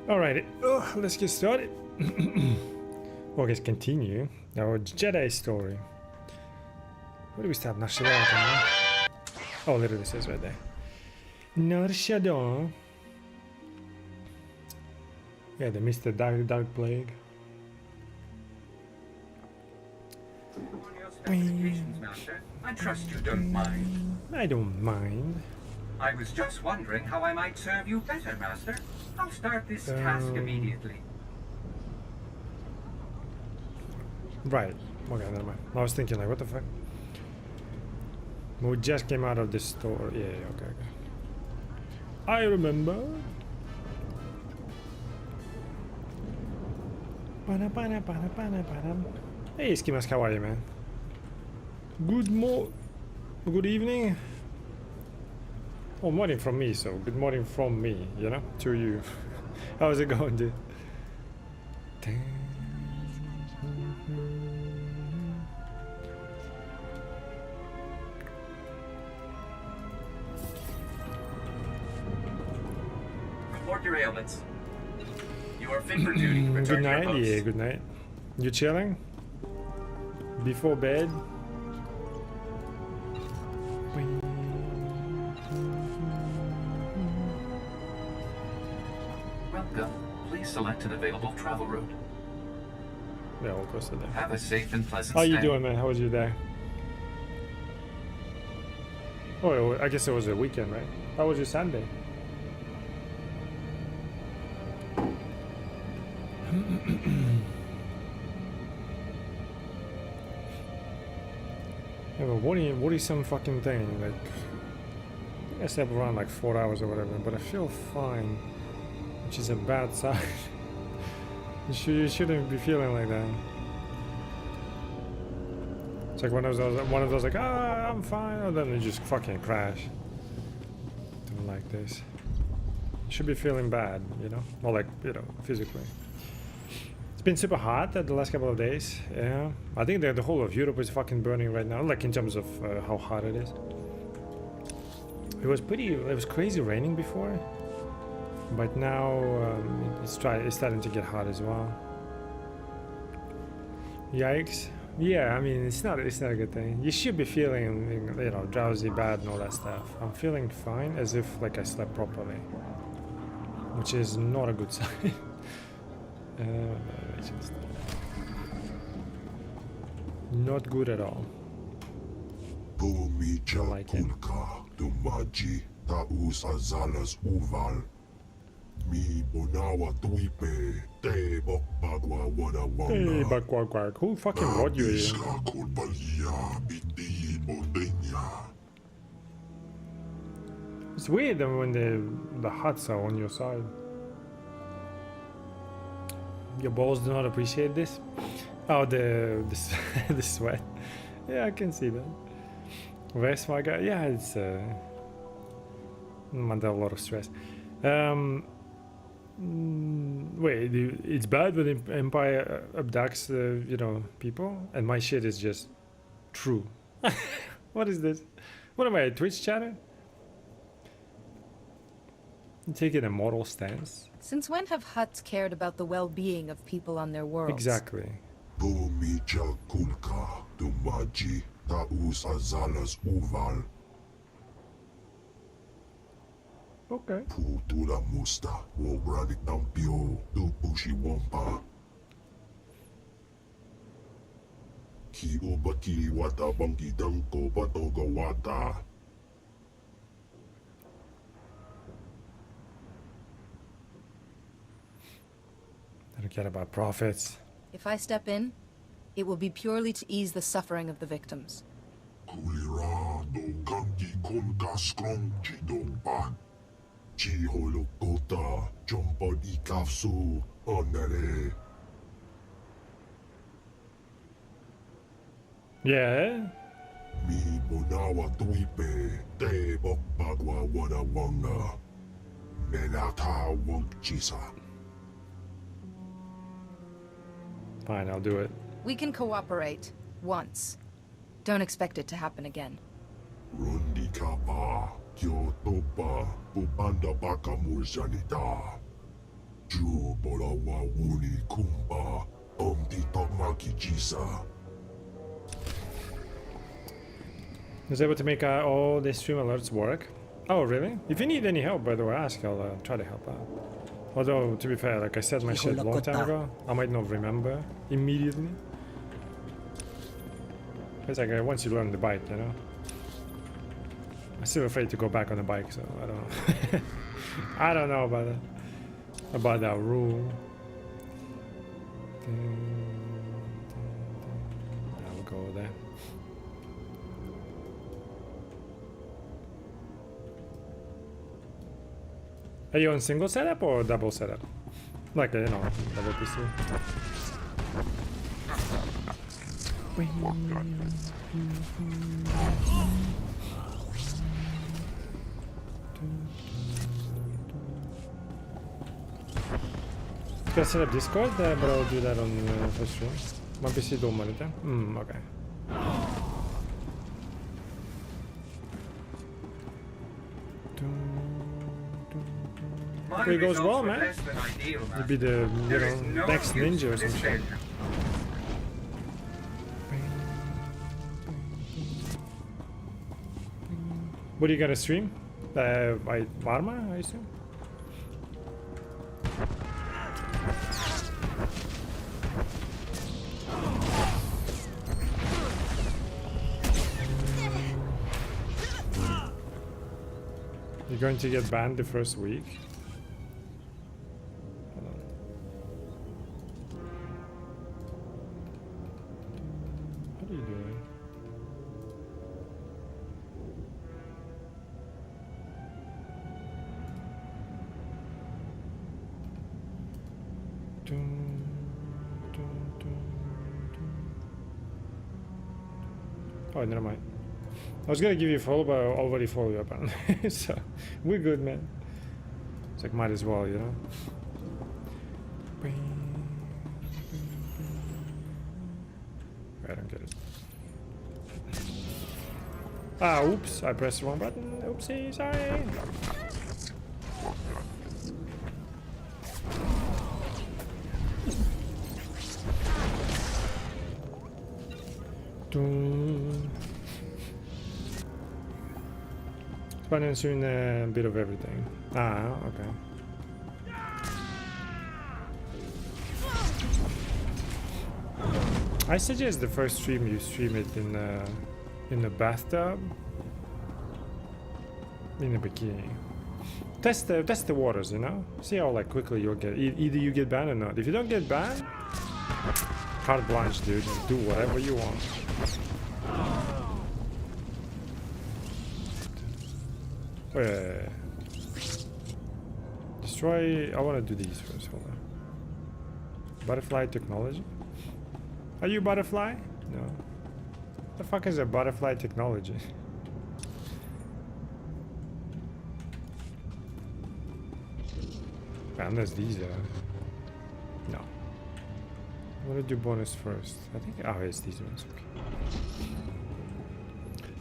Alright, let's get started. Or let's continue our Jedi story. Where do we stop? Nar Shaddaa. Oh, literally says right there. Nar Shaddaa. Yeah, they missed the dark plague. Master. I trust you don't mind. I don't mind. I was just wondering how I might serve you better, Master. I'll start this task immediately. Right. Okay, never mind. I was thinking like, what the fuck? We just came out of the store. Yeah, okay. I remember. Hey, Skimas, how are you, man? Good evening. Oh, morning from me, so good morning from me, you know, to you. How's it going, dude? Report your ailments. You are fit for duty. Return Good to your night, post. yeah, good night. You chilling? Before bed? Welcome. Please select an available travel route. Yeah, of course I Have a safe and pleasant How stay. you doing, man? How was your day? Oh, I guess it was a weekend, right? How was your Sunday? Yeah, but what is some fucking thing? Like, I slept around like 4 hours or whatever, but I feel fine, which is a bad sign. You shouldn't be feeling like that. It's like one of those like, ah, I'm fine, and then you just fucking crash. Don't like this. You should be feeling bad, you know, or like, you know, physically. It's been super hot the last couple of days. Yeah, I think that the whole of Europe is fucking burning right now. Like in terms of how hot it is. It was crazy raining before, but now it's starting to get hot as well. Yikes! Yeah, I mean it's not a good thing. You should be feeling, you know, drowsy, bad, and all that stuff. I'm feeling fine, as if like I slept properly, which is not a good sign. Not good at all. Don't like it. Tumaji taus azalas uval. Mi bonawa tuipe te bok bagwa wada Hey, wanga. quack. Who fucking brought you here? Iska kulbalia biti bodenya. It's weird when the huts are on your side. Your balls do not appreciate this. Oh, the sweat. Yeah, I can see that. Where's my guy? Yeah, it's under a lot of stress. Wait, it's bad when Empire abducts, you know, people, and my shit is just true. What is this? What am I, a Twitch chatter? Taking a moral stance. Since when have huts cared about the well-being of people on their worlds? Exactly. Pumija kulka tumaji taus azalas uval. Okay. Putula musta wobrani tampio tu pushi wampa. Ki ubaki wata bangi danko patoga wata. I don't care about profits. If I step in, it will be purely to ease the suffering of the victims. Kulira do gangi konga strong chidongpa. Chi holokota jumpa di kafsu onere. Yeah. Mi bonawa tuipe te bok bagwa wada wanga. Melata wang chisa. Fine, I'll do it. We can cooperate. Once. Don't expect it to happen again. Rundi kapa, Kyoto pa, Pupanda baka mursanita. Ju bolawa wuni kumba. Di tomaki jisa. I was able to make all the stream alerts work. Oh, really? If you need any help, by the way, ask. I'll try to help out. Although, to be fair, like I said my shit a long time ago, I might not remember immediately. It's like once you learn the bike, you know? I'm still afraid to go back on the bike, so I don't know. I don't know about that rule. I'll go there. Are you on single setup or double setup? Like, you know, double PC. Can I set up Discord? But I'll do that on first stream. My PC don't monitor. Okay. It goes well, man. You'd be the next ninja or some shit. What are you gonna stream? Arma, I assume? You're going to get banned the first week? What are you doing? Oh, never mind. I was gonna give you a follow, but I already follow you apparently. So we're good, man. It's like might as well, you know. I don't get it. Ah, oops! I pressed the wrong button. Oopsie, sorry. Balancing a bit of everything. Ah, okay. I suggest the first stream you stream it in the bathtub, in the bikini. Test the waters, you know. See how like quickly you'll get. Either you get banned or not. If you don't get banned, carte blanche, dude. Do whatever you want. Destroy. I want to do these first. Hold on. Butterfly technology. Are you butterfly? No. The fuck is a butterfly technology? Unless these are. No. I want to do bonus first. I think. Oh, it's these ones. Okay.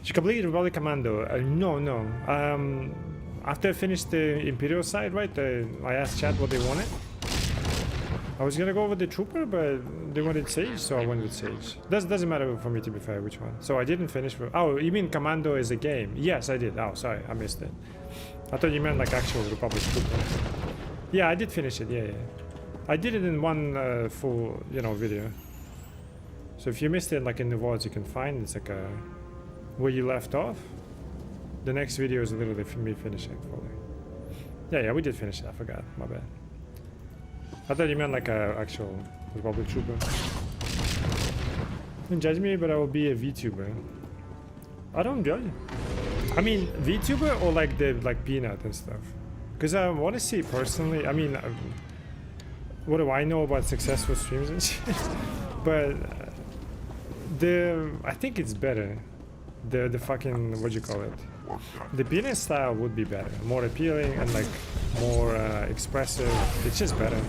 She completed Republic Commando. No. After I finished the Imperial side, right? I asked chat what they wanted. I was gonna go with the Trooper, but they wanted Sage, so I went with Sage. Doesn't matter for me, to be fair, which one. So I didn't finish. Oh, you mean Commando is a game? Yes, I did. Oh, sorry, I missed it. I thought you meant like actual Republic Trooper. Yeah, I did finish it. Yeah. I did it in one full, video. So if you missed it, like in the VODs, you can find it's like where you left off. The next video is literally for me finishing fully. Yeah, we did finish it. I forgot. My bad. I thought you meant like a actual Republic Trooper. Don't judge me, but I will be a VTuber. I don't judge. I mean, VTuber or like the Peanut and stuff. Because I want to see personally. I mean, what do I know about successful streams and shit? But I think it's better. The fucking, what do you call it? The Peanut style would be better, more appealing and like more expressive. It's just better.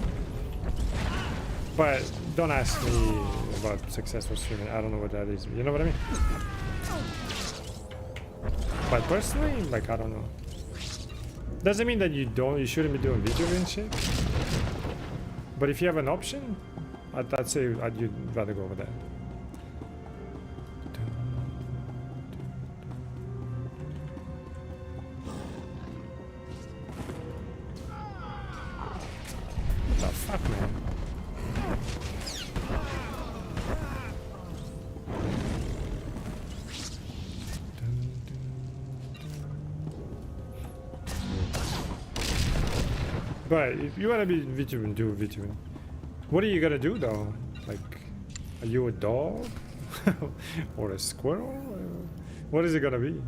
But don't ask me about successful streaming. I don't know what that is. You know what I mean? But personally, like I don't know. Doesn't mean that you shouldn't be doing video and shit. But if you have an option, I'd say you'd rather go with that. What the fuck, man? But if you wanna be VTubing, do VTubing. What are you gonna do though? Like, are you a dog? Or a squirrel? What is it gonna be?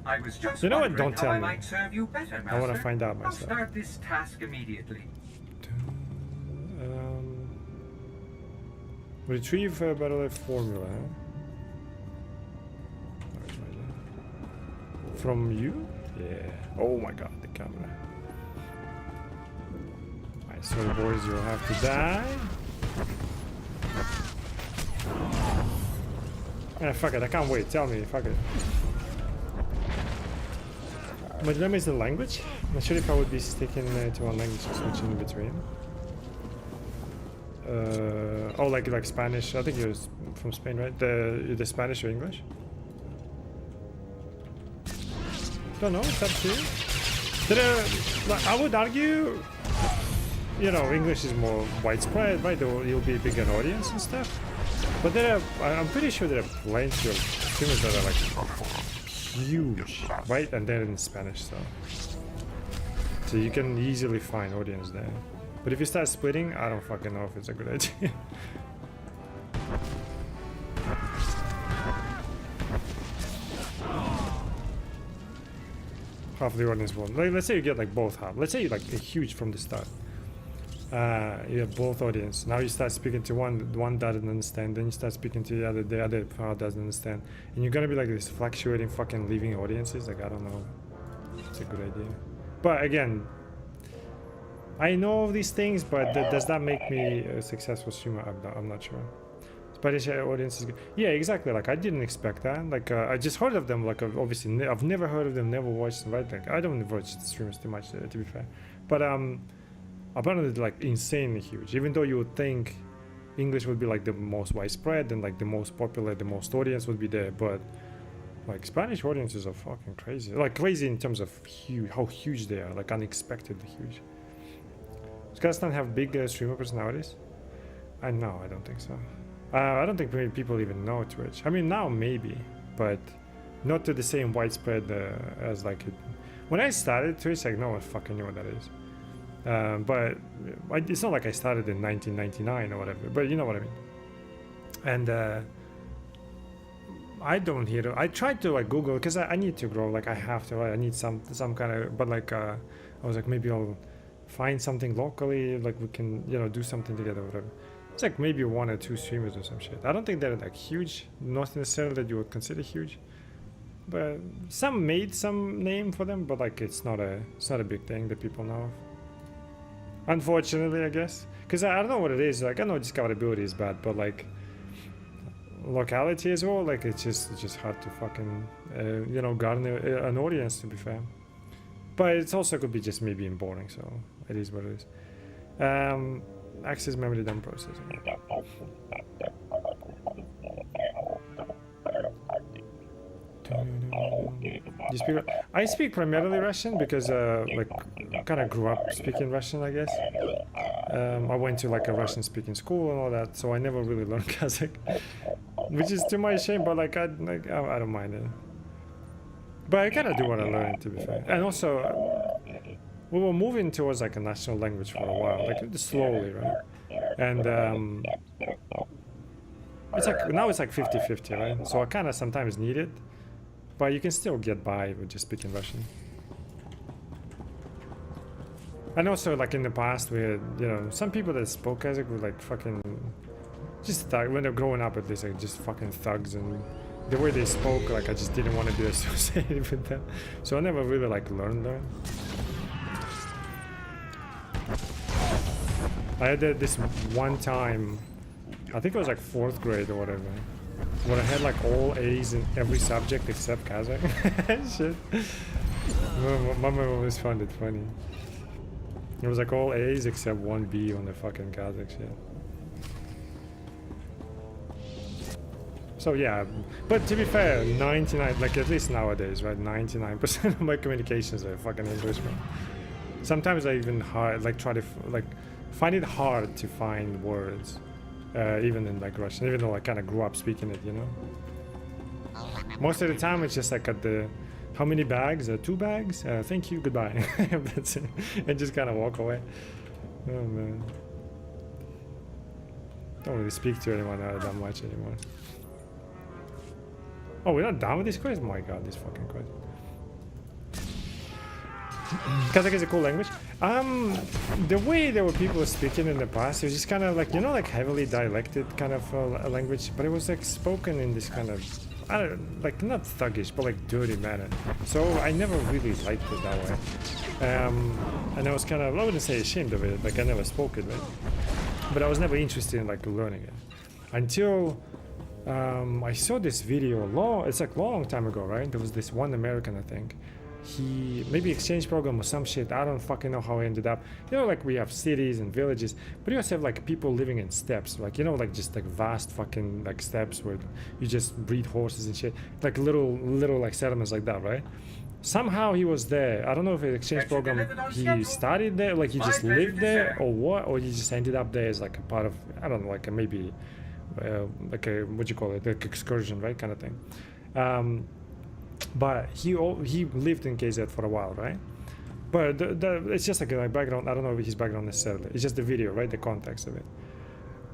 I was just You know what? wondering Don't how tell I me. might serve you better, Master. I wanna find out I'll myself. start this task immediately. Retrieve battle life formula. Huh? Oh, it's right there. From you? Yeah. Oh my god, the camera. Alright, sorry boys, you'll have to die. Yeah, fuck it, I can't wait. Tell me, fuck it. My dilemma is the language. I'm not sure if I would be sticking to one language or switching in between. Oh, like Spanish. I think you're from Spain, right? The Spanish or English? Don't know. It's up to you. I would argue, you know, English is more widespread, right? You'll be a bigger audience and stuff. But I'm pretty sure there are plenty of streamers that are like huge, right? And they're in Spanish, so you can easily find audience there. But if you start splitting, I don't fucking know if it's a good idea. Half the audience won't. Like, let's say you get like both half. Let's say you like a huge from the start. You have both audience. Now you start speaking to one doesn't understand. Then you start speaking to the other doesn't understand. And you're gonna be like this fluctuating fucking leaving audiences. Like, I don't know. It's a good idea. But again, I know of these things, but does that make me a successful streamer? I'm not sure. Spanish audience is good. Yeah, exactly. Like, I didn't expect that. Like, I just heard of them. Like, obviously, I've never heard of them, never watched them, right? Like, I don't watch streamers too much, to be fair. But apparently, they're, like, insanely huge. Even though you would think English would be, like, the most widespread and, like, the most popular, the most audience would be there. But, like, Spanish audiences are fucking crazy. Like, crazy in terms of how huge they are. Like, unexpectedly huge. Does Kazakhstan have big streamer personalities? No, I don't think so. I don't think many people even know Twitch. I mean, now maybe, but not to the same widespread as like it. When I started Twitch, like no one fucking knew what that is. But it's not like I started in 1999 or whatever. But you know what I mean. And I don't hear it. I tried to like Google because I need to grow. Like I have to. I need some kind of. But like I was like maybe I'll find something locally. Like we can do something together, or whatever. It's like maybe 1 or 2 streamers or some shit. I don't think they're like huge, not necessarily that you would consider huge. But some made some name for them, but like it's not a big thing that people know of. Unfortunately, I guess. Because I don't know what it is. Like I know discoverability is bad, but like locality as well, like it's just hard to fucking garner an audience, to be fair. But it also could be just me being boring, so it is what it is. Access memory dump processing. You speak? I speak primarily Russian because like kind of grew up speaking Russian, I guess. I went to like a Russian speaking school and all that, so I never really learned Kazakh, which is to my shame. But like I don't mind it. But I kind of do want to learn, to be fair. And also, we were moving towards like a national language for a while, like slowly, right? And it's like now it's like 50-50, right? So I kind of sometimes need it, but you can still get by with just speaking Russian. And also, like in the past, we had some people that spoke Kazakh were like fucking just when they're growing up, at least, like just fucking thugs, and the way they spoke, like I just didn't want to be associated with them. So I never really like learned that. I had this one time, I think it was like 4th grade or whatever, where I had like all A's in every subject except Kazakh. Shit. My mom always found it funny. It was like all A's except one B on the fucking Kazakh shit. So yeah, but to be fair, 99, like at least nowadays, right? 99% of my communications are fucking English, man. Sometimes I even try to find it hard to find words, even in like Russian, even though I kind of grew up speaking it, you know. Most of the time, it's just like at the, how many bags? 2 bags? Thank you, goodbye. That's it. And just kind of walk away. Oh man, don't really speak to anyone that much anymore. Oh, we're not done with this quiz? Oh my god, this fucking quiz. Kazakh is a cool language. The way there were people speaking in the past, it was just kind of like, you know, like heavily dialected kind of language, but it was like spoken in this kind of, I don't, like not thuggish, but like dirty manner. So I never really liked it that way. And I was kind of, I wouldn't say ashamed of it, like I never spoke it, right? But I was never interested in like learning it until I saw this video it's like long time ago, right? There was this one American, I think. He maybe exchange program or some shit. I don't fucking know how he ended up. You know, like we have cities and villages, but you also have like people living in steppes, like, you know, like just like vast fucking like steppes where you just breed horses and shit, like little like settlements like that, right? Somehow he was there. I don't know if it's exchange program he studied there, like he just lived there or what, or he just ended up there as like a part of, I don't know, like a maybe like a, what you call it, like excursion, right, kind of thing. But he lived in KZ for a while, right? But it's just like a background. I don't know his background necessarily. It's just the video, right? The context of it.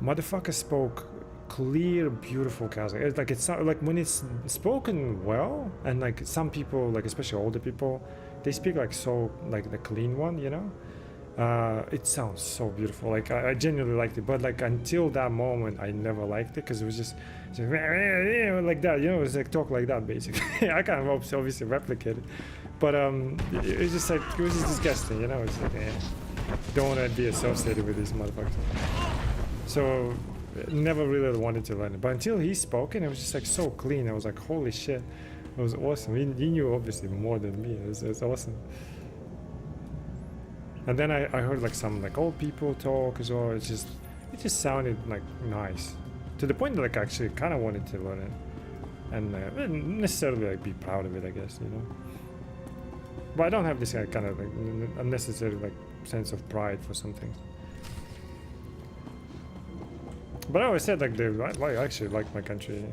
Motherfucker spoke clear, beautiful Kazakh. It's like, it's not like when it's spoken well, and like some people, like especially older people, they speak like so, like the clean one, you know. It sounds so beautiful. Like I genuinely liked it, but like until that moment, I never liked it because it was just like that, you know. It was like talk like that basically. I can't obviously replicate it, but it was just like, it was just disgusting, you know. It's like, don't want to be associated with these motherfuckers. So never really wanted to learn it. But until he spoke, and it was just like so clean. I was like, holy shit, it was awesome. He knew obviously more than me. It was awesome. And then I heard like some like old people talk as well. It just sounded like nice, to the point that like I actually kind of wanted to learn it, and not necessarily like be proud of it, I guess, you know. But I don't have this kind of like unnecessary like sense of pride for some things. But I always said like I actually like my country.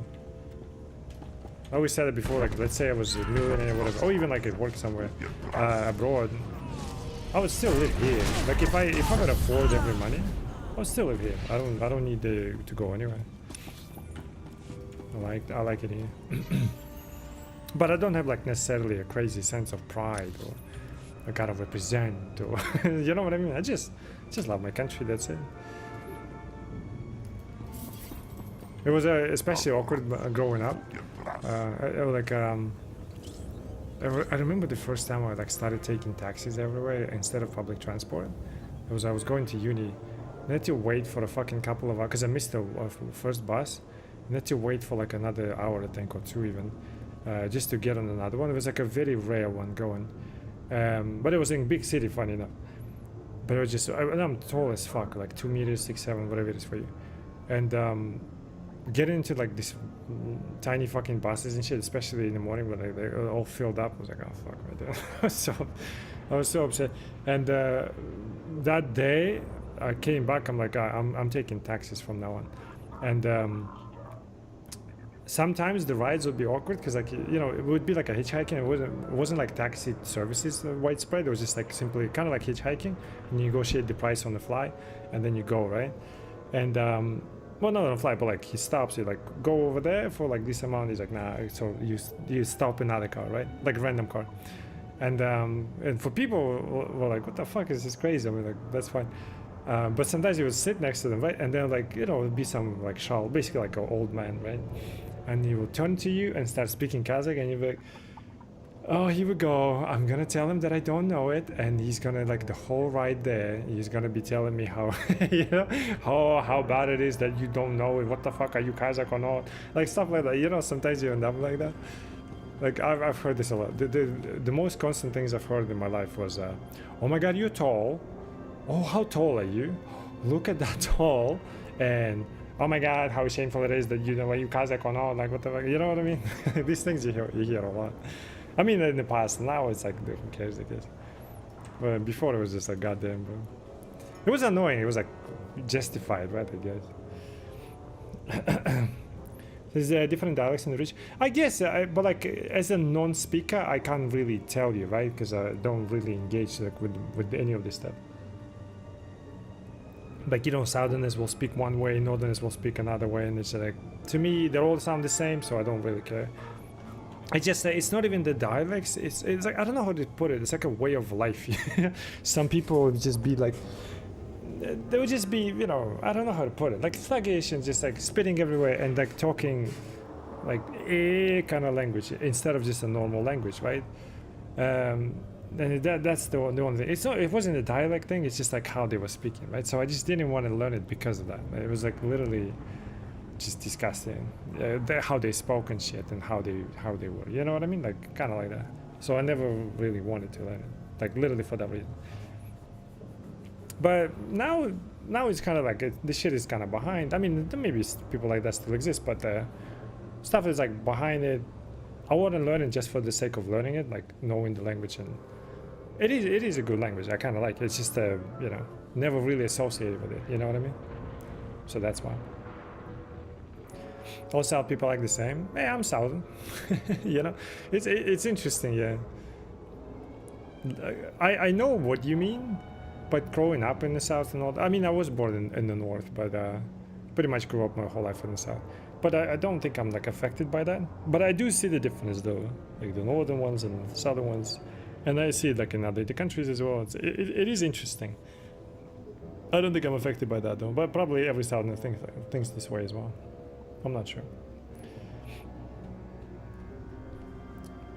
I always said it before, like let's say I was a millionaire or whatever, or even like I worked somewhere abroad, I would still live here. Like if I could afford every money, I would still live here. I don't need to go anywhere. I like it here. But I don't have like necessarily a crazy sense of pride or I gotta represent or you know what I mean? I just love my country, that's it. It was especially awkward growing up. I remember the first time I like started taking taxis everywhere instead of public transport. I was going to uni. I had to wait for a fucking couple of hours because I missed the first bus. I had to wait for like another hour, I think, or 2 even, just to get on another one. It was like a very rare one going, but it was in big city, funny enough. But it was just, I'm tall as fuck, like 2 meters, 6'7", whatever it is for you, and getting into like this tiny fucking buses and shit, especially in the morning when they're all filled up. I was like, oh fuck, right there. I was so upset. And that day I came back. I'm like, I'm taking taxis from now on. And sometimes the rides would be awkward because, like, you know, it would be like a hitchhiking. It wasn't like taxi services widespread. It was just like simply kind of like hitchhiking, and you negotiate the price on the fly, and then you go, right? And well, not on the fly, but like he stops you, like go over there for like this amount. He's like, nah. So you stop another car, right? Like a random car. And for people were like, what the fuck is this crazy? I mean, like that's fine. But sometimes you would sit next to them, right? And then like, you know, it would be some like shal, basically like an old man, right? And he will turn to you and start speaking Kazakh, and you'll be like, oh, here we go. I'm gonna tell him that I don't know it, and he's gonna, like, the whole ride there, he's gonna be telling me how, you know, how bad it is that you don't know it. What the fuck, are you Kazakh or not? Like stuff like that. You know, sometimes you end up like that. Like I've heard this a lot. The most constant things I've heard in my life was, oh my god, you're tall. Oh, how tall are you? Look at that tall, and oh my god, how shameful it is that you know like you Kazakh or not, like what the fuck, you know what I mean? These things you hear a lot. I mean in the past, now it's like who cares, I guess. But before it was just like goddamn, bro. It was annoying. It was like justified, right? I guess. There's different dialects in the region. I guess, but like as a non-speaker, I can't really tell you, right? Because I don't really engage like with any of this stuff. Like you know, Southerners will speak one way, Northerners will speak another way, and it's like to me they all sound the same, so I don't really care. I just it's not even the dialects. It's like I don't know how to put it. It's like a way of life. Some people would just be like. They would just be, you know, I don't know how to put it, like sluggish and just like spitting everywhere and like talking like kind of language instead of just a normal language, right? And that's the one thing. It wasn't a dialect thing. It's just like how they were speaking, right? So I just didn't want to learn it because of that. It was like literally just disgusting how they spoke and shit and how they were. You know what I mean? Like kind of like that. So I never really wanted to learn it, like literally for that reason. But now it's kind of like this shit is kind of behind. I mean, maybe people like that still exist, but stuff is like behind it. I want to learn it just for the sake of learning it, like knowing the language, and it is a good language. I kind of like it. It's just you know, never really associated with it. You know what I mean? So that's why. All South people like the same. Hey, I'm Southern. You know, it's interesting. Yeah. I know what you mean. But growing up in the South and all that, I mean, I was born in the North, but pretty much grew up my whole life in the South. But I don't think I'm like affected by that. But I do see the difference though, like the Northern ones and the Southern ones. And I see it like in other countries as well. It is interesting. I don't think I'm affected by that though, but probably every Southerner thinks this way as well. I'm not sure.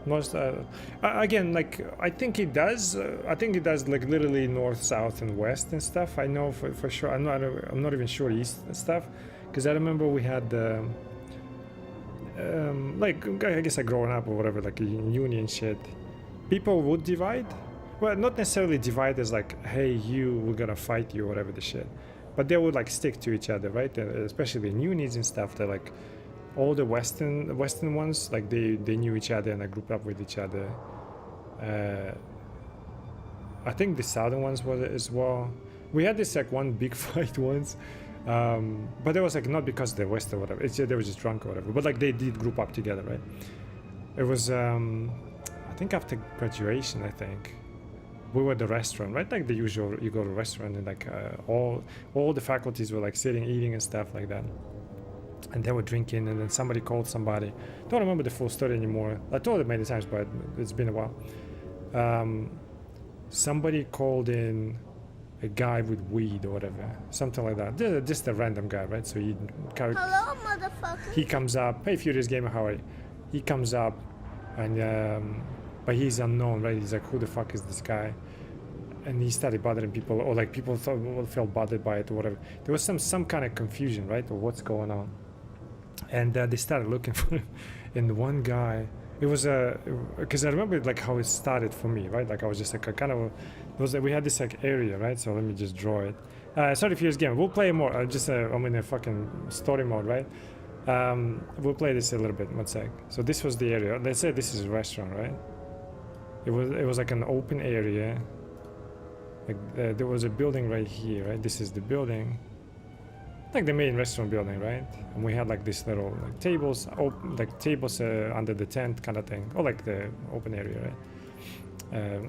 Most again, like I think it does. I think it does like literally north, south, and west and stuff. I know for sure. I'm not even sure east and stuff, because I remember we had like I guess like growing up or whatever, like in uni and shit. People would divide. Well, not necessarily divide as like, hey, we're gonna fight you or whatever the shit, but they would like stick to each other, right? Especially in unis and stuff. They're like. All the Western ones, like they knew each other and I grouped up with each other. I think the Southern ones was as well. We had this like one big fight once, but it was like not because they're West or whatever. It's just, they were just drunk or whatever. But like they did group up together, right? It was I think after graduation. I think we were at the restaurant, right? Like the usual, you go to a restaurant and like all the faculties were like sitting, eating and stuff like that. And they were drinking, and then somebody called somebody. Don't remember the full story anymore. I told it many times, but it's been a while. Somebody called in a guy with weed or whatever, something like that. Just a random guy, right? So hello, motherfucker. He comes up. Hey, Furious Gamer, how are you? He comes up, and but he's unknown, right? He's like, who the fuck is this guy? And he started bothering people, or like people felt bothered by it or whatever. There was some kind of confusion, right, of what's going on. And they started looking for him, and one guy, it was because I remember like how it started for me, right? Like I was just like a kind of, we had this like area, right? So let me just draw it. Sorry for this game. We'll play more. I'm in a fucking story mode, right? We'll play this a little bit. One sec. So this was the area. Let's say this is a restaurant, right? It was like an open area. Like there was a building right here, right? This is the building. Like the main restaurant building, right? And we had like this little like tables, under the tent kind of thing, or like the open area, right?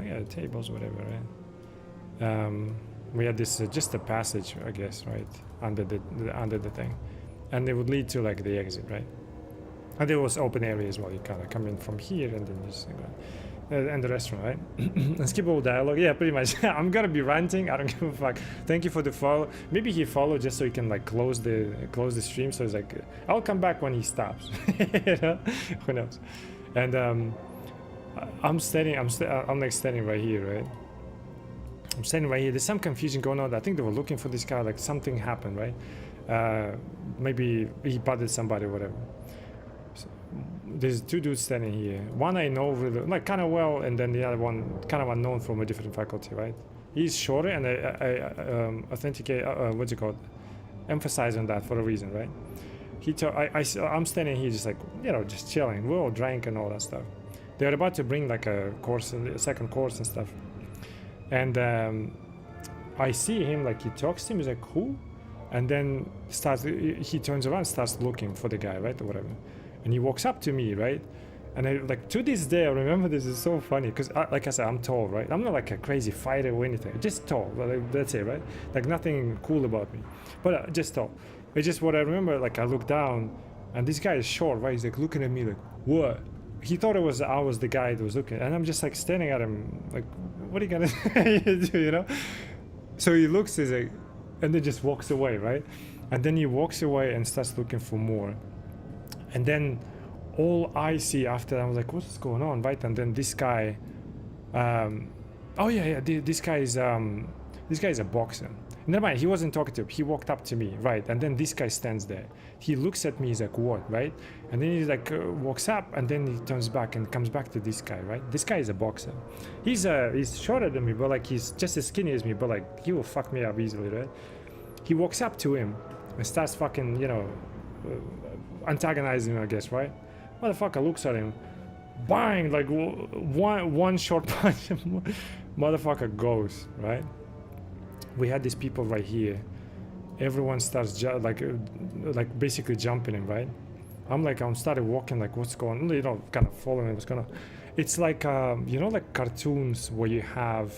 Yeah, tables, whatever, right? We had this just a passage, I guess, right, under the thing, and it would lead to like the exit, right? And there was open area as well. You kind of come in from here and then just and the restaurant, right? And skip all dialogue. Yeah, pretty much. I'm gonna be ranting. I don't give a fuck. Thank you for the follow. Maybe he followed just so he can like close the stream. So it's like, I'll come back when he stops. You know? Who knows? And I'm like standing right here, right? I'm standing right here. There's some confusion going on. I think they were looking for this guy. Like something happened, right? Maybe he bothered somebody or whatever. There's two dudes standing here. One I know really, like kind of well, and then the other one kind of unknown from a different faculty, right? He's shorter, and I authenticate. What's it called? Emphasize on that for a reason, right? I'm standing here, just like, you know, just chilling. We all drank and all that stuff. They're about to bring like a course, a second course and stuff. And I see him, like, he talks to him. He's like, who? And then he turns around, starts looking for the guy, right, or whatever. And he walks up to me, right? And I, like, to this day, I remember this is so funny because, like I said, I'm tall, right? I'm not like a crazy fighter or anything. Just tall. Like, that's it, right? Like, nothing cool about me, but just tall. It's just what I remember. Like, I look down, and this guy is short, right? He's like looking at me, like, what? He thought I was the guy that was looking, and I'm just like staring at him, like, what are you gonna do, you know? So he looks, he's like, and then just walks away, right? And then he walks away and starts looking for more. And then all I see after, I was like, what's going on, right? And then this guy, this guy is a boxer. Never mind, he wasn't talking to him. He walked up to me, right? And then this guy stands there. He looks at me, he's like, what, right? And then he like walks up, and then he turns back and comes back to this guy, right? This guy is a boxer. He's shorter than me, but like he's just as skinny as me, but like he will fuck me up easily, right? He walks up to him and starts fucking, you know, antagonizing him, I guess, right? Motherfucker looks at him, bang, like one short punch, motherfucker goes, right? We had these people right here. Everyone starts like basically jumping him, right? I'm started walking, like, what's going on? You know, kind of following what's going on. It's like you know, like cartoons where you have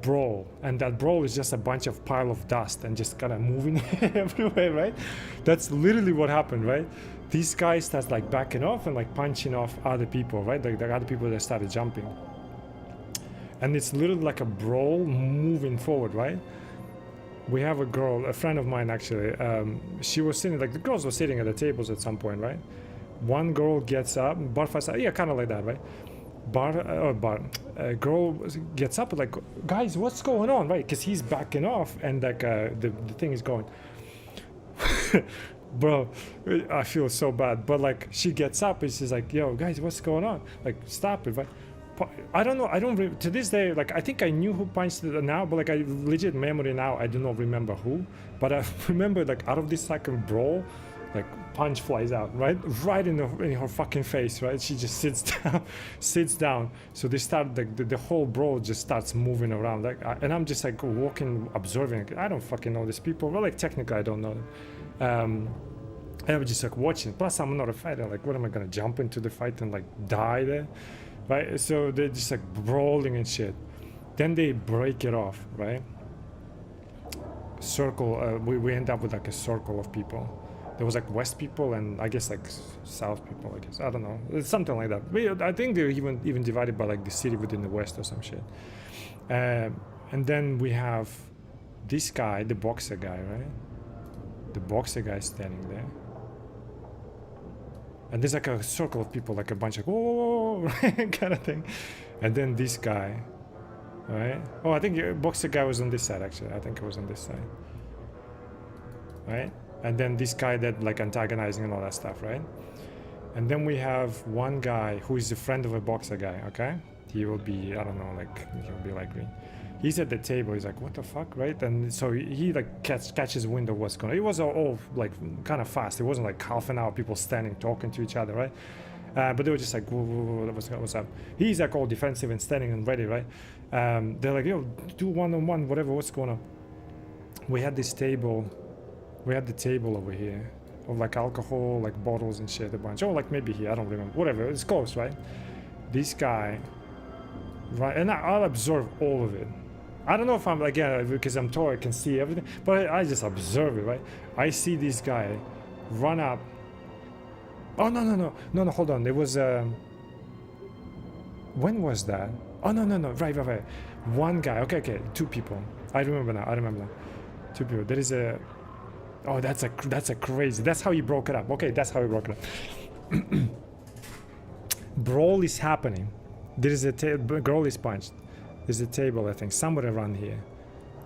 brawl, and that brawl is just a bunch of pile of dust and just kind of moving everywhere, right? That's literally what happened, right? These guys starts like backing off and like punching off other people, right? Like the other people that started jumping. And it's literally like a brawl moving forward, right? We have a girl, a friend of mine actually, she was sitting, like the girls were sitting at the tables at some point, right? One girl gets up, yeah, kind of like that, right? Girl gets up, like, guys, what's going on, right? Because he's backing off, and like the thing is going. Bro, I feel so bad, but like she gets up and she's like, yo, guys, what's going on? Like, stop it, right? I don't know. To this day, like, I think I knew who punched it now, but like, I legit memory now, I do not remember who. But I remember, like, out of this second brawl, like, punch flies out, right in her fucking face, right? She just sits down. So they start, like, the whole brawl just starts moving around, like, and I'm just like walking, observing. I don't fucking know these people. Well, like, technically, I don't know them. And I was just like watching. Plus, I'm not a fighter. Like, what am I gonna jump into the fight and like die there? Right, so they're just like brawling and shit. Then they break it off, right? Circle. We end up with like a circle of people. There was like West people and I guess like South people. I guess, I don't know. It's something like that. I think they're even divided by like the city within the West or some shit. And then we have this guy, the boxer guy, right? The boxer guy standing there. And there's like a circle of people, like a bunch of whoa, kind of thing. And then this guy, right? Oh, I think boxer guy was on this side, actually. I think it was on this side, right? And then this guy that like antagonizing and all that stuff, right? And then we have one guy who is a friend of a boxer guy, okay? He will be, I don't know, like, he'll be like green. He's at the table, he's like, what the fuck, right? And so he like catches wind of what's going on. It was all like kind of fast. It wasn't like half an hour people standing talking to each other, right? But they were just like, whoa, what's up? He's like all defensive and standing and ready, right? They're like, yo, do one-on-one, whatever, what's going on? We had this table, we had the table over here of like alcohol, like bottles and shit, a bunch. Or like maybe here, I don't remember, whatever, it's close, right? This guy, right, and I'll observe all of it. I don't know if I'm, again, because I'm tall, I can see everything, but I just observe it, right? I see this guy run up. Oh, no, hold on. There was, when was that? Oh, no, right. One guy, okay, two people. I remember now. Two people. There is a, oh, that's a crazy, that's how he broke it up. Okay, that's how he broke it up. Brawl is happening. There is a girl is punched. There's a table, I think, somewhere around here.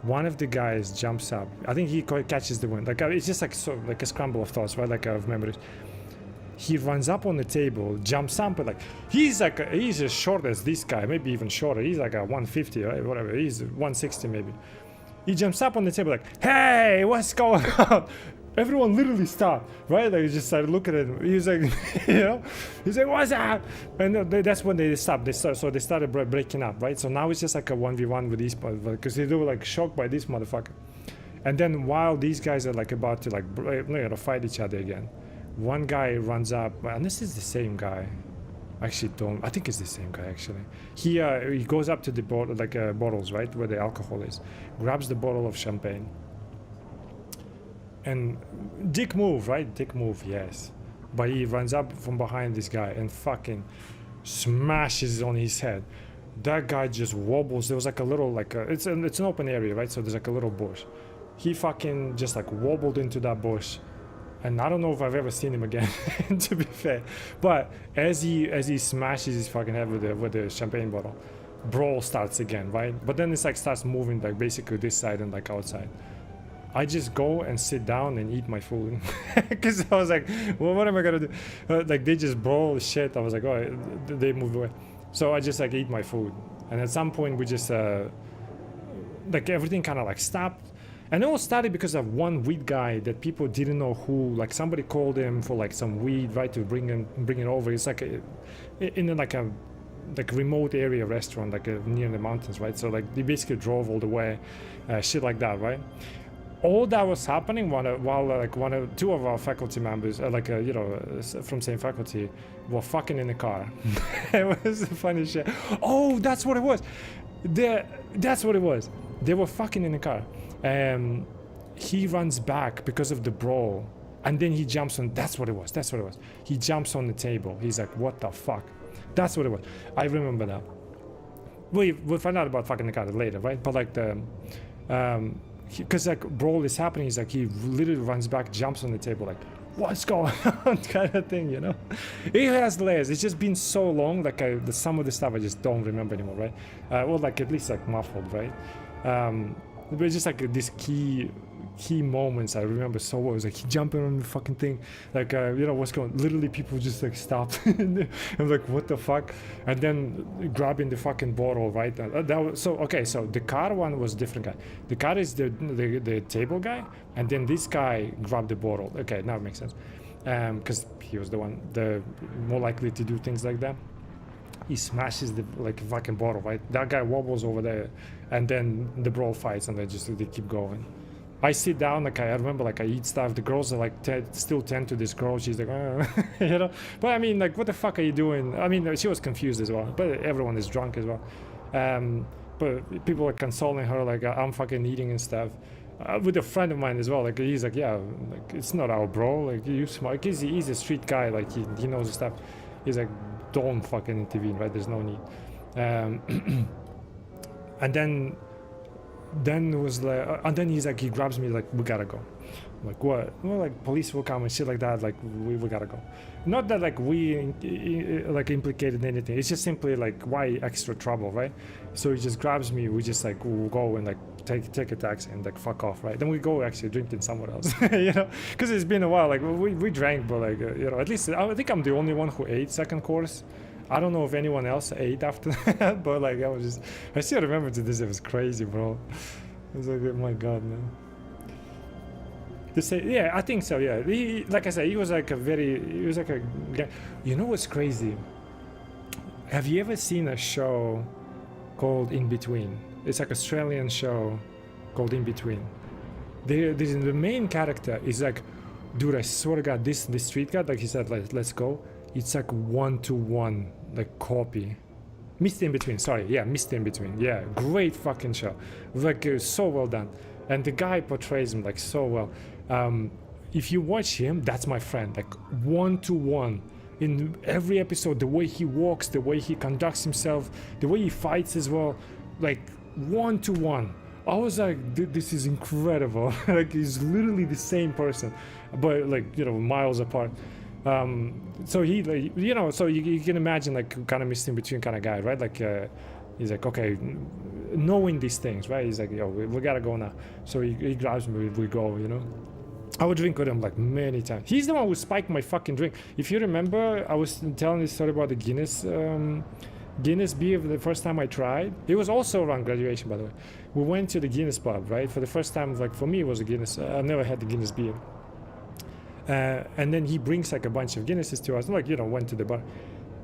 One of the guys jumps up. I think he catches the wind. Like, it's just like so, like a scramble of thoughts, right? Like of memories. He runs up on the table, jumps up, but like he's as short as this guy, maybe even shorter. He's like a 150, right? Whatever. He's 160 maybe. He jumps up on the table like, "Hey, what's going on?" Everyone literally stopped, right? Like, just started looking at him. He was like, you know, he's like, "What's up?" And that's when they stopped. So they started breaking up, right? So now it's just like a 1v1 with these, because they were like shocked by this motherfucker. And then while these guys are like about to like fight each other again, one guy runs up, and this is the same guy. I think it's the same guy actually. He goes up to the bottles, right, where the alcohol is, grabs the bottle of champagne. And dick move, right? Dick move, yes. But he runs up from behind this guy and fucking smashes on his head. That guy just wobbles. There was like a little it's an open area, right? So there's like a little bush. He fucking just like wobbled into that bush. And I don't know if I've ever seen him again, to be fair. But as he smashes his fucking head with the champagne bottle, brawl starts again, right? But then it's like starts moving like basically this side and like outside. I just go and sit down and eat my food because I was like, well, what am I gonna do? Like they just brawl shit. I was like, oh, they moved away. So I just like eat my food, and at some point we just like everything kind of like stopped. And it all started because of one weed guy that people didn't know who. Like somebody called him for like some weed, right, to bring it over. It's like in a remote area restaurant, like near the mountains, right? So like they basically drove all the way, shit like that, right? All that was happening while two of our faculty members, from same faculty, were fucking in the car. It was funny shit. Oh, that's what it was. That's what it was. They were fucking in the car. He runs back because of the brawl, and then he jumps on. That's what it was. He jumps on the table. He's like, "What the fuck?" That's what it was. I remember that. We'll find out about fucking the car later, right? But like because like brawl is happening, he's like he literally runs back, jumps on the table, like what's going on, kind of thing, you know. It has layers. It's just been so long, like some of the stuff I just don't remember anymore, right? Well, like at least like muffled, right? But it's just like this key moments I remember so well. It was like he jumping on the fucking thing, like what's going on? Literally people just like stopped. I'm like, what the fuck? And then grabbing the fucking bottle, right? That was so okay. So the car one was a different guy. The car is the table guy, and then this guy grabbed the bottle. Okay, now it makes sense, because he was the more likely to do things like that. He smashes the fucking bottle, right? That guy wobbles over there, and then the brawl fights, and they keep going. I sit down, I remember I eat stuff. The girls are still tend to this girl. She's like, you know. But I mean, like, what the fuck are you doing? I mean, she was confused as well. But everyone is drunk as well. But people are consoling her, like, I'm fucking eating and stuff. With a friend of mine as well, like he's like, yeah, like it's not our bro. Like you smart. He's a street guy. Like he knows the stuff. He's like, don't fucking intervene, right? There's no need. And then it was like, and then he's like, he grabs me like, we gotta go. I'm like, what? Well, like police will come and shit like that. Like we gotta go. Not that like we like implicated anything. It's just simply like, why extra trouble, right? So he just grabs me. We just like we'll go and like take a taxi and like fuck off, right? Then we go actually drinking somewhere else, you know, because it's been a while. Like we drank, but like at least I think I'm the only one who ate second course. I don't know if anyone else ate after that, but like I still remember to this. It was crazy, bro. It was like, oh my god, man. Yeah, I think so. Yeah, like I said, he was like a guy. You know what's crazy? Have you ever seen a show called In Between? It's like an Australian show called In Between. The main character is like, dude, I swear to God, this street guy, like he said, like, let's go. It's like 1-to-1, like copy. Mr. In Between, sorry, yeah, Mr. In Between, yeah, great fucking show, like so well done, and the guy portrays him like so well. If you watch him, that's my friend, like 1-to-1 in every episode. The way he walks, the way he conducts himself, the way he fights as well, like 1-to-1. I was like, this is incredible. Like he's literally the same person, but like miles apart. So he, like, so you can imagine like kind of Mr. In Between kind of guy, right? Like he's like, okay, knowing these things, right? He's like, yo, we gotta go now. So he grabs me, we go, I would drink with him like many times. He's the one who spiked my fucking drink. If you remember, I was telling this story about the Guinness beer the first time I tried. It was also around graduation, by the way. We went to the Guinness pub, right? For the first time, like for me, it was a Guinness. I've never had the Guinness beer. And then he brings like a bunch of Guinnesses to us, like, you know, went to the bar.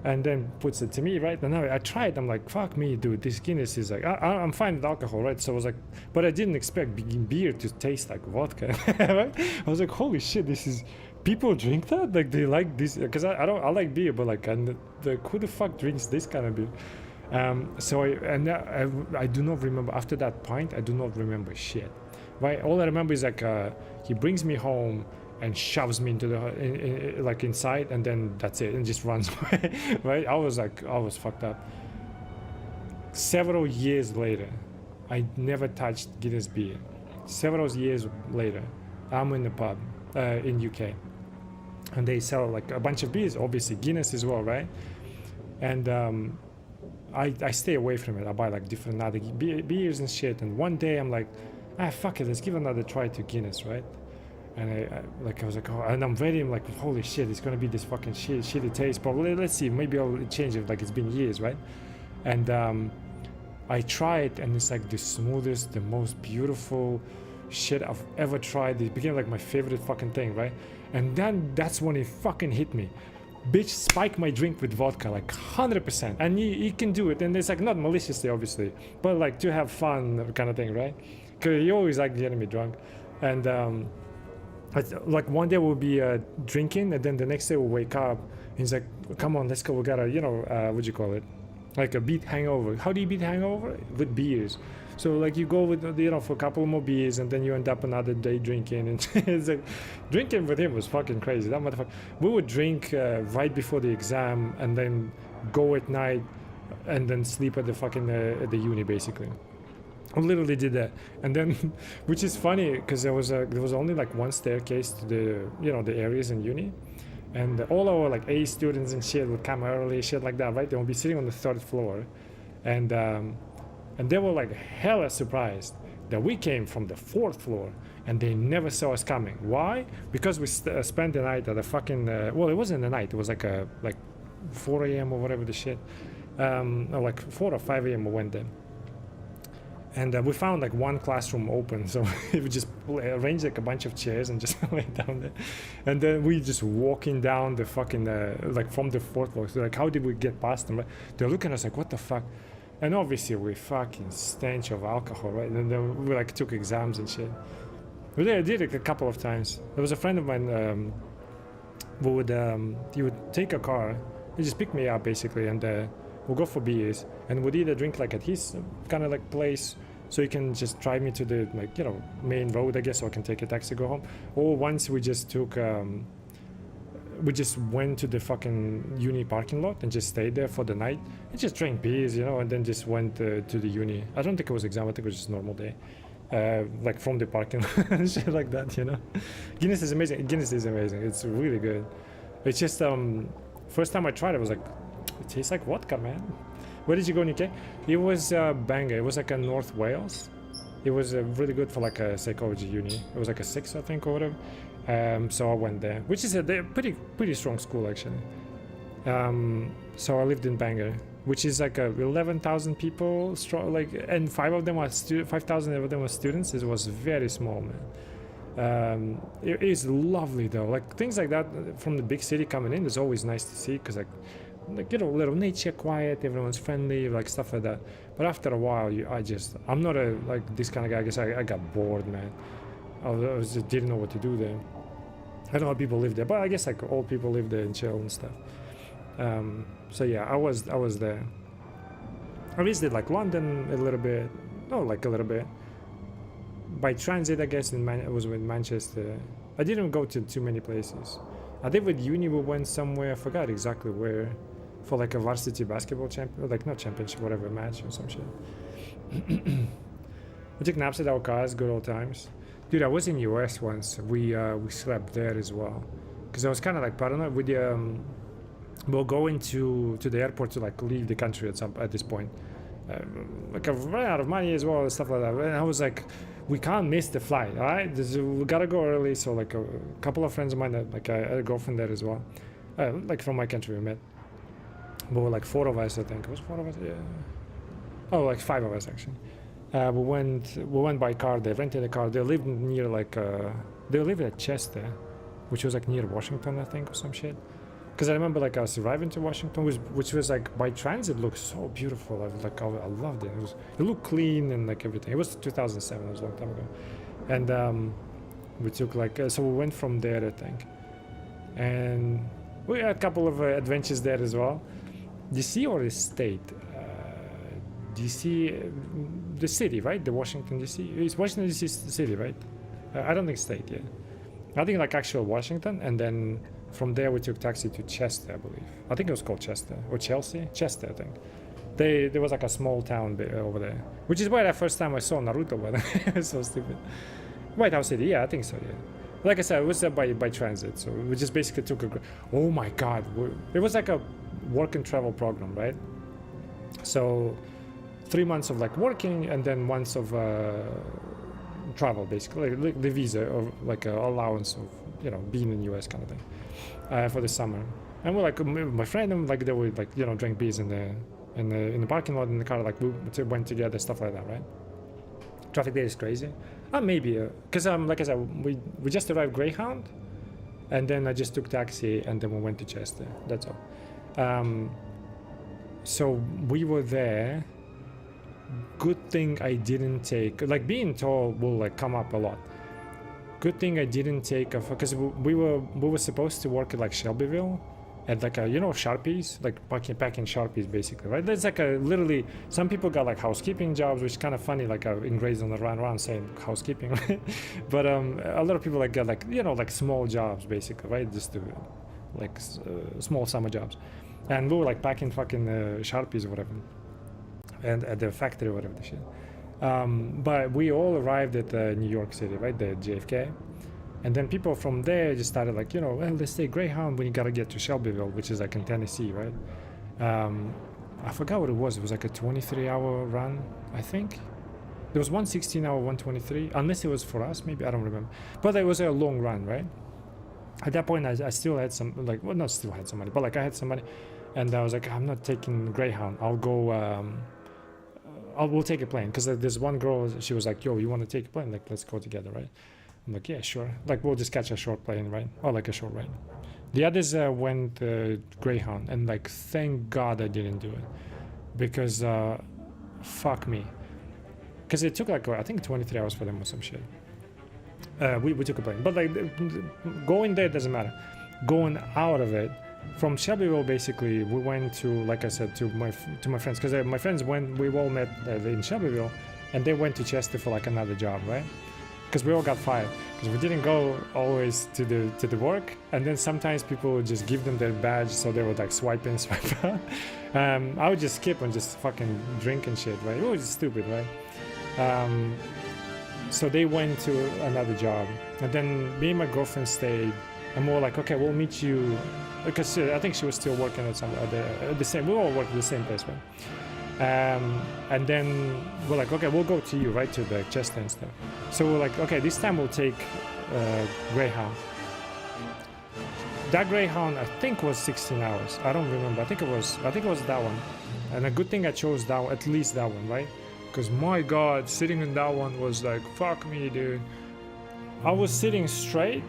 And then puts it to me, right? And now I tried. I'm like, fuck me, dude. This Guinness is like, I'm fine with alcohol, right? So I was like, but I didn't expect beer to taste like vodka. Right? I was like, holy shit, this is. People drink that? Like they like this? Because I like beer, but like, who the fuck drinks this kind of beer? So I do not remember. After that pint, I do not remember shit. Right? All I remember is like he brings me home and shoves me into the like inside, and then that's it, and just runs away. Right? I was fucked up. Several years later, I never touched Guinness beer. Several years later, I'm in the pub in UK, and they sell like a bunch of beers, obviously Guinness as well, right? And I stay away from it. I buy like different other beers and shit. And one day I'm like, fuck it, let's give another try to Guinness, right? And I was like, oh, and I'm ready. I'm like, holy shit, it's gonna be this fucking shitty taste. But let's see, maybe I'll change it. Like it's been years, right? And I try it, and it's like the smoothest, the most beautiful shit I've ever tried. It became like my favorite fucking thing, right? And then that's when it fucking hit me. Bitch, spike my drink with vodka, like 100%. And you can do it, and it's like not maliciously, obviously, but like to have fun kind of thing, right? Because you always like getting me drunk. And like one day we'll be drinking, and then the next day we'll wake up, and he's like, come on, let's go, we gotta, you know, what'd you call it? Like a beat hangover. How do you beat hangover? With beers. So like you go with, you know, for a couple more beers, and then you end up another day drinking, and it's like drinking with him was fucking crazy. That motherfucker. We would drink right before the exam, and then go at night, and then sleep at the fucking at the uni basically. I literally did that, and then, which is funny because there was only like one staircase to the, you know, the areas in uni, and all our like A students and shit would come early, shit like that, right? They would be sitting on the third floor, and they were like hella surprised that we came from the fourth floor, and they never saw us coming. Why? Because we spent the night at a fucking well, it wasn't the night. It was like 4 a.m. or whatever the shit, or like 4 or 5 a.m. we went there. And we found like one classroom open, so we just arranged like a bunch of chairs and just went down there. And then we just walking down the fucking like from the fourth floor. So like, how did we get past them? Right? They're looking at us like, what the fuck? And obviously we fucking stench of alcohol, right? And then we like took exams and shit. We did it a couple of times. There was a friend of mine who would he would take a car, he just pick me up basically, and we'll go for beers, and we'd either drink like at his kind of like place, so he can just drive me to the, like, you know, main road, I guess, so I can take a taxi, go home. Or once we just took we just went to the fucking uni parking lot and just stayed there for the night and just drank beers, you know, and then just went to the uni. I don't think it was exam, I think it was just a normal day, like from the parking lot and shit like that, you know. Guinness is amazing. It's really good. It's just first time I tried it, was like, it tastes like vodka, man. Where did you go in UK? It was Bangor. It was like a North Wales. It was really good for like a psychology uni. It was like a 6, I think, or whatever. So I went there, which is a pretty strong school actually. So I lived in Bangor, which is like 11,000 people strong, like, and 5,000 of them were students. It was very small, man. It is lovely though. Like things like that from the big city coming in is always nice to see, because like, you know, little nature, quiet, everyone's friendly, like stuff like that. But after a while, I'm not a like this kind of guy. I guess I got bored, man. I just didn't know what to do there. I don't know how people live there, but I guess like old people live there and chill and stuff. So yeah, I was there. I visited like London a little bit, by transit, I guess. I was with Manchester. I didn't go to too many places. I think with uni we went somewhere, I forgot exactly where, for like a varsity basketball whatever match or some shit. We took naps at our cars, good old times. Dude, I was in US once. We slept there as well, because I was kind of like paranoid with the we're going to the airport to like leave the country at this point. Like I ran out of money as well and stuff like that. And I was like, we can't miss the flight, all right? We gotta go early. So like a couple of friends of mine, like I had a girlfriend there as well, like from my country we met. But we're like 4 of us, I think. It was 4 of us, yeah. Oh, like 5 of us actually. We went by car. They rented a car. They lived near like they lived at Chester, which was like near Washington, I think, or some shit. Because I remember like I was arriving to Washington, which was like by transit looked so beautiful. I loved it. It looked clean and like everything. It was 2007. It was a long time ago. And we took like so we went from there, I think, and we had a couple of adventures there as well. DC or the state? DC, the city, right? The Washington DC. It's Washington DC city, right? I don't think state yet. I think like actual Washington, and then from there we took taxi to Chester, I believe. I think it was called Chester or Chelsea. Chester, I think. There was like a small town over there, which is where the first time I saw Naruto. But it was so stupid. White House City, yeah, I think so. Yeah. Like I said, it was there by transit, so we just basically took a. Oh my God, it was like a work and travel program, right? So 3 months of like working and then months of travel, basically like the visa or like a allowance of being in the US kind of thing for the summer. And we're like my friend and like they would like drink beers in the parking lot in the car, like we went together, stuff like that, right? Traffic there is crazy. Maybe because like I said, we just arrived Greyhound, and then I just took taxi and then we went to Chester. That's all. So we were there. Good thing I didn't take, like being tall will like come up a lot. Good thing I didn't take because we were supposed to work at like Shelbyville at like a Sharpies, like packing Sharpies basically, right? There's like a literally some people got like housekeeping jobs, which is kind of funny, like engraved on the run saying housekeeping, right? But a lot of people like got like like small jobs basically, right? Just to like small summer jobs, and we were like packing fucking Sharpies or whatever. And at the factory or whatever the shit. But we all arrived at New York City, right? The JFK. And then people from there just started like, well, let's take Greyhound when you gotta get to Shelbyville, which is like in Tennessee, right? I forgot what it was. It was like a 23-hour run, I think. There was one 16-hour, 123, unless it was for us, maybe, I don't remember. But it was a long run, right? At that point, I still had some, like, well, not still had some money, but like I had some money. And I was like, I'm not taking Greyhound. I'll go... we'll take a plane, because there's one girl, she was like, yo, you want to take a plane? Like, let's go together, right? I'm like, yeah, sure. Like, we'll just catch a short plane, right? Or like a short ride. The others went Greyhound, and like, thank God I didn't do it, because fuck me, because it took like I think 23 hours for them or some shit. We took a plane, but like going there doesn't matter. Going out of it. From Shelbyville, basically, we went to, like I said, to my friends, because my friends we all met in Shelbyville, and they went to Chester for like another job, right? Because we all got fired, because we didn't go always to the work, and then sometimes people would just give them their badge, so they would like swipe in, swipe out. I would just skip and just fucking drink and shit, right? It was stupid, right? So they went to another job, and then me and my girlfriend stayed, and we were like, okay, we'll meet you. Because I think she was still working at the same. We all worked at the same place, right? And then we're like, okay, we'll go to you, right, to the Chester and stuff. So we're like, okay, this time we'll take Greyhound. That Greyhound, I think, was 16 hours. I don't remember. I think it was that one. And a good thing I chose that one, at least that one, right? Because my God, sitting in that one was like, fuck me, dude. I was sitting straight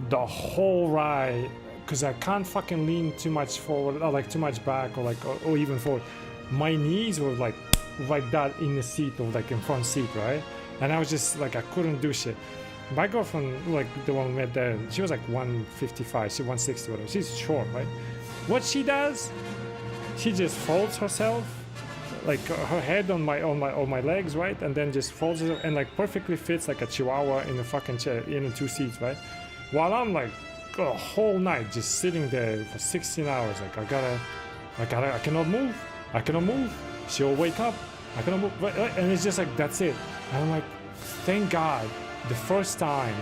the whole ride. Because I can't fucking lean too much forward, or like too much back, or even forward. My knees were like that in the seat, or like in front seat, right? And I was just like, I couldn't do shit. My girlfriend, like the one we met there, she was like 155, she 160, whatever. She's short, right? What she does, she just folds herself, like her head on my legs, right? And then just folds it and like perfectly fits like a chihuahua in the fucking chair, in 2 seats, right? While I'm like a whole night just sitting there for 16 hours, like I cannot move. She'll wake up, I cannot move, and it's just like, that's it. And I'm like, thank God, the first time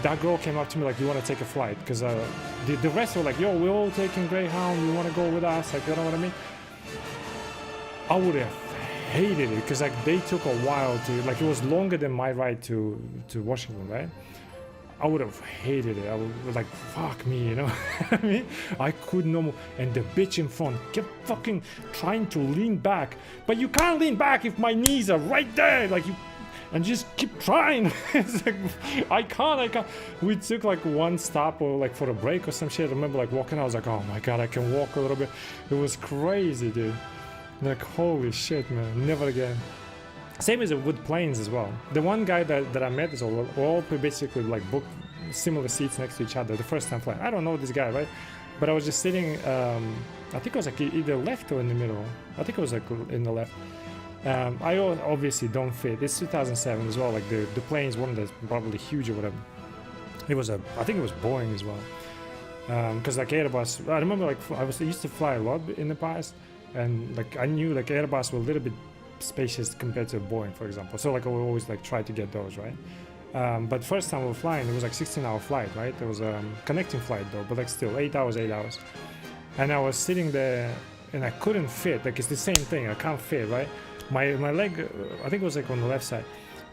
that girl came up to me like, you want to take a flight? Because the rest were like, yo, we're all taking Greyhound, you want to go with us? Like, you know what I mean? I would have hated it because like they took a while to, like it was longer than my ride to Washington, right? I would have hated it. I would like, fuck me, you know. I mean, I could no more. And the bitch in front kept fucking trying to lean back, but you can't lean back if my knees are right there, like you. And just keep trying. It's like, I can't. We took like one stop or like for a break or some shit. I remember like walking, I was like, oh my god, I can walk a little bit. It was crazy, dude. Like, holy shit, man, never again. Same as with planes as well. The one guy that I met is all basically like booked similar seats next to each other the first time flying. I don't know this guy, right? But I was just sitting, I think it was like either left or in the middle. I think it was like in the left. I obviously don't fit. It's 2007 as well. Like the plane's one that's probably huge or whatever. It was I think it was Boeing as well. Because like Airbus, I remember like I used to fly a lot in the past, and like I knew like Airbus were a little bit spacious compared to Boeing, for example. So like I would always like try to get those, right? But first time we were flying, it was like 16-hour flight, right? It was a connecting flight though, but like still 8 hours. And I was sitting there and I couldn't fit. Like it's the same thing. I can't fit, right? My leg, I think it was like on the left side.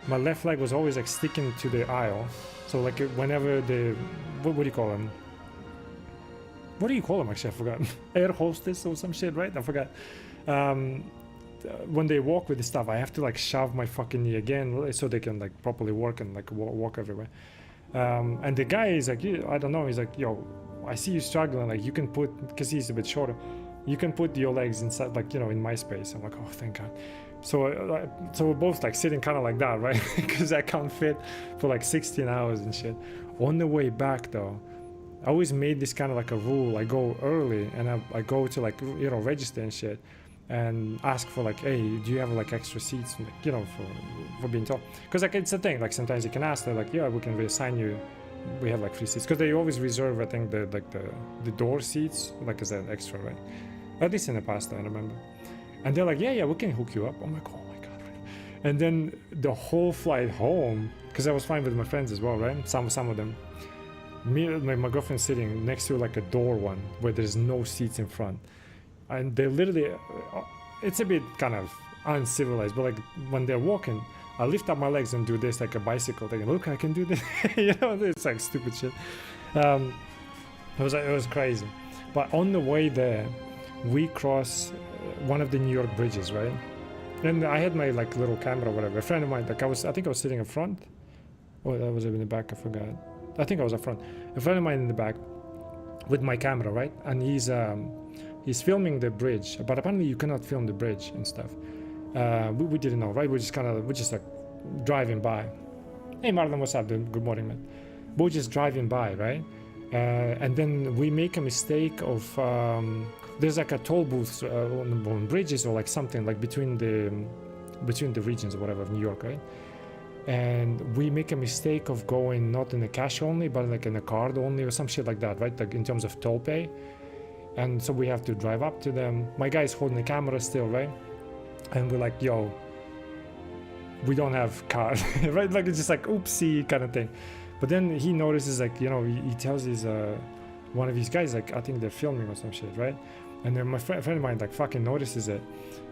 My left leg was always like sticking to the aisle. So like whenever what do you call them? What do you call them? Actually, I forgot. Air hostess or some shit, right? I forgot. When they walk with the stuff, I have to like shove my fucking knee again so they can like properly work and like walk everywhere. And the guy is like, I don't know. He's like, yo, I see you struggling. Like you can put, because he's a bit shorter, you can put your legs inside, like, you know, in my space. I'm like, oh, thank God. So we're both like sitting kind of like that, right? Because I can't fit for like 16 hours and shit. On the way back though, I always made this kind of like a rule. I go early and I go to like, you know, register and shit and ask for like, hey, do you have like extra seats, like, you know, for being tall? Because like it's a thing, like sometimes you can ask, they're like, yeah, we can reassign you, we have like free seats, because they always reserve, I think, the door seats like as an extra, right? At least in the past I remember. And they're like, yeah, we can hook you up. I'm like, oh my god. And then the whole flight home, because I was flying with my friends as well, right? Some of them, me, my girlfriend sitting next to like a door one where there's no seats in front, and they literally, it's a bit kind of uncivilized, but like when they're walking, I lift up my legs and do this like a bicycle thing. Look, I can do this. You know, it's like stupid shit. It was crazy. But on the way there, we cross one of the New York bridges, right? And I had my like little camera or whatever. A friend of mine, like I think I was sitting in front, or that was in the back, I forgot. I think I was up front. A friend of mine in the back with my camera, right? And he's filming the bridge, but apparently you cannot film the bridge and stuff. We didn't know, right? We're just like driving by. Hey Marlon, what's up, dude? Good morning, man. We're just driving by, right? And then we make a mistake of there's like a toll booth on bridges or like something like between the regions or whatever of New York, right? And we make a mistake of going not in a cash only, but like in a card only or some shit like that, right? Like in terms of toll pay. And so we have to drive up to them. My guy's holding the camera still, right? And we're like, yo, we don't have card, right? Like it's just like oopsie kind of thing. But then he notices, like, you know, he tells his one of his guys, like, I think they're filming or some shit, right? And then my friend of mine like fucking notices it.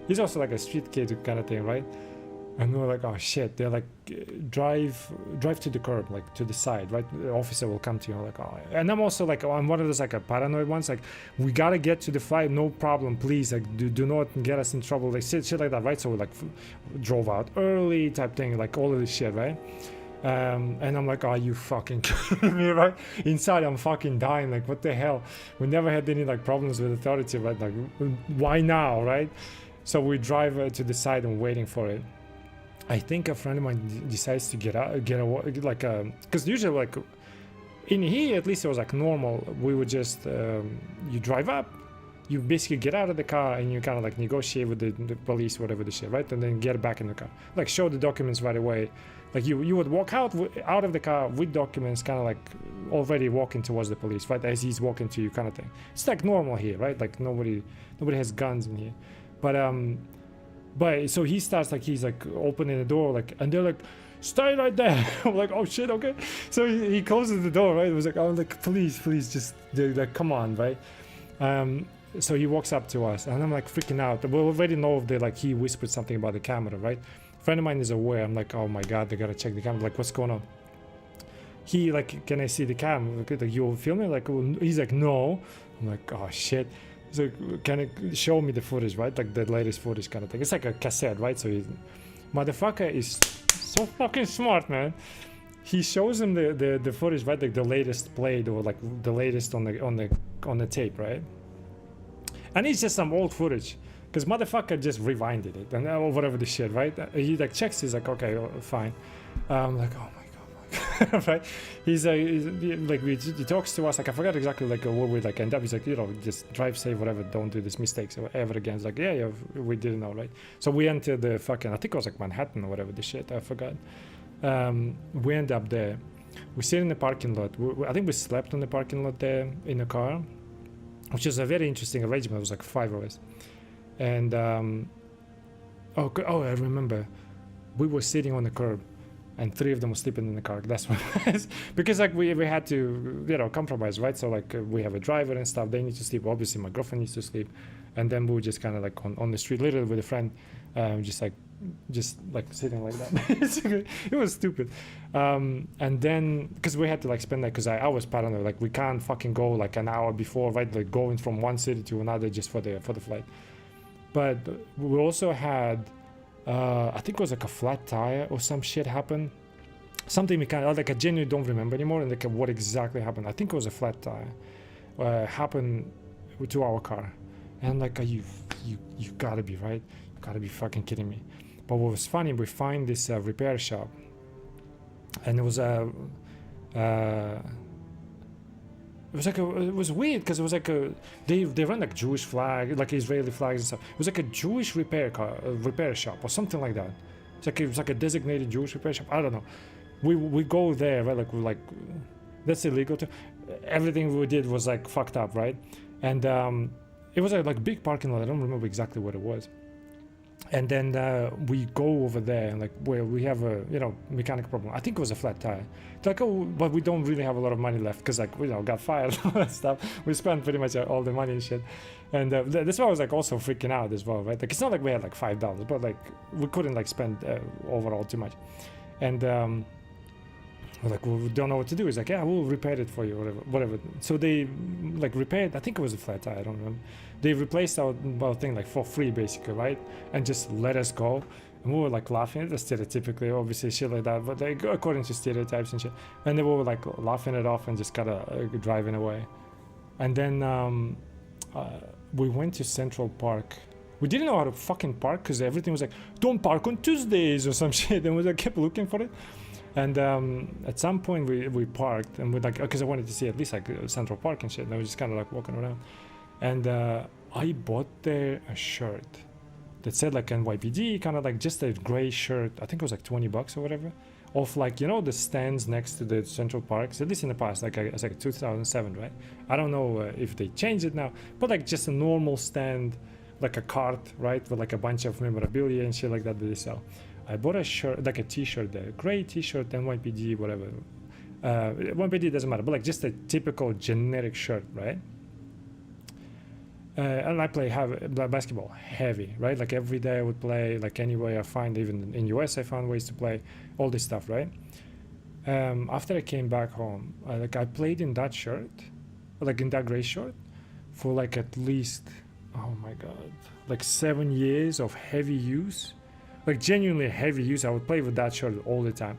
He's also like a street kid kind of thing, right? And we're like, oh shit. They're like, drive to the curb, like to the side, right? The officer will come to you. Like, oh. And I'm also like, I'm one of those like a paranoid ones. Like, we gotta get to the flight, no problem, please. Like, do not get us in trouble. Like shit like that, right? So we like drove out early, type thing, like all of this shit, right? And I'm like, are you fucking kidding me, right? Inside I'm fucking dying, like what the hell? We never had any like problems with authority, right? Like, why now, right? So we drive to the side and waiting for it. I think a friend of mine decides to get away, like, because usually like in here at least it was like normal. We would just you drive up, you basically get out of the car and you kind of like negotiate with the police, whatever the shit, right? And then get back in the car, like show the documents right away. Like you would walk out of the car with documents, kind of like already walking towards the police, right? As he's walking to you, kind of thing. It's like normal here, right? Like nobody has guns in here, but so he starts like he's like opening the door, like, and they're like, stay right there. I'm like, oh shit, okay. So he closes the door, right? It was like, oh, like please, just they're like, come on, right? so he walks up to us, and I'm like freaking out. We already know that like he whispered something about the camera, right? A friend of mine is aware. I'm like, oh my god, they gotta check the camera. Like, what's going on? He like, can I see the camera? Like, you filming? Like, he's like, no. I'm like, oh shit. He's like, can it show me the footage, right? Like the latest footage kind of thing. It's like a cassette, right? So motherfucker is so fucking smart, man. He shows him the footage, right? Like the latest played, or like the latest on the tape, right? And it's just some old footage, because motherfucker just rewinded it and or whatever the shit, right? He like checks, he's like, okay, fine. Like, oh my god, right? He's like, he talks to us, like I forgot exactly like where we like end up. He's like, you know, just drive safe, whatever, don't do this mistakes ever again. It's like, yeah, we didn't know, right? So we entered the fucking, I think it was like Manhattan or whatever the shit, I forgot. We end up there. We sit in the parking lot. I think we slept on the parking lot there in a car, which is a very interesting arrangement. It was like 5 of us, and oh, I remember, we were sitting on the curb, and 3 of them were sleeping in the car. That's what it was. Because like we had to, you know, compromise, right? So like we have a driver and stuff. They need to sleep. Obviously, my girlfriend needs to sleep, and then we were just kind of like on the street, literally with a friend, just like sitting like that. It was stupid. And then because we had to like spend that, because I was paranoid, like we can't fucking go like an hour before, right? Like going from one city to another just for the flight. But we also had I think it was like a flat tire or some shit happened, something mechanical, like I genuinely don't remember anymore, and like what exactly happened. I think it was a flat tire happened to our car, and I'm like, you gotta be right, you gotta be fucking kidding me. But what was funny, we find this repair shop, and it was it was weird, because it was like they run like Jewish flag, like Israeli flags and stuff. It was like a Jewish repair shop or something like that. It was like a designated Jewish repair shop. I don't know. We go there, right? Like that's illegal too. Everything we did was like fucked up, right? And it was a like big parking lot. I don't remember exactly what it was. And then we go over there, and like where we have a, you know, mechanical problem. I think it was a flat tire. It's like, oh, but we don't really have a lot of money left, because like we, you know, got fired and all that stuff. We spent pretty much all the money and shit. And that's why I was like also freaking out as well, right? Like it's not like we had like $5, but like we couldn't like spend overall too much. And we're like, well, we don't know what to do. He's like, yeah, we'll repair it for you, whatever. So they like repaired, I think it was a flat tire, I don't remember. They replaced our thing like for free, basically, right? And just let us go. And we were like laughing at it, stereotypically, obviously, shit like that, but like according to stereotypes and shit. And they were like laughing it off and just kind of driving away. And then we went to Central Park. We didn't know how to fucking park, because everything was like, don't park on Tuesdays or some shit. And we like kept looking for it. And at some point we parked, and we're like, because I wanted to see at least like Central Park and shit. And I was just kind of like walking around. And I bought there a shirt that said like NYPD, kind of like just a gray shirt. I think it was like $20 or whatever, of like, you know, the stands next to the Central Parks, at least in the past, like it's like 2007, right? I don't know if they changed it now, but like just a normal stand, like a cart, right, with like a bunch of memorabilia and shit like that they sell. I bought a shirt, like a t-shirt there, gray t-shirt, NYPD, whatever. NYPD doesn't matter, but like just a typical generic shirt, right? And I play basketball heavy, right? Like every day I would play, like any way I find, even in US I found ways to play all this stuff, right? After I came back home, I played in that shirt, like in that gray shirt, for like at least, oh my god, like 7 years of heavy use, like genuinely heavy use. I would play with that shirt all the time.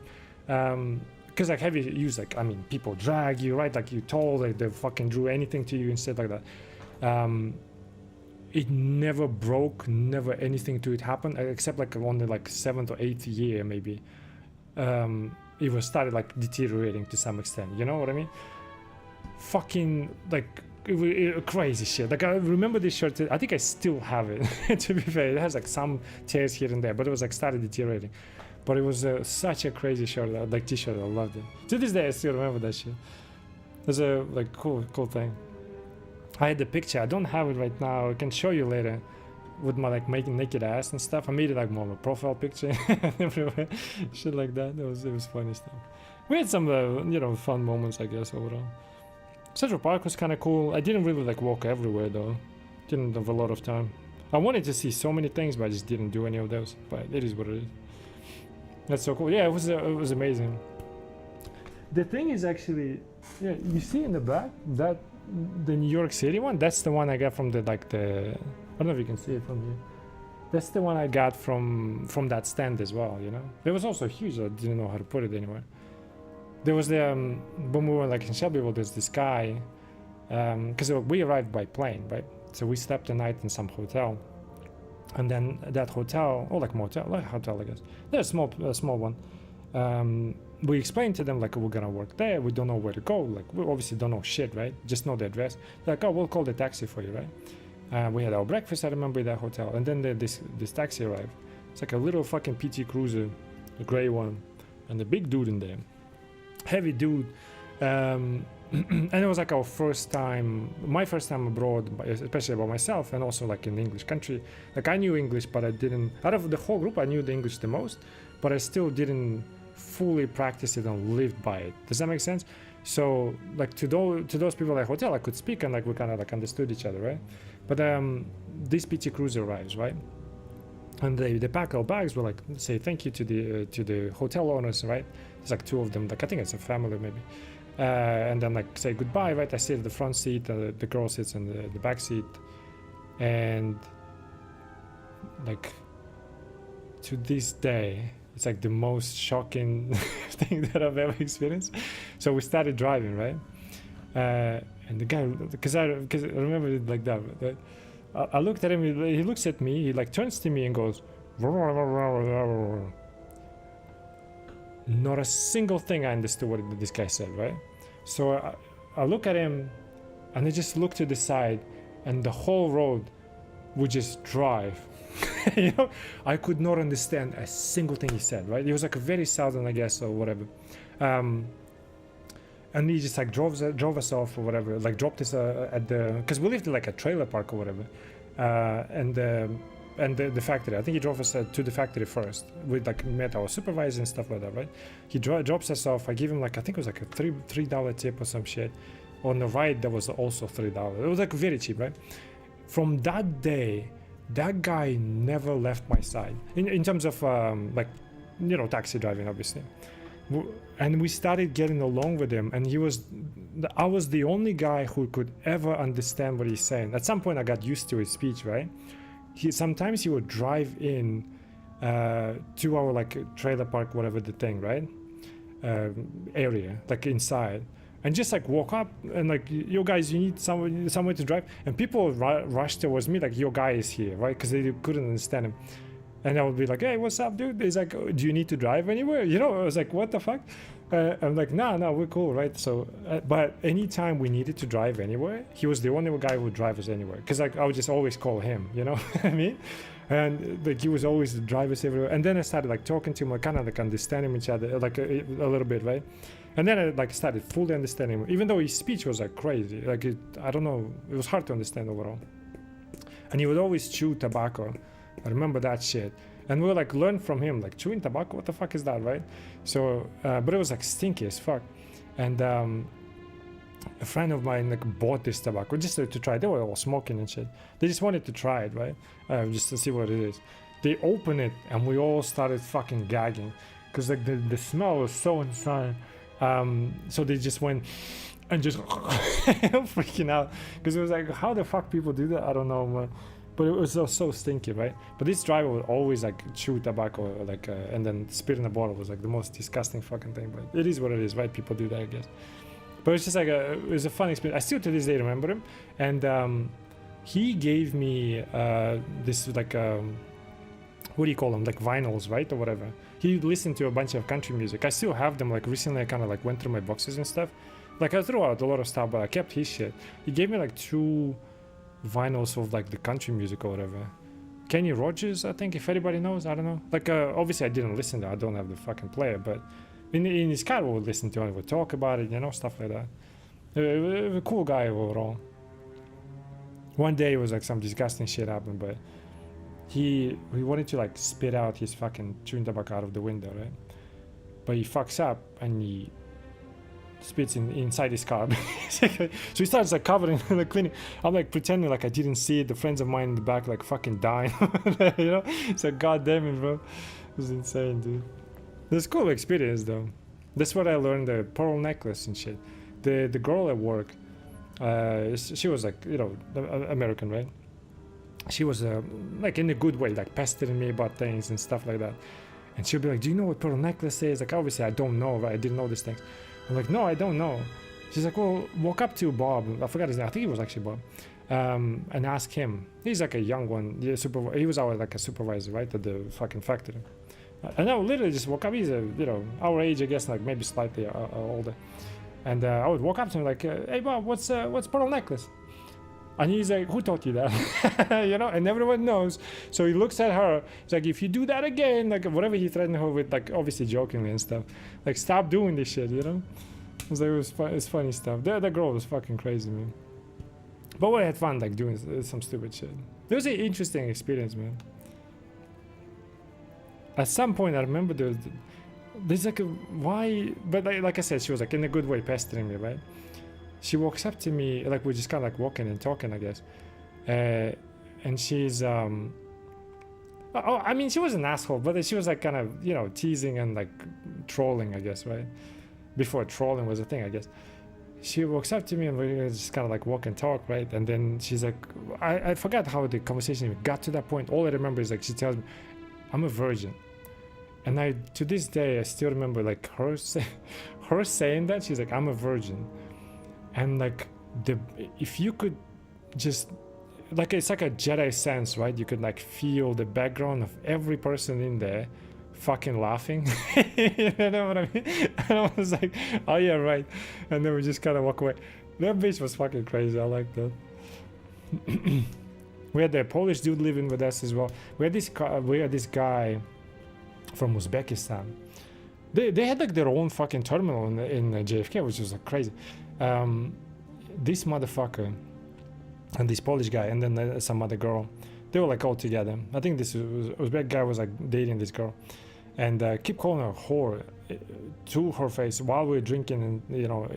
Because like heavy use, like, I mean, people drag you, right? Like you tall, like they fucking drew anything to you and stuff like that. It never broke, never anything to it happened, except like on the like 7th or 8th year maybe. It was started like deteriorating to some extent, you know what I mean? Fucking like crazy shit. Like I remember this shirt, I think I still have it. To be fair, it has like some tears here and there, but it was like started deteriorating. But it was such a crazy shirt, like t-shirt. I loved it. To this day I still remember that shit. It was a like cool thing. I had the picture. I don't have it right now. I can show you later with my like making naked ass and stuff. I made it like more of a profile picture everywhere, shit like that. It was funny stuff. We had some you know, fun moments, I guess, overall. Central Park was kind of cool. I didn't really like walk everywhere though. Didn't have a lot of time. I wanted to see so many things, but I just didn't do any of those. But it is what it is. That's so cool. Yeah, it was amazing. The thing is actually, yeah, you see in the back that the New York City one. That's the one I got from the I don't know if you can see it from here. That's the one I got from that stand as well. You know, it was also huge. I didn't know how to put it anywhere. There was the when we were like in Shelbyville. There's this guy, because we arrived by plane, right? So we slept the night in some hotel, and then that hotel, or like motel, like hotel, I guess. They're a small one. We explained to them like we're gonna work there. We don't know where to go. Like we obviously don't know shit, right? Just know the address. They're like, oh, we'll call the taxi for you, right? We had our breakfast. I remember in that hotel, and then this taxi arrived. It's like a little fucking PT Cruiser, a gray one, and a big dude in there, heavy dude. And it was like our first time, my first time abroad, especially by myself, and also like in the English country. Like I knew English, but I didn't. Out of the whole group, I knew the English the most, but I still didn't fully practice it and lived by it. Does that make sense? So like to those people at hotel, I could speak and like we kind of like understood each other, right? But this PT Cruiser arrives, right? And they pack our bags. We're like say thank you to the hotel owners, right? There's like two of them. Like I think it's a family maybe. And then like say goodbye, right? I sit at the front seat, the girl sits in the back seat, and like to this day, it's like the most shocking thing that I've ever experienced. So we started driving, right? And the guy, because I remember it like that. I looked at him. He looks at me. He like turns to me and goes, not a single thing I understood what this guy said, right? So I look at him and I just look to the side and the whole road would just drive. You know, I could not understand a single thing he said, right? It was like a very southern, I guess, or whatever. And he just like drove us off or whatever, like dropped us at the, because we lived in like a trailer park or whatever. And the factory, I think he drove us to the factory first. We like met our supervisor and stuff like that, right? He drops us off. I give him like, I think it was like a $3 tip or some shit. On the ride, that was also $3. It was like very cheap, right? From that day, that guy never left my side in terms of like, you know, taxi driving, obviously. And we started getting along with him, and I was the only guy who could ever understand what he's saying. At some point I got used to his speech, right? Sometimes he would drive in to our like trailer park, whatever the thing, right? Area, like inside, and just like walk up and like, yo guys, you need somewhere to drive, and people rush towards me like, your guy is here, right? Because they couldn't understand him. And I would be like, hey, what's up, dude? He's like, do you need to drive anywhere? You know, I was like, what the fuck? I'm like, no, we're cool, right? So, but anytime we needed to drive anywhere, he was the only guy who would drive us anywhere. Because like, I would just always call him, you know what I mean? And like, he was always the driver us everywhere. And then I started like talking to him, like kind of like understanding each other, like a little bit, right? And then I like started fully understanding him, even though his speech was like crazy. Like, I don't know, it was hard to understand overall. And he would always chew tobacco. I remember that shit. And we were like, learn from him, like chewing tobacco, what the fuck is that, right? So, but it was like stinky as fuck. And a friend of mine like bought this tobacco just to try. They were all smoking and shit. They just wanted to try it, right? Just to see what it is. They opened it and we all started fucking gagging because like the smell was so insane. So they just went and just freaking out because it was like, how the fuck people do that? I don't know, man. But it was so stinky, right? But this driver would always like chew tobacco, like, and then spit in a bottle. Was like the most disgusting fucking thing. But it is what it is, right? People do that, I guess. But it's just like it was a fun experience. I still to this day remember him, and he gave me this like what do you call them? Like vinyls, right, or whatever. He listened to a bunch of country music. I still have them. Like recently, I kind of like went through my boxes and stuff. Like I threw out a lot of stuff, but I kept his shit. He gave me like 2 vinyls of like the country music or whatever. Kenny Rogers, I think, if anybody knows, I don't know. Like obviously I didn't listen to it. I don't have the fucking player, but in his car we would listen to it, we would talk about it, you know, stuff like that. A cool guy overall. One day it was like some disgusting shit happened, but he wanted to like spit out his fucking chewing tobacco out of the window, right? But he fucks up and he spits inside his car. Basically. So he starts like covering the cleaning. I'm like pretending like I didn't see it. The friends of mine in the back like fucking dying. You know? It's like, god damn it, bro. It was insane, dude. This cool experience though. That's what I learned, the pearl necklace and shit. The girl at work, she was like, you know, American, right? She was like in a good way, like pestering me about things and stuff like that. And she'll be like, do you know what pearl necklace is? Like, obviously I don't know, right? I didn't know these things. I'm like, no, I don't know. She's like, well, walk up to Bob. I forgot his name. I think it was actually Bob. And ask him. He's like a young one. Yeah, he was our like a supervisor, right, at the fucking factory. And I would literally just walk up. He's a, you know, our age, I guess, like maybe slightly older. And I would walk up to him like, hey Bob, what's pearl necklace? And he's like, who taught you that? You know, and everyone knows. So he looks at her. He's like, if you do that again, like whatever he threatened her with, like obviously jokingly and stuff, like stop doing this shit, you know. It was it's funny stuff. The girl was fucking crazy, man. But we had fun like doing some stupid shit. It was an interesting experience, man. At some point, I remember there's like a why, but like I said, she was like in a good way pestering me, right? She walks up to me, like we're just kind of like walking and talking, I guess, and she's I mean, she was an asshole, but she was like kind of, you know, teasing and like trolling, I guess, right? Before trolling was a thing, I guess. She walks up to me and we just kind of like walk and talk, right? And then she's like, I forgot how the conversation got to that point. All I remember is like she tells me, I'm a virgin. And I, to this day, I still remember like her saying that. She's like, I'm a virgin. And like, if you could just, like, it's like a Jedi sense, right? You could like feel the background of every person in there fucking laughing. You know what I mean? And I was like, oh yeah, right. And then we just kind of walk away. That bitch was fucking crazy. I like that. We had the Polish dude living with us as well. We had this guy from Uzbekistan. They had like their own fucking terminal in JFK, which was like crazy. This motherfucker and this Polish guy and then some other girl, they were like all together. I think this Uzbek guy was like dating this girl and keep calling her whore to her face while we were drinking and, you know,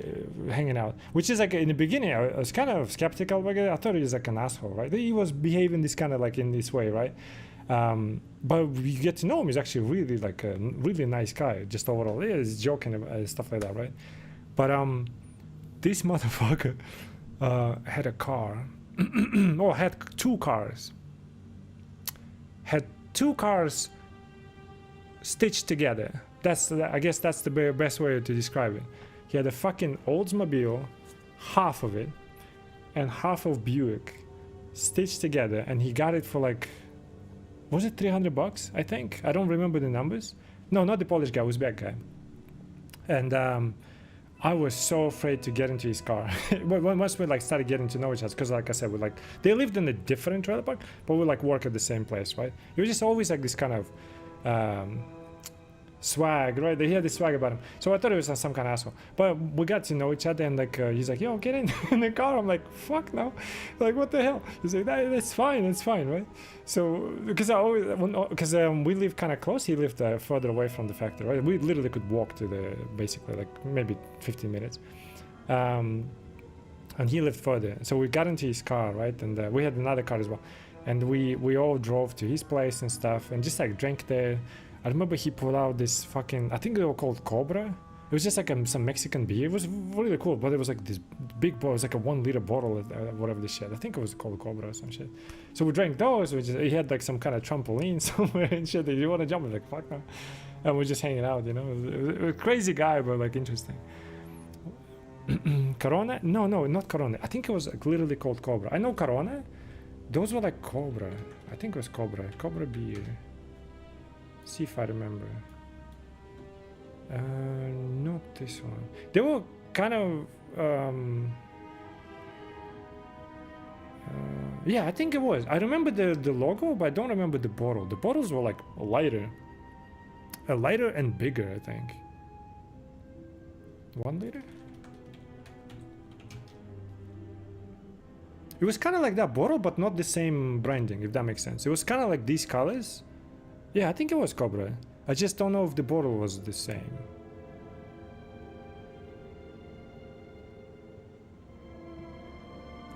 hanging out, which is like in the beginning I was kind of skeptical about it. I thought he was like an asshole, right? He was behaving this kind of like in this way, right? But we get to know him. He's actually really like a really nice guy, just overall. Yeah, he's joking and stuff like that, right? But this motherfucker had a car, or had two cars. Had two cars stitched together. I guess that's the best way to describe it. He had a fucking Oldsmobile, half of it, and half of Buick stitched together, and he got it for like, was it $300? I think. I don't remember the numbers. No, not the Polish guy, Uzbek guy. And I was so afraid to get into his car. Once we like started getting to know each other, because like I said, we like they lived in a different trailer park, but we like work at the same place, right? It was just always like this kind of swag, right? He had this swag about him. So I thought it was some kind of asshole. But we got to know each other, and like he's like, yo, get in the car. I'm like, fuck no. Like, what the hell? He's like, that's fine, right? So because we live kind of close. He lived further away from the factory, right? We literally could walk to basically like maybe 15 minutes. And he lived further. So we got into his car, right? And we had another car as well. And we all drove to his place and stuff and just like drank there. I remember he pulled out this fucking, I think they were called Cobra. It was just like some Mexican beer. It was really cool, but it was like this big bottle. It was like a 1 liter bottle of whatever this shit. I think it was called Cobra or some shit. So we drank those. He had like some kind of trampoline somewhere and shit. You want to jump? I'm like, fuck no. And we're just hanging out, you know. It was a crazy guy, but like interesting. Corona? No, not Corona. I think it was like literally called Cobra. I know Corona. Those were like Cobra. I think it was Cobra. Cobra beer. See if I remember. Not this one. They were kind of yeah, I think it was. I remember the logo, but I don't remember the bottle. The bottles were like lighter and bigger, I think. 1 liter. It was kind of like that bottle, but not the same branding, if that makes sense. It was kind of like these colors. Yeah, I think it was Cobra. I just don't know if the bottle was the same.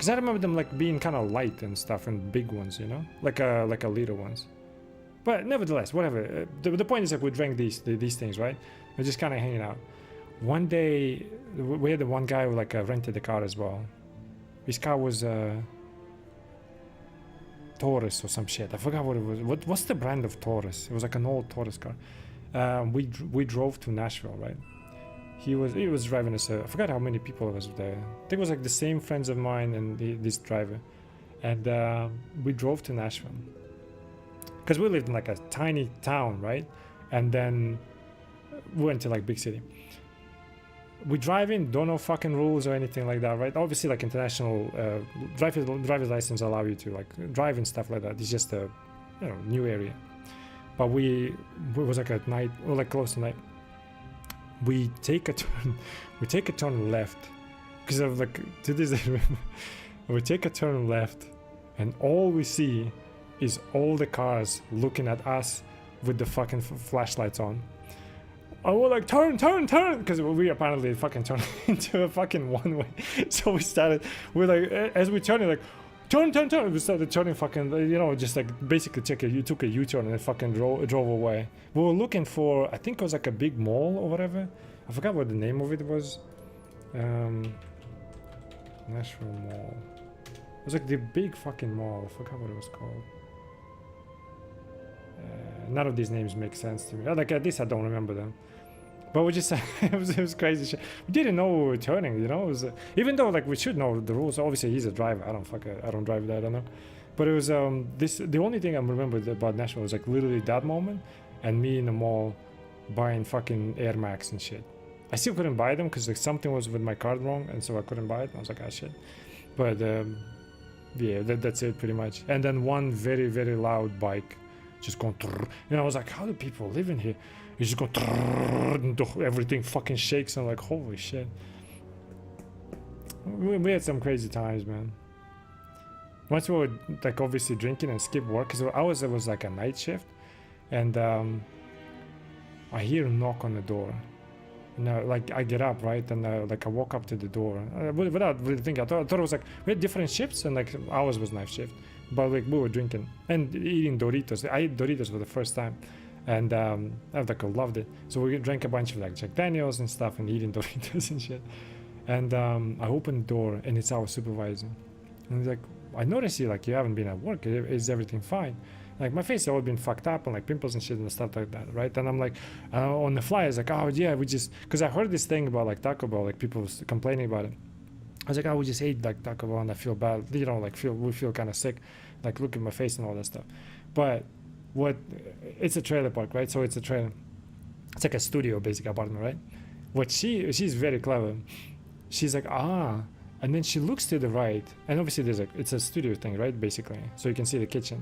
Because I remember them like being kind of light and stuff, and big ones, you know, like a little ones. But nevertheless, whatever. The point is that we drank these things, right? We're just kind of hanging out. One day, we had the one guy who like rented the car as well. His car was Taurus or some shit. I forgot what it was. What's the brand of Taurus? It was like an old Taurus car. We drove to Nashville, right? He was driving us. I forgot how many people was there. I think it was like the same friends of mine and this driver, and we drove to Nashville because we lived in like a tiny town, right? And then we went to like big city. We drive in, don't know fucking rules or anything like that, right? Obviously, like international driver's license allow you to like drive and stuff like that. It's just a new area. But we was like at night, or like close to night. We take a turn left, because of like to this day, we take a turn left, and all we see is all the cars looking at us with the fucking flashlights on. And we're like, turn, because we apparently fucking turned into a fucking one way. So we're like, as we turn it, like, turn. We started turning fucking, just like basically you took a U-turn and fucking drove away. We were looking for, I think it was like a big mall or whatever. I forgot what the name of it was. Nashville Mall. It was like the big fucking mall. I forgot what it was called. None of these names make sense to me. Like at least I don't remember them. But we just it was crazy shit. We didn't know we were turning, It was even though like we should know the rules. Obviously he's a driver. I don't drive that. I don't know. But it was the only thing I remember about Nashville was like literally that moment and me in the mall buying fucking Air Max and shit. I still couldn't buy them because like something was with my card wrong, and so I couldn't buy it. I was like, ah shit. But yeah, that's it pretty much. And then one very very loud bike just going, and I was like, how do people live in here? It's just going, everything fucking shakes. I'm like, holy shit. We had some crazy times, man. Once we were like obviously drinking and skip work, because it was like a night shift, and I hear a knock on the door. And like I get up, right, and like I walk up to the door without really thinking. I thought it was like we had different shifts, and like ours was night shift, but like we were drinking and eating Doritos. I ate Doritos for the first time, and I loved it. So we drank a bunch of like Jack Daniels and stuff, and eating Doritos and shit. And I opened the door, and it's our supervisor, and he's like, I noticed you haven't been at work. Is everything fine? Like my face has all been fucked up and like pimples and shit and stuff like that, right? And I'm like, on the fly, I was like, oh yeah, we just, because I heard this thing about like Taco Bell, like people complaining about it. I was like, oh, we just ate like Taco Bell and I feel bad, we feel kind of sick, like look at my face and all that stuff. But it's a trailer park, right? So it's like a studio, basic apartment, right? She's very clever. She's like, and then she looks to the right, and obviously it's a studio thing, right? Basically, so you can see the kitchen.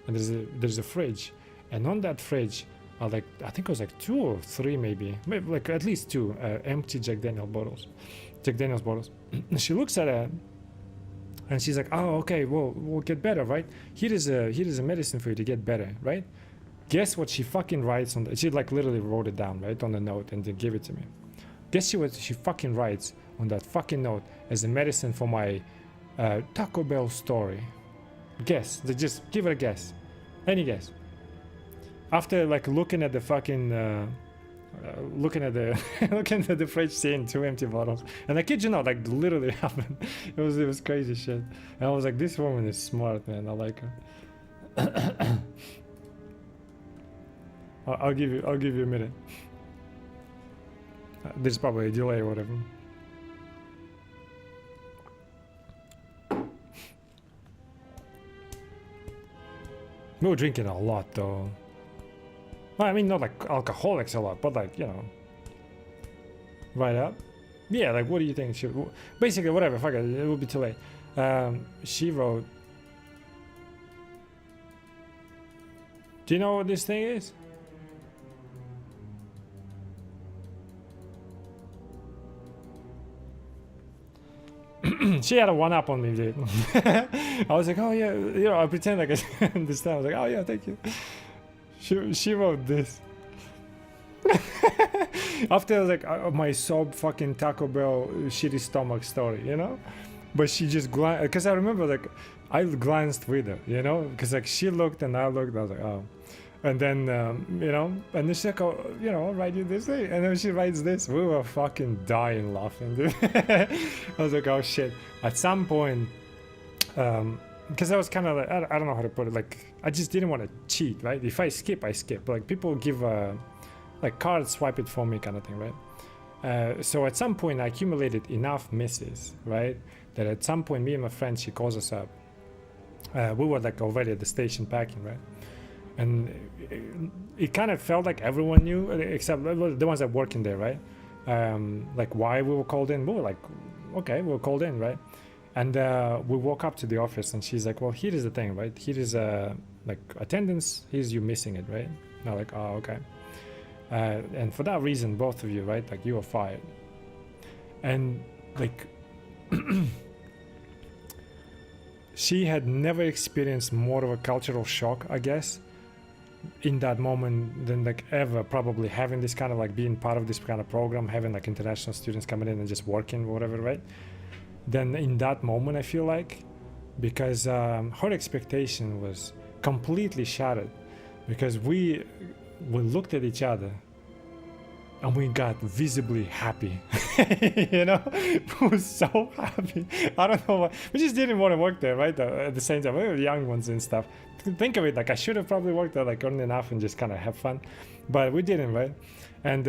And there's a fridge, and on that fridge are like, I think it was like 2 or 3 maybe like at least 2 empty Jack Daniels bottles. And she looks at it and she's like, oh okay, well we'll get better, right? Here is a medicine for you to get better, right? Guess what she fucking writes on she like literally wrote it down, right, on the note, and then gave it to me. Guess what she fucking writes on that fucking note as a medicine for my Taco Bell story. Guess. Just give it a guess. Any guess. After like looking at the fucking looking at the fridge, seeing 2 empty bottles, and I kid you not, like literally happened. It was crazy shit. And I was like, this woman is smart, man. I like her. I'll give you a minute. There's probably a delay or whatever. We were drinking a lot though. Well, I mean, not like alcoholics a lot, but like, right up. Yeah, like what do you think? Basically, whatever, fuck it, it will be too late. She wrote, do you know what this thing is? She had a one-up on me, dude. I was like, oh yeah, I pretend like I understand. I was like, oh yeah, thank you. She wrote this. After like my sob fucking Taco Bell shitty stomach story, but she just glanced, because I remember like I glanced with her, you know, because like she looked and I looked, I was like, oh. And then, you know, and then she's like, oh, you know, I'll write you this thing. And then she writes this. We were fucking dying laughing, dude. I was like, oh shit. At some point, because I was kind of like, I don't know how to put it. Like, I just didn't want to cheat, right? If I skip, I skip. Like, people give, like, card swipe it for me kind of thing, right? So at some point, I accumulated enough misses, right? That at some point, me and my friend, she calls us up. We were like already at the station packing, right? And it kind of felt like everyone knew, except the ones that work in there, right? Like why we were called in. We were like, okay, we were called in, right? And we walk up to the office, and she's like, well, here is the thing, right? Here is like attendance. Here's you missing it, right? And I'm like, oh, okay. And for that reason, both of you, right? Like you are fired. And like. She had never experienced more of a cultural shock, I guess, in that moment than like ever, probably having this kind of like being part of this kind of program, having like international students coming in and just working, whatever, right? Then in that moment, I feel like, because her expectation was completely shattered, because we looked at each other and we got visibly happy. You know, we were so happy. I don't know why. We just didn't want to work there, right? At the same time, we were young ones and stuff. Think of it, like I should have probably worked there, like earn enough and just kind of have fun, but we didn't, right? And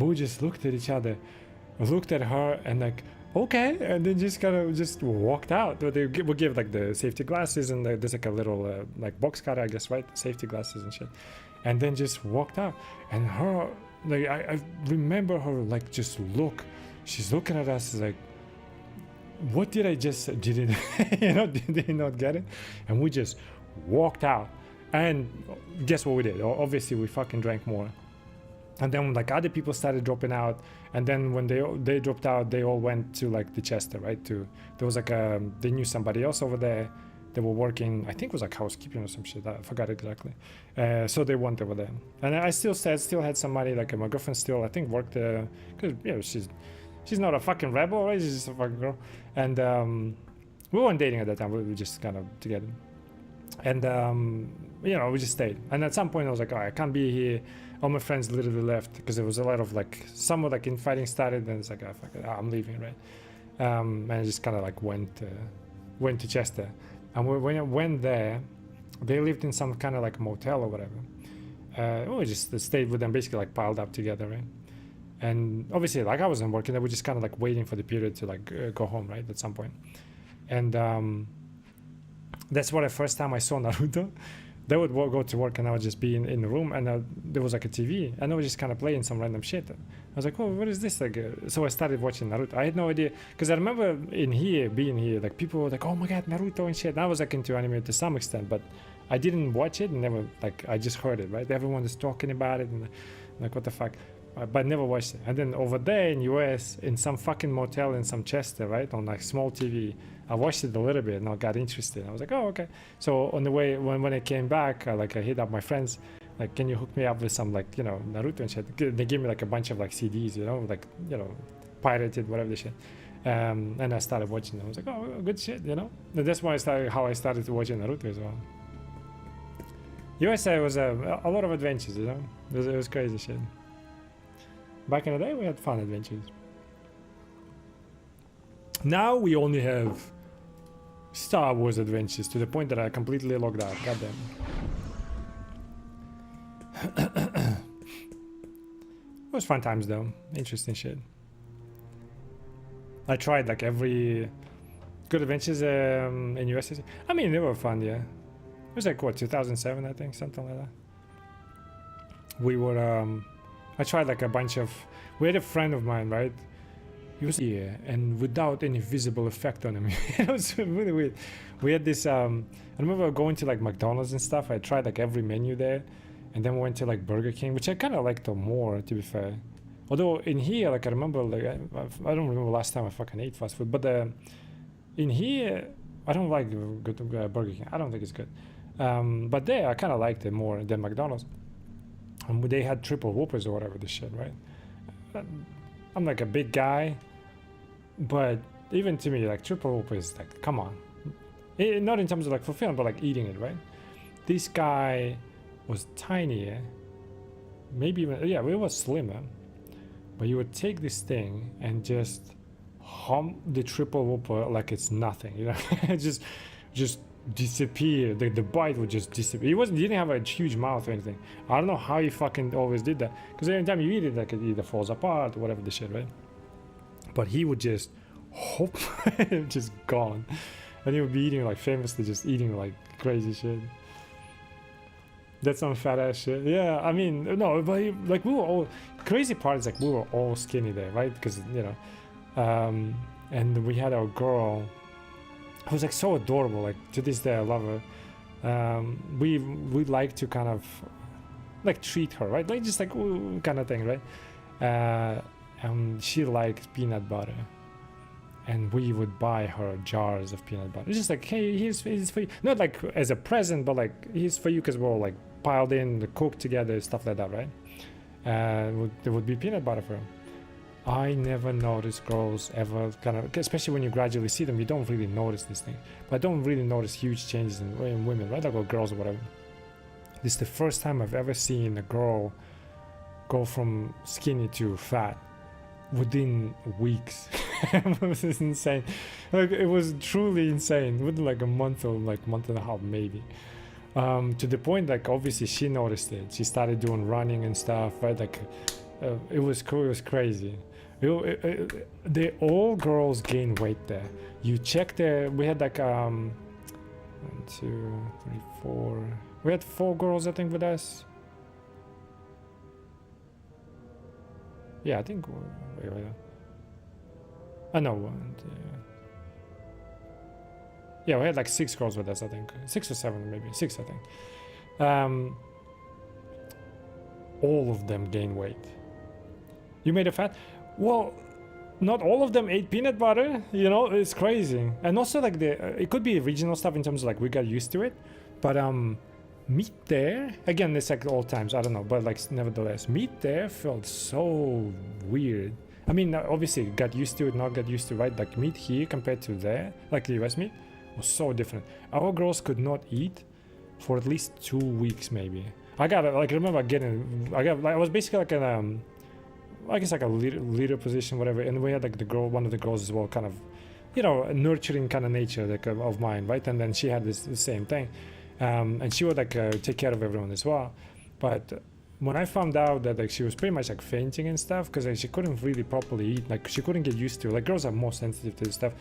we just looked at each other, looked at her, and like, okay, and then just kind of just walked out. We give like the safety glasses, and there's like a little like box cutter, I guess, right? Safety glasses and shit, and then just walked out. And her, like, I remember her like just look. She's looking at us like, what did I just say? Did it, you know, did they not get it? And we just walked out. And guess what we did? Obviously, we fucking drank more. And then like other people started dropping out. And then when they dropped out, they all went to like the Chester, right? There was like they knew somebody else over there. They were working, I think it was like housekeeping or some shit. I forgot exactly. So they went over there. And I still had some money. Like my girlfriend still, I think, worked there. Because, you know, she's not a fucking rebel, right? She's just a fucking girl. And we weren't dating at that time. We were just kind of together. And, you know, we just stayed. And at some point I was like, oh, I can't be here. All my friends literally left because there was a lot of like, some like infighting started. And it's like, oh, fuck it, I'm leaving, right? And I just kind of like went to Chester. And when I went there, they lived in some kind of like motel or whatever. We just stayed with them, basically like piled up together, right? And obviously, like I wasn't working, they were just kind of like waiting for the period to like go home, right? At some point. And that's what the first time I saw Naruto. They would go to work and I would just be in the room, and there was like a TV, and I was just kind of playing some random shit. I was like, oh, what is this? Like, so I started watching Naruto. I had no idea, because I remember being here, like people were like, oh my god, Naruto and shit. And I was like into anime to some extent, but I didn't watch it, and never, like, I just heard it, right? Everyone was talking about it, and like, what the fuck? But never watched it. And then over there in US, in some fucking motel in some Chester, right, on like small TV, I watched it a little bit and I got interested. I was like, oh, okay. So on the way, when I came back, I hit up my friends, like, can you hook me up with some, like, you know, Naruto and shit? They gave me like a bunch of like CDs, you know, like, you know, pirated, whatever the shit. And I started watching them. I was like, oh, good shit, you know. And that's how I started watching Naruto as well. USA was a lot of adventures, you know. It was crazy shit. Back in the day, we had fun adventures. Now we only have Star Wars adventures, to the point that I completely logged out. Goddamn. It was fun times though. Interesting shit. I tried like every good adventures in USA. I mean, they were fun, yeah. It was like what, 2007, I think, something like that. We were I tried like a bunch of. We had a friend of mine, right? He was here, and without any visible effect on him. It was really weird. We had this. I remember going to like McDonald's and stuff. I tried like every menu there, and then we went to like Burger King, which I kind of liked more, to be fair. Although in here, like I remember, like I don't remember last time I fucking ate fast food, but in here I don't like good Burger King. I don't think it's good. But there I kind of liked it more than McDonald's. And they had triple whoopers or whatever this shit, right? I'm like a big guy, but even to me, like triple whopper is like, come on. Not in terms of like fulfilling, but like eating it, right? This guy was tinier, maybe even, yeah, it was slimmer, but you would take this thing and just hum the triple whopper like it's nothing, you know. just disappear. The bite would just disappear. He didn't have a huge mouth or anything. I don't know how he fucking always did that, because every time you eat it, like it either falls apart or whatever the shit, right? But he would just hop just gone, and he would be eating like famously just eating like crazy shit. That's some fat ass shit. Yeah, I mean, no, but like we were all crazy part is like we were all skinny there, right? Because you know, and we had our girl who was like so adorable. Like to this day, I love her. We like to kind of like treat her, right? Like just like ooh, kind of thing, right? She liked peanut butter, and we would buy her jars of peanut butter. It's just like, hey, here's for you. Not like as a present, but like here's for you, because we're all like piled in, cooked together, stuff like that, right? There would be peanut butter for her. I never noticed girls ever kind of, especially when you gradually see them, you don't really notice this thing. But I don't really notice huge changes in women, right? Like, or girls or whatever. This is the first time I've ever seen a girl go from skinny to fat within weeks. It was insane. Like, it was truly insane within like a month or like month and a half maybe. To the point, like, obviously she noticed it. She started doing running and stuff, right? Like, it was cool. It was crazy. They all girls gain weight there. You check there. We had like 1, 2, 3, 4. We had 4 girls, I think, with us. Yeah, I think. Wait. I know 1, 2. Yeah, we had like 6 girls with us, I think. 6 or 7, maybe 6, I think. All of them gain weight. You made a fat? Well, not all of them ate peanut butter. You know, it's crazy. And also, like, it could be regional stuff in terms of like we got used to it, but meat there again, it's like all times. I don't know, but like nevertheless, meat there felt so weird. I mean, obviously, got used to it, not got used to, right? Like meat here compared to there, like the US meat, was so different. Our girls could not eat for at least 2 weeks, maybe. I remember getting, I was basically like an I guess like a leader position, whatever, and we had like one of the girls as well, kind of, you know, a nurturing kind of nature, like of mine, right? And then she had the same thing, and she would like take care of everyone as well. But when I found out that like she was pretty much like fainting and stuff, because like, she couldn't really properly eat, like she couldn't get used to it. Like girls are more sensitive to this stuff,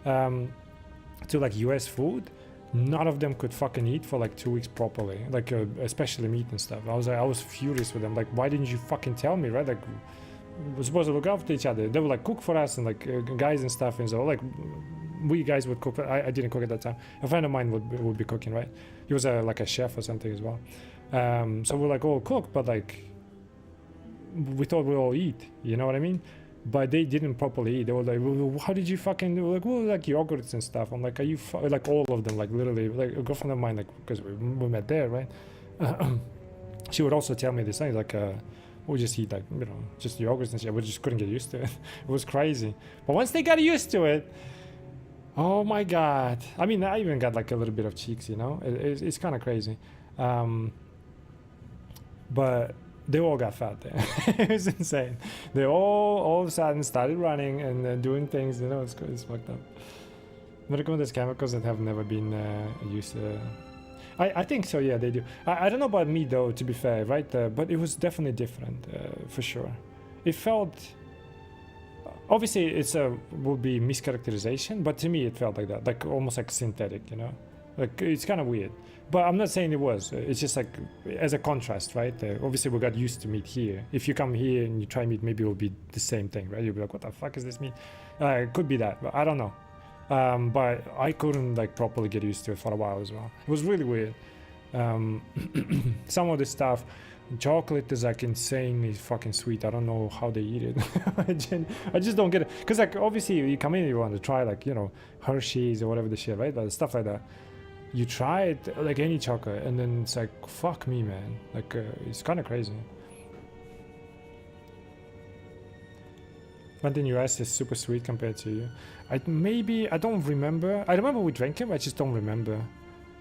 to like US food. None of them could fucking eat for like 2 weeks properly, like especially meat and stuff. I was furious with them. Like, why didn't you fucking tell me, right? Like, we're supposed to look after each other. They would like cook for us and like guys and stuff, and so like we guys would cook. I didn't cook at that time. A friend of mine would be cooking, right? He was like a chef or something as well. So we're like all cook, but like we thought we all eat. You know what I mean? But they didn't properly eat. They were like, well, how did you fucking do? Like, well, like yogurts and stuff. I'm like, are you like all of them? Like literally, like a girlfriend of mine, like because we met there, right? She would also tell me this thing, like we just eat like, you know, just yogurts and shit. We just couldn't get used to it. It was crazy. But once they got used to it, oh my god! I mean, I even got like a little bit of cheeks, you know. It's kind of crazy. But they all got fat there. It was insane. They all of a sudden started running and doing things. You know, it's fucked up. Medical, there's chemicals that have never been used. I think so. Yeah, they do. I don't know about me though. To be fair, right? But it was definitely different for sure. It felt. Obviously, would be mischaracterization, but to me it felt like that, like almost like synthetic. You know, like it's kind of weird. But I'm not saying it was. It's just like as a contrast, right? Obviously, we got used to meat here. If you come here and you try meat, maybe it will be the same thing, right? You'll be like, what the fuck is this meat? It could be that, but I don't know. But I couldn't like properly get used to it for a while as well. It was really weird. Some of the stuff, chocolate is like insanely fucking sweet. I don't know how they eat it. I just don't get it. Because like obviously you come in, you want to try like, you know, Hershey's or whatever the shit, right? Like, stuff like that. You try it like any chocolate, and then it's like, fuck me, man. Like it's kind of crazy. But in US is super sweet compared to you. I don't remember. I remember we drank him. I just don't remember.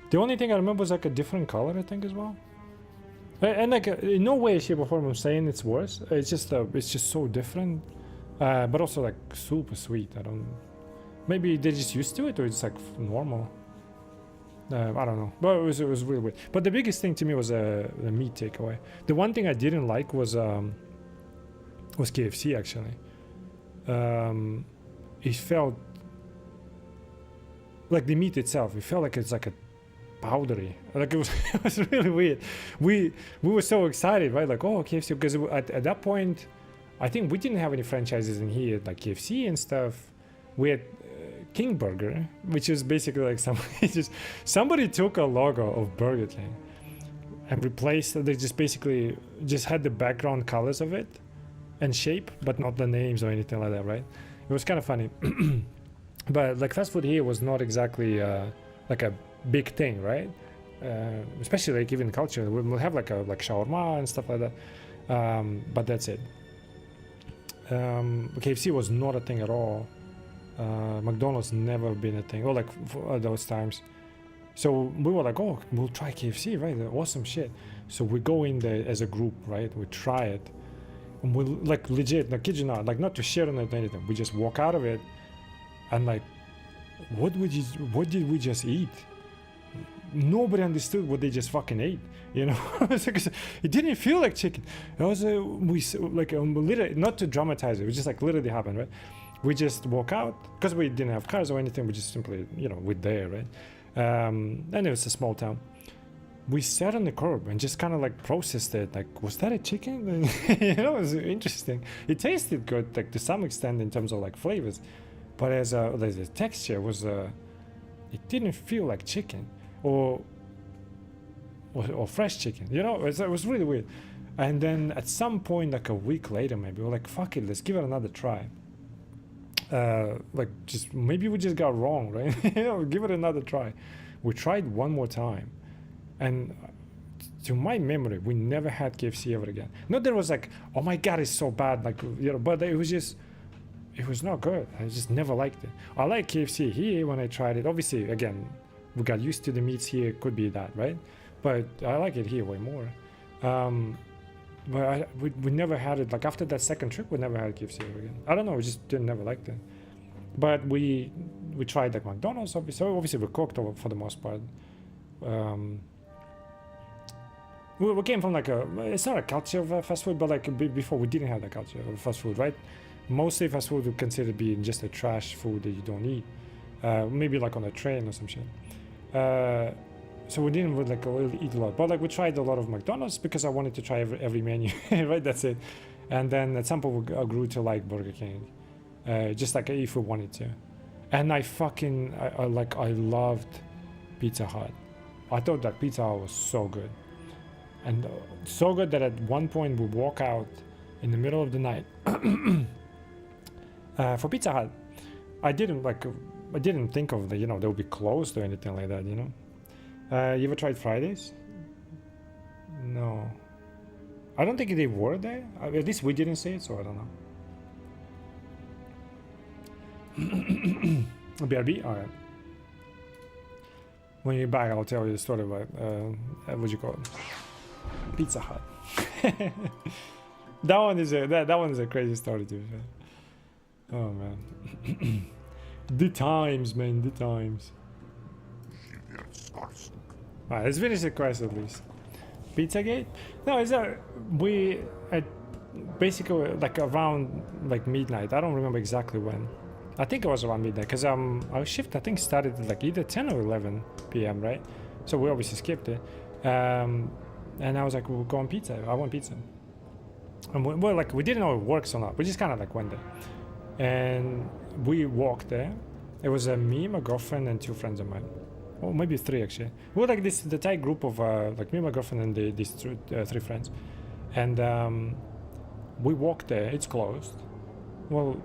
The only thing I remember was like a different color, I think, as well. And like in no way, shape, or form I'm saying it's worse. It's just so different. But also like super sweet. I don't. Maybe they're just used to it, or it's like normal. I don't know. But it was really weird. But the biggest thing to me was the meat takeaway. The one thing I didn't like was KFC actually. It felt like the meat itself. It felt like it's like a powdery. Like it was, it was really weird. We were so excited, right? Like, oh, KFC, because at that point, I think we didn't have any franchises in here like KFC and stuff. We had King Burger, which is basically like somebody took a logo of Burger King and replaced. They just basically just had the background colors of it and shape, but not the names or anything like that, right? It was kind of funny. But like fast food here was not exactly like a big thing, right? Especially like even culture, we'll have like shawarma and stuff like that, but that's it. KFC was not a thing at all. McDonald's never been a thing, or like for those times. So we were like, oh, we'll try KFC, right? Awesome shit. So we go in there as a group, right? We try it, and we like legit, like kid you not, like not to share on it or anything. We just walk out of it, and like, what did we just eat? Nobody understood what they just fucking ate, you know. It didn't feel like chicken. It was literally, not to dramatize it, it just like literally happened, right? We just walk out because we didn't have cars or anything. We just simply, you know, we're there, right? And it was a small town. We sat on the curb and just kind of like processed it. Like, was that a chicken? You know, it was interesting. It tasted good, like to some extent in terms of like flavors, but as the texture was, it didn't feel like chicken or fresh chicken. You know, it was really weird. And then at some point, like a week later, maybe we're like, fuck it, let's give it another try. Like just maybe we just got wrong, right? You know, give it another try. We tried one more time, and to my memory, we never had KFC ever again. Not that it was like, oh my god, it's so bad, like, you know, but it was not good. I just never liked it. I like KFC here when I tried it. Obviously, again, we got used to the meats here. Could be that, right? But I like it here way more. But we never had it, like after that second trip, we never had KFC ever again. I don't know, we just never liked it. But we tried like McDonald's, obviously we cooked for the most part. We came from like it's not a culture of fast food, but like before we didn't have the culture of fast food, right? Mostly fast food would consider being just a trash food that you don't eat. Maybe like on a train or some shit. So we didn't really eat a lot, but like we tried a lot of McDonald's because I wanted to try every menu, right? That's it. And then at some point we grew to like Burger King, just like if we wanted to. And I loved Pizza Hut. I thought that Pizza Hut was so good, and so good that at one point we walk out in the middle of the night for Pizza Hut. I didn't think of they would be closed or anything like that, you know. You ever tried Fridays? No. I don't think they were there. At least we didn't see it, so I don't know. BRB? Alright. When you're back, I'll tell you the story about, what you call it? Pizza Hut. That one is a crazy story too. Oh man. The times, man, the times. Alright, let's finish the quest at least. Pizzagate? No, it's that we at basically like around like midnight. I don't remember exactly when. I think it was around midnight because our shift I think started at like either 10 or 11 p.m. right? So we obviously skipped it. And I was like, we'll go on pizza. I want pizza. And we didn't know it works or not. We just kind of like went there, and we walked there. It was me, my girlfriend, and two friends of mine. Oh, maybe three actually. We were like the tight group of like me, my girlfriend, and these three friends. And we walked there. It's closed. Well,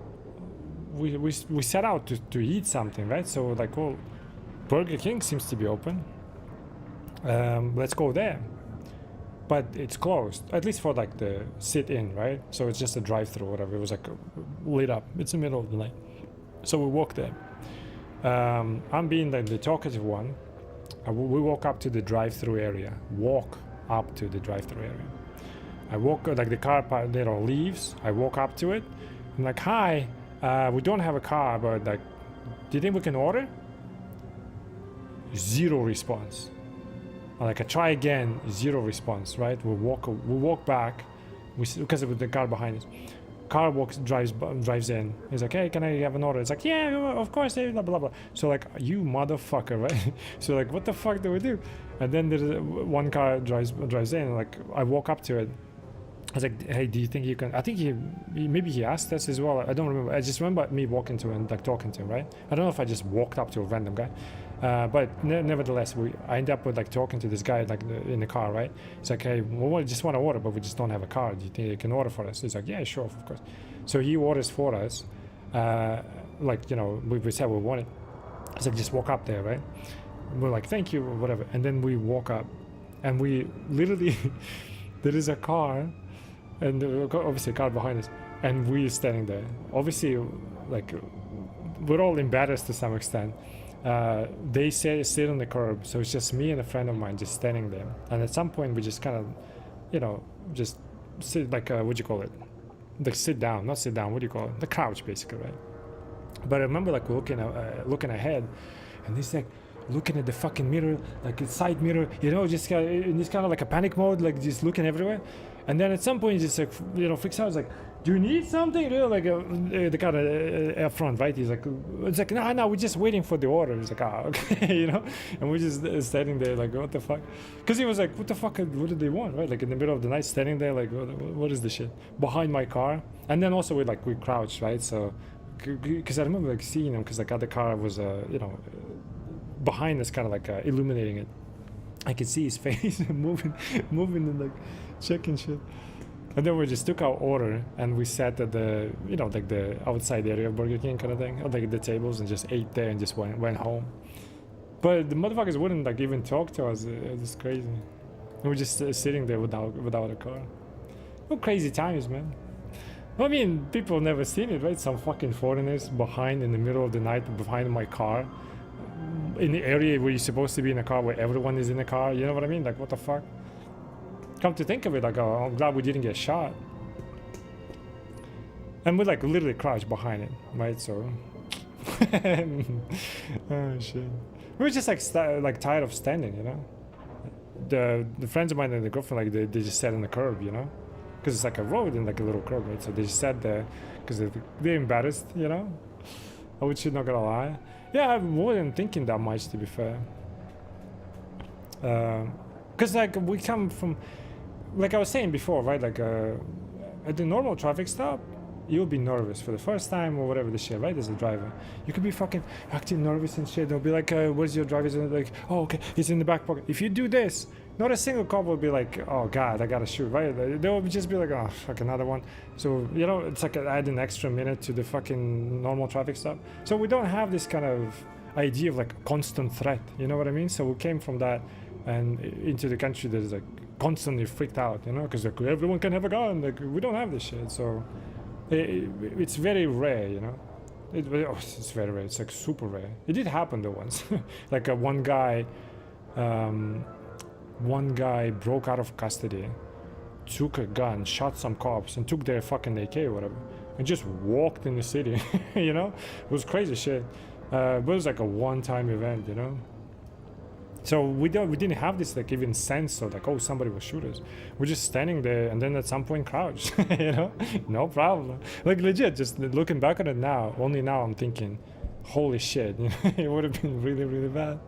we set out to eat something, right? So like, well, Burger King seems to be open. Let's go there. but it's closed, at least for like the sit-in, right? So it's just a drive-through, whatever. It was like lit up. It's the middle of the night, so we walked there. I'm being like the talkative one. We walk up to the drive-through area. Walk up to the drive-through area. I walk, like the car, leaves. I walk up to it. I'm like, hi, we don't have a car, but like, do you think we can order? Zero response. Like I try again, zero response, right? We walk back, because of the car behind us. Car drives in. He's like, hey, can I have an order? It's like, yeah, of course, blah blah blah. So like, you motherfucker, right? So like, what the fuck do we do? And then there's one car drives in. Like I walk up to it. I was like, hey, do you think you can? I think maybe he asked us as well. I don't remember. I just remember me walking to him and like talking to him, right? I don't know if I just walked up to a random guy. But nevertheless, I end up with like talking to this guy like in the car, right? It's like, hey, we just want to order, but we just don't have a car. Do you think you can order for us? He's like, yeah, sure, of course. So he orders for us. Like, you know, we said we want it. So just walk up there, right? We're like, thank you, or whatever. And then we walk up, and we literally there is a car, and obviously a car behind us, and we're standing there. Obviously, like we're all embarrassed to some extent. They sit on the curb, so it's just me and a friend of mine just standing there. And at some point, we just kind of, you know, just sit like what do you call it? Like sit down, not sit down. What do you call it? The couch, basically, right? But I remember like looking ahead, and this like looking at the fucking mirror, like the side mirror, you know, just in this kind of like a panic mode, like just looking everywhere. And then at some point, just like, you know, freaks out. It's like, do you need something? You know, like the guy up front, right? He's like, it's like, no, we're just waiting for the order. He's like, okay, you know, and we're just standing there, like, what the fuck? Because he was like, what the fuck? What did they want, right? Like in the middle of the night, standing there, like, what is this shit behind my car? And then also we crouched, right? So, because I remember like seeing him, because like other car was, you know, behind us, kind of like illuminating it. I could see his face moving and like checking shit. And then we just took our order and we sat at the, you know, like the outside area of Burger King kind of thing, or like the tables, and just ate there and just went home. But the motherfuckers wouldn't like even talk to us. It was crazy. And we're just sitting there without a car. What crazy times, man. I mean, people never seen it, right? Some fucking foreigners behind in the middle of the night behind my car, in the area where you're supposed to be in a car, where everyone is in a car. You know what I mean? Like, what the fuck? Come to think of it, like, oh, I'm glad we didn't get shot. And we like literally crouched behind it, right? So, oh shit. We were just like tired of standing, you know. The friends of mine and the girlfriend, like they just sat on the curb, you know, because it's like a road and like a little curb, right? So they just sat there because they're embarrassed, you know. I would not gonna lie. Yeah, I wasn't thinking that much, to be fair. Because like we come from, like I was saying before, right? Like at the normal traffic stop, you'll be nervous for the first time or whatever the shit, right? As a driver, you could be fucking acting nervous and shit. They'll be like, "Where's your driver's?" And like, "Oh, okay, it's in the back pocket." If you do this, not a single cop will be like, "Oh God, I gotta shoot," right? They'll just be like, "Oh, fuck, another one." So you know, it's like add an extra minute to the fucking normal traffic stop. So we don't have this kind of idea of like constant threat. You know what I mean? So we came from that and into the country that is like constantly freaked out, you know, because like everyone can have a gun. Like we don't have this shit, so it's very rare, you know. It's very rare. It's like super rare. It did happen though once. Like one guy broke out of custody, took a gun, shot some cops, and took their fucking AK or whatever, and just walked in the city. You know, it was crazy shit. But it was like a one-time event, you know. So we didn't have this like even sense of like, oh, somebody will shoot us. We're just standing there, and then at some point crouched. You know, no problem. Like legit, just looking back on it now, only now I'm thinking, holy shit, you know, it would have been really, really bad.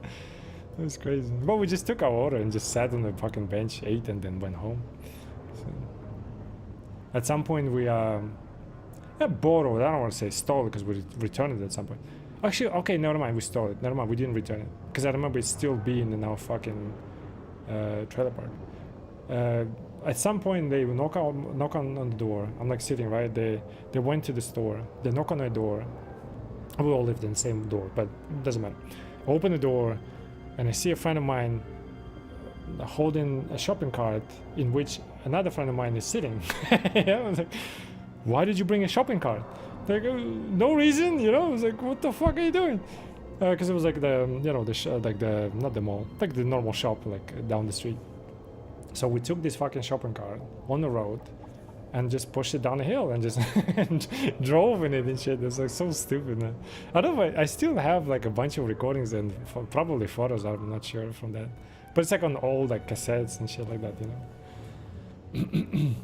It was crazy. But we just took our order and just sat on the fucking bench, ate, and then went home. So, at some point we borrowed, I don't want to say stole, because we returned it at some point. Actually, okay, never mind, we stole it. Never mind, we didn't return it. Because I remember it still being in our fucking trailer park. At some point, they knock on the door. I'm like sitting, right? They went to the store. They knock on our door. We all lived in the same door, but it doesn't matter. I open the door, and I see a friend of mine holding a shopping cart in which another friend of mine is sitting. Yeah, I was like, why did you bring a shopping cart? Like, no reason, you know. I was like, what the fuck are you doing? Because it was like the, you know, the not the mall, like the normal shop, like down the street. So we took this fucking shopping cart on the road and just pushed it down the hill and just drove in it and shit. It was like so stupid, man. I don't know. I still have like a bunch of recordings and probably photos. I'm not sure from that, but it's like on old like cassettes and shit like that, you know.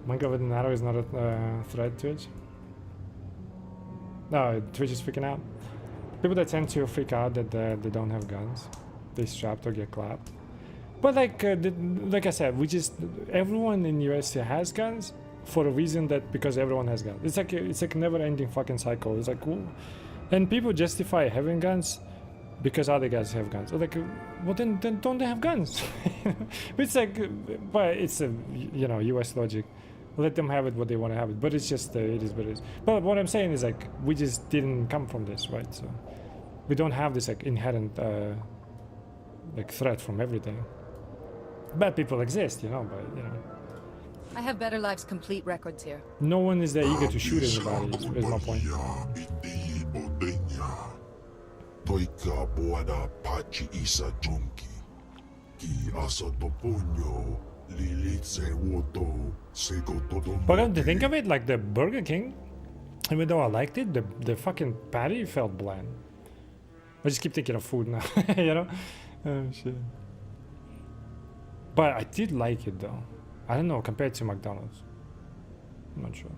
Minecraft with an arrow is not a threat, Twitch. No, Twitch is freaking out. People that tend to freak out that they don't have guns, they strapped or get clapped. But like I said, everyone in US has guns for a reason that because everyone has guns. It's like a never-ending fucking cycle. It's like, and people justify having guns because other guys have guns. Like, well then don't they have guns? It's like, but it's a US logic. Let them have it what they want to have it, but it's just it is what it is. But what I'm saying is like we just didn't come from this, right? So we don't have this like inherent like threat from everything. Bad people exist, you know, but you know. I have Better Life's complete records here. No one is that eager to shoot anybody. Is my point. But come to think of it, like the Burger King, even though I liked it, the fucking patty felt bland. I just keep thinking of food now, you know? Oh shit. But I did like it though. I don't know, compared to McDonald's. I'm not sure.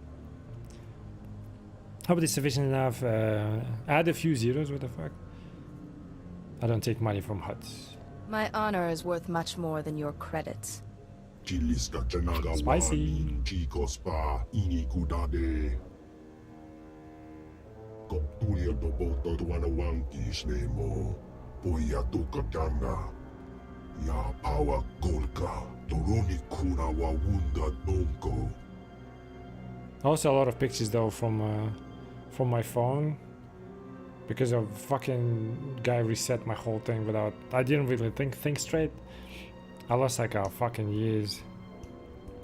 Hope it's sufficient enough. Add a few zeros, what the fuck? I don't take money from huts. My honor is worth much more than your credits. Spicy. Also a lot of pictures though from my phone because a fucking guy reset my whole thing without. I didn't really think straight. I lost like a fucking years.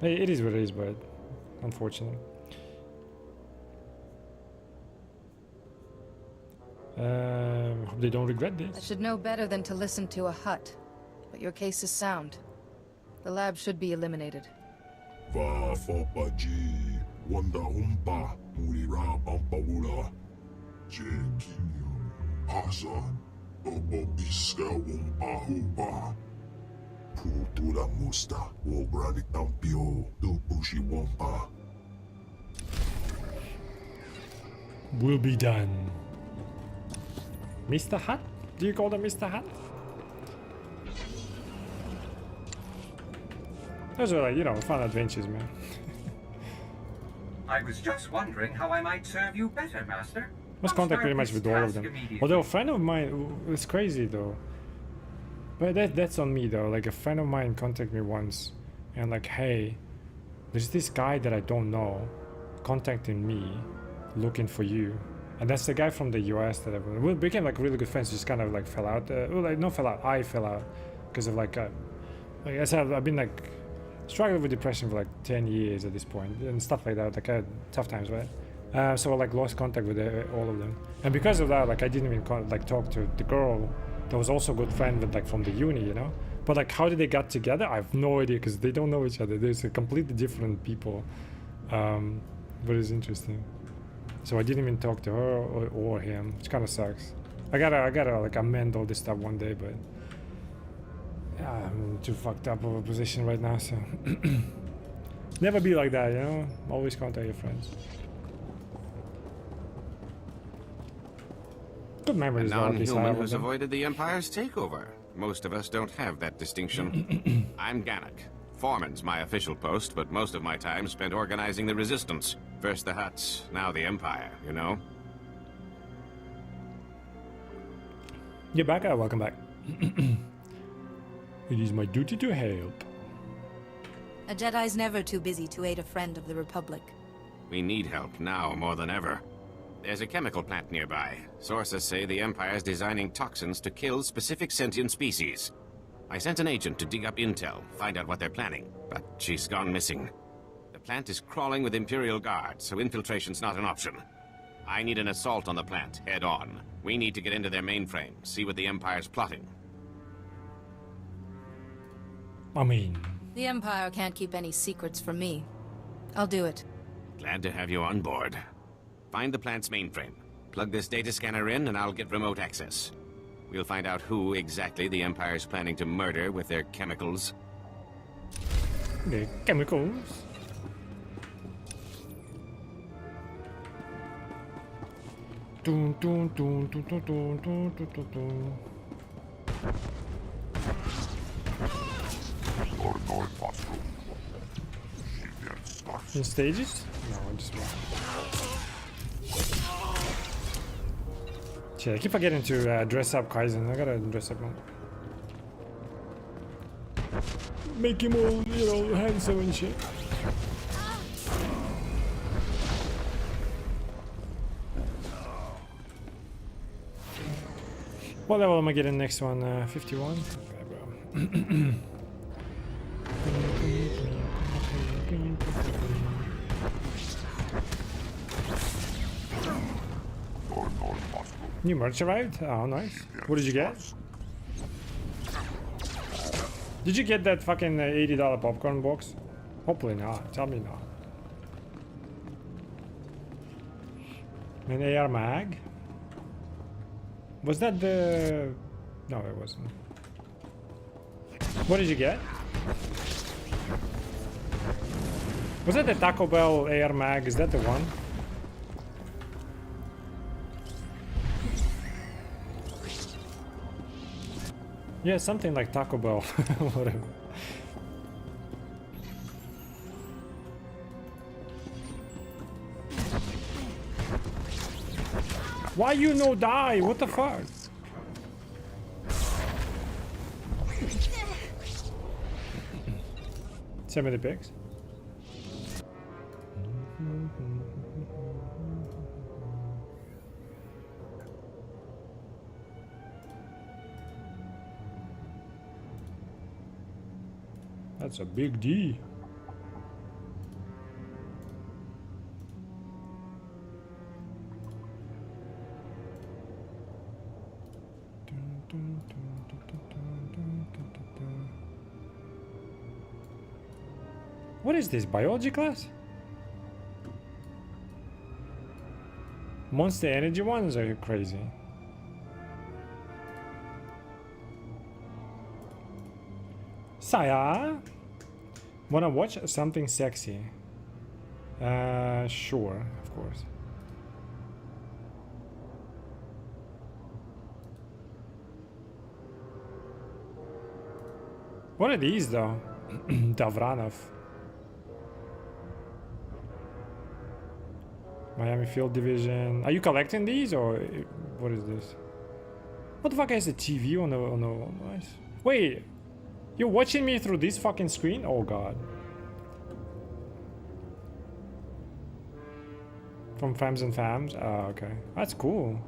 It is what it is, but unfortunately. Hope they don't regret this. I should know better than to listen to a hut, but your case is sound. The lab should be eliminated. Will be done. Mr. Hut? Do you call them Mr. Hut? Those are like, you know, fun adventures, man. I was just wondering how I might serve you better, Master. Lost contact pretty much with all of them. Although a friend of mine, it's crazy though. But that's on me though. Like a friend of mine contacted me once and like, hey, there's this guy that I don't know contacting me looking for you. And that's the guy from the US that we became like really good friends. Just kind of like fell out. Well, like not fell out. I fell out because of like I said, I've been like struggling with depression for like 10 years at this point and stuff like that. Like I had tough times, right? So I like lost contact with all of them. And because of that, like I didn't even talk to the girl that was also a good friend with like from the uni, you know. But like how did they get together? I have no idea because they don't know each other. There's a completely different people. But it's interesting. So I didn't even talk to her or him, which kind of sucks. I gotta like amend all this stuff one day, but yeah, I'm in too fucked up of a position right now. So never be like that, you know. Always contact your friends. Good memories. A non-human who's avoided the Empire's takeover. Most of us don't have that distinction. I'm Gannock. Foreman's my official post, but most of my time spent organizing the resistance. First the Huts, now the Empire, you know? You're back? Welcome back. It is my duty to help. A Jedi's never too busy to aid a friend of the Republic. We need help now more than ever. There's a chemical plant nearby. Sources say the Empire's designing toxins to kill specific sentient species. I sent an agent to dig up intel, find out what they're planning, but she's gone missing. The plant is crawling with Imperial guards, so infiltration's not an option. I need an assault on the plant, head on. We need to get into their mainframe, see what the Empire's plotting. I mean, The Empire can't keep any secrets from me. I'll do it. Glad to have you on board. Find the plant's mainframe. Plug this data scanner in, and I'll get remote access. We'll find out who exactly the Empire's planning to murder with their chemicals. the chemicals. Dun, dun, dun, dun, dun, dun, dun, dun, dun, dun. In stages? No, just one. Shit, I keep forgetting to dress up Kaizen. I gotta dress up more. Make him all, you know, handsome and shit. What level am I getting next one? 51? Okay, bro. New merch arrived? Oh, nice. What did you get? Did you get that fucking $80 popcorn box? Hopefully not. Tell me not. An AR mag? Was that the... No, it wasn't. What did you get? Was that the Taco Bell AR mag? Is that the one? Yeah, something like Taco Bell. Whatever. Why you no die? What the fuck? Send me the pics. That's a big D. What is this, biology class? Monster energy ones are crazy. Saya, wanna watch something sexy? Sure, of course. What are these though? Davranov. Miami Field Division. Are you collecting these or what is this? What the fuck is a TV on the nice? Wait, you're watching me through this fucking screen? Oh god. From Fams and Fams? Oh, okay. That's cool.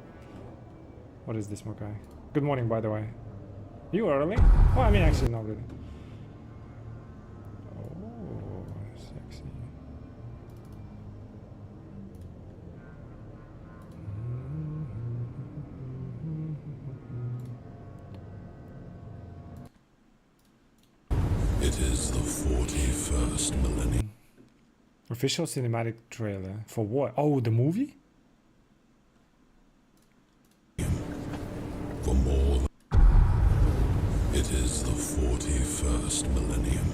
What is this, Mokai? Good morning, by the way. You early? Well, I mean, actually, not really. Oh, sexy. It is the 41st millennium. Official cinematic trailer. For what? Oh, the movie? For more than... It is the 41st millennium.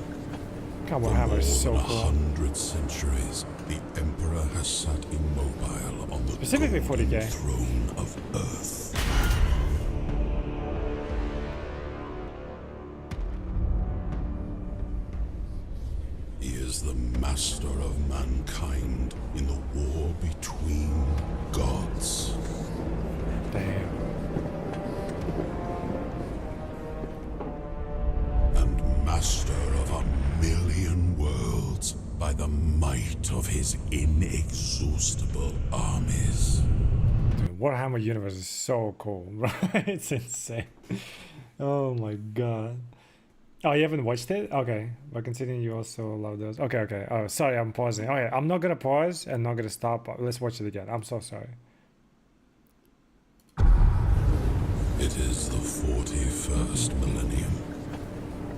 Cowboy For Hammer more is so than cool. 100 centuries, the Emperor has sat immobile on the Specifically golden 40K. throne of Earth. He is the master of mankind in the war between gods. Damn. And master of 1,000,000 worlds by the might of his inexhaustible armies. Dude, Warhammer universe is so cool, bro. It's insane. Oh my god. Oh, you haven't watched it? Okay. But considering you also love those. Okay, okay. Oh, sorry, I'm pausing. Okay, I'm not gonna pause and not gonna stop. Let's watch it again. I'm so sorry. It is the 41st millennium.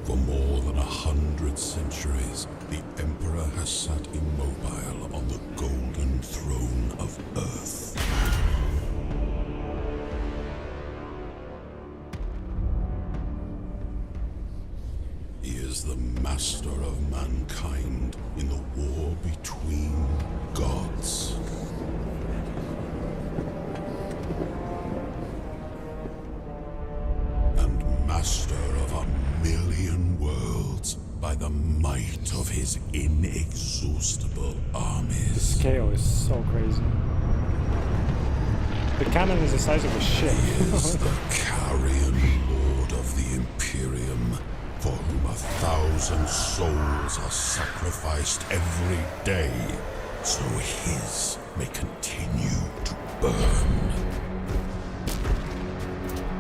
For more than 100 centuries, the Emperor has sat immobile on the golden throne of Earth. He is the master of mankind in the war between gods. And master of 1,000,000 worlds by the might of his inexhaustible armies. Scale is so crazy. The cannon is the size of a ship. He is the carrion lord of the Imperium, for whom 1,000 souls are sacrificed every day, so his may continue to burn.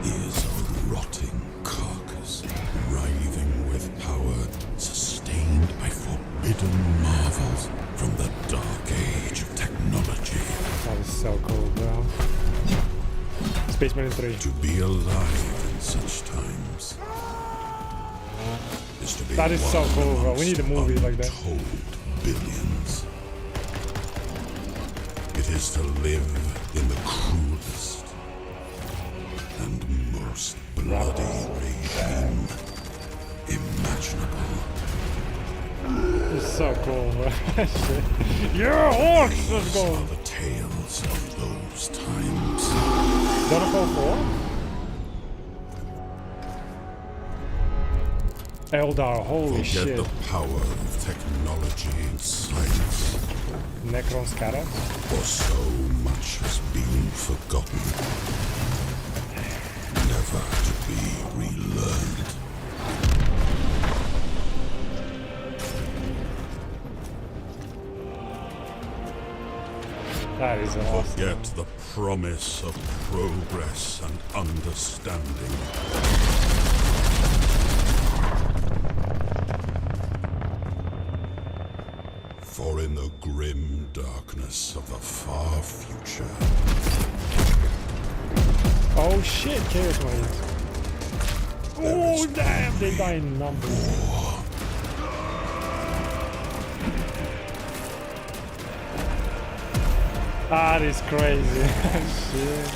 He is a rotting carcass, writhing with power, sustained by forbidden marvels from the dark age of technology. That is so cool, bro. Spaceman 3. To be alive in such times is to be That is so one cool, bro. We need a amongst movie like that. untold billions. It is to live in the cruelest and most bloody regime imaginable. It's so cool, bro. Yeah, orcs! Let's These go! are the tales of those times. Donapole 4? Eldar, holy Forget shit. the power of technology and science, Necron Scatter? for so much has been forgotten, never to be relearned. That is awesome. Forget the promise of progress and understanding. For in the grim darkness of the far future, Oh shit, Chaos Marines. Oh is damn, they die in numbers. That is crazy. Shit.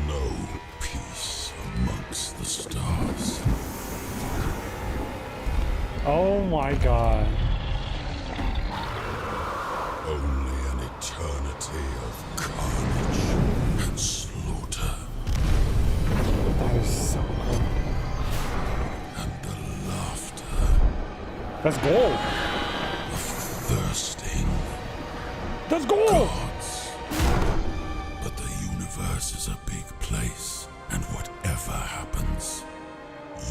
no peace amongst the stars. Oh my god. Only an eternity of carnage and slaughter, That is so cool. and the laughter That's gold. of thirsting That's gold. gods. But the universe is a big place, and whatever happens,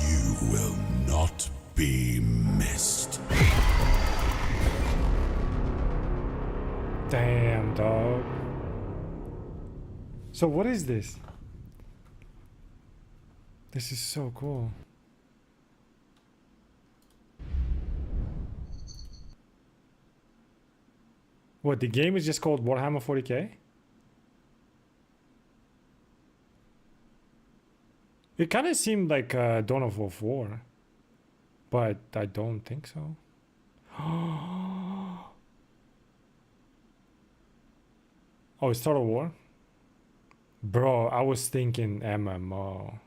you will not be missed. Damn, dog. So what is this? This is so cool. What, the game is just called Warhammer 40k? It kind of seemed like Dawn of War, but I don't think so. Oh, it's Total War? Bro, I was thinking MMO.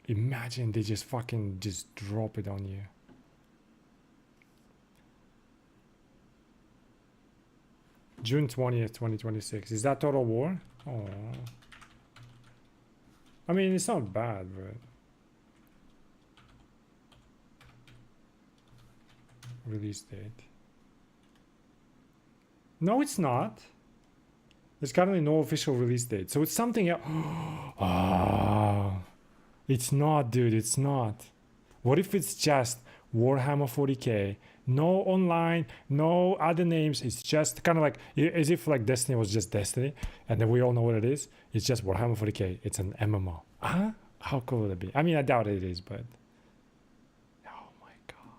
Imagine they just fucking just drop it on you. June 20th, 2026. Is that Total War? Oh. I mean, it's not bad, but... Release date. No, it's not. There's currently no official release date. So it's something else. Ah, it's not, dude. It's not. What if it's just Warhammer 40k No online, no other names. It's just kind of like as if like Destiny was just Destiny, and then we all know what it is. It's just Warhammer 40k. It's an MMO. Huh? How cool would it be? I mean, I doubt it is, but oh my god,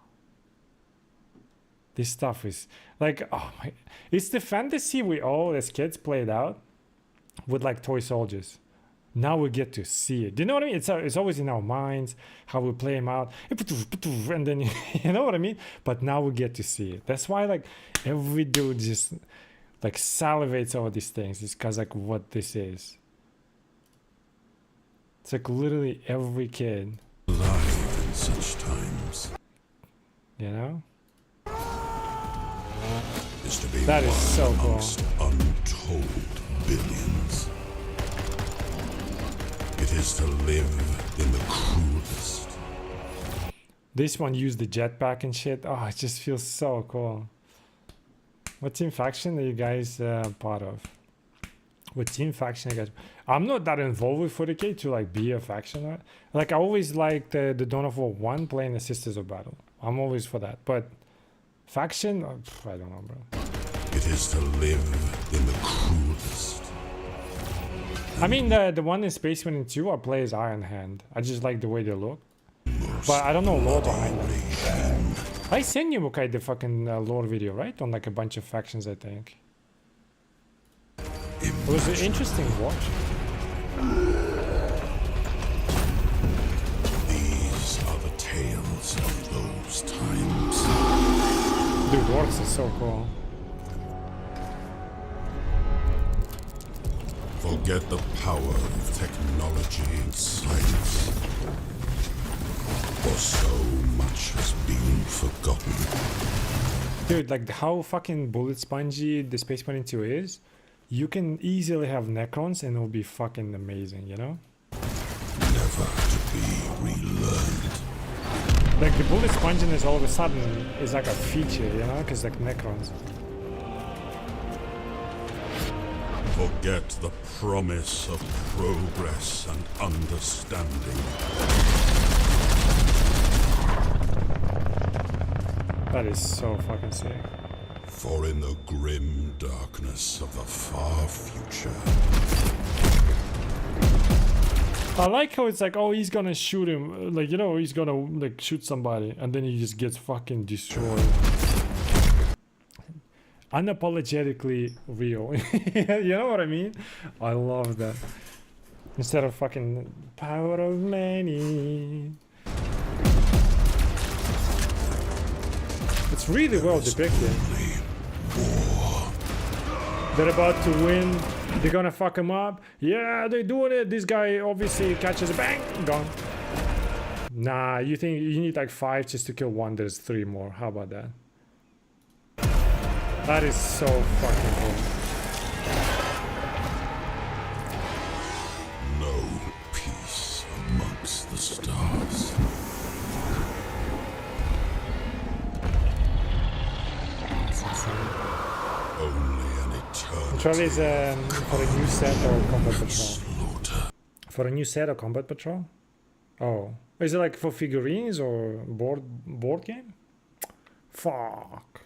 this stuff is like, oh my, it's the fantasy we all as kids played out with like toy soldiers. Now we get to see it. Do you know what I mean? It's always in our minds how we play them out, and then you know what I mean. But now we get to see it. That's why like every dude just like salivates over these things. It's because like what this is. It's like literally every kid. Alive in such times. You know. Is to be That is one so cool. amongst untold billions. It is to live in the cruelest. This one used the jetpack and shit. Oh, it just feels so cool. What team faction are you guys part of? What team faction are you guys? I'm not that involved with 40k to like be a faction. Right? Like I always liked the Dawn of War 1 playing the Sisters of Battle. I'm always for that. But faction, I don't know, bro. It is to live in the cruelest. I mean, the one in Space Marine 2 I play as Iron Hand. I just like the way they look. But I don't know lore behind them. I sent you, Mukai, the fucking lore video, right? On like a bunch of factions, I think. It was an interesting watch. These are the tales of those times. Dude, Orcs is so cool. Forget the power of technology and science. For so much has been forgotten. Dude, like how fucking bullet spongy the Space Marine 2 is, you can easily have Necrons and it'll be fucking amazing, you know? Never to be relearned. Like the bullet sponginess all of a sudden is like a feature, you know? Because like Necrons. Forget the promise of progress and understanding. That is so fucking sick. For in the grim darkness of the far future, I like how it's like, oh, he's gonna shoot him. Like, you know, he's gonna like shoot somebody and then he just gets fucking destroyed. Unapologetically real. You know what I mean? I love that. Instead of fucking power of many. It's really well depicted. They're about to win. They're gonna fuck him up. Yeah, they're doing it. This guy obviously catches a bang. Gone. Nah, you think you need like 5 just to kill one? There's 3 more. How about that? That is so fucking cool. no peace amongst the stars. Only an eternity. Patrol is for a new set or combat patrol? Slaughter. For a new set or combat patrol? Oh, is it like for figurines or board game? Fuck.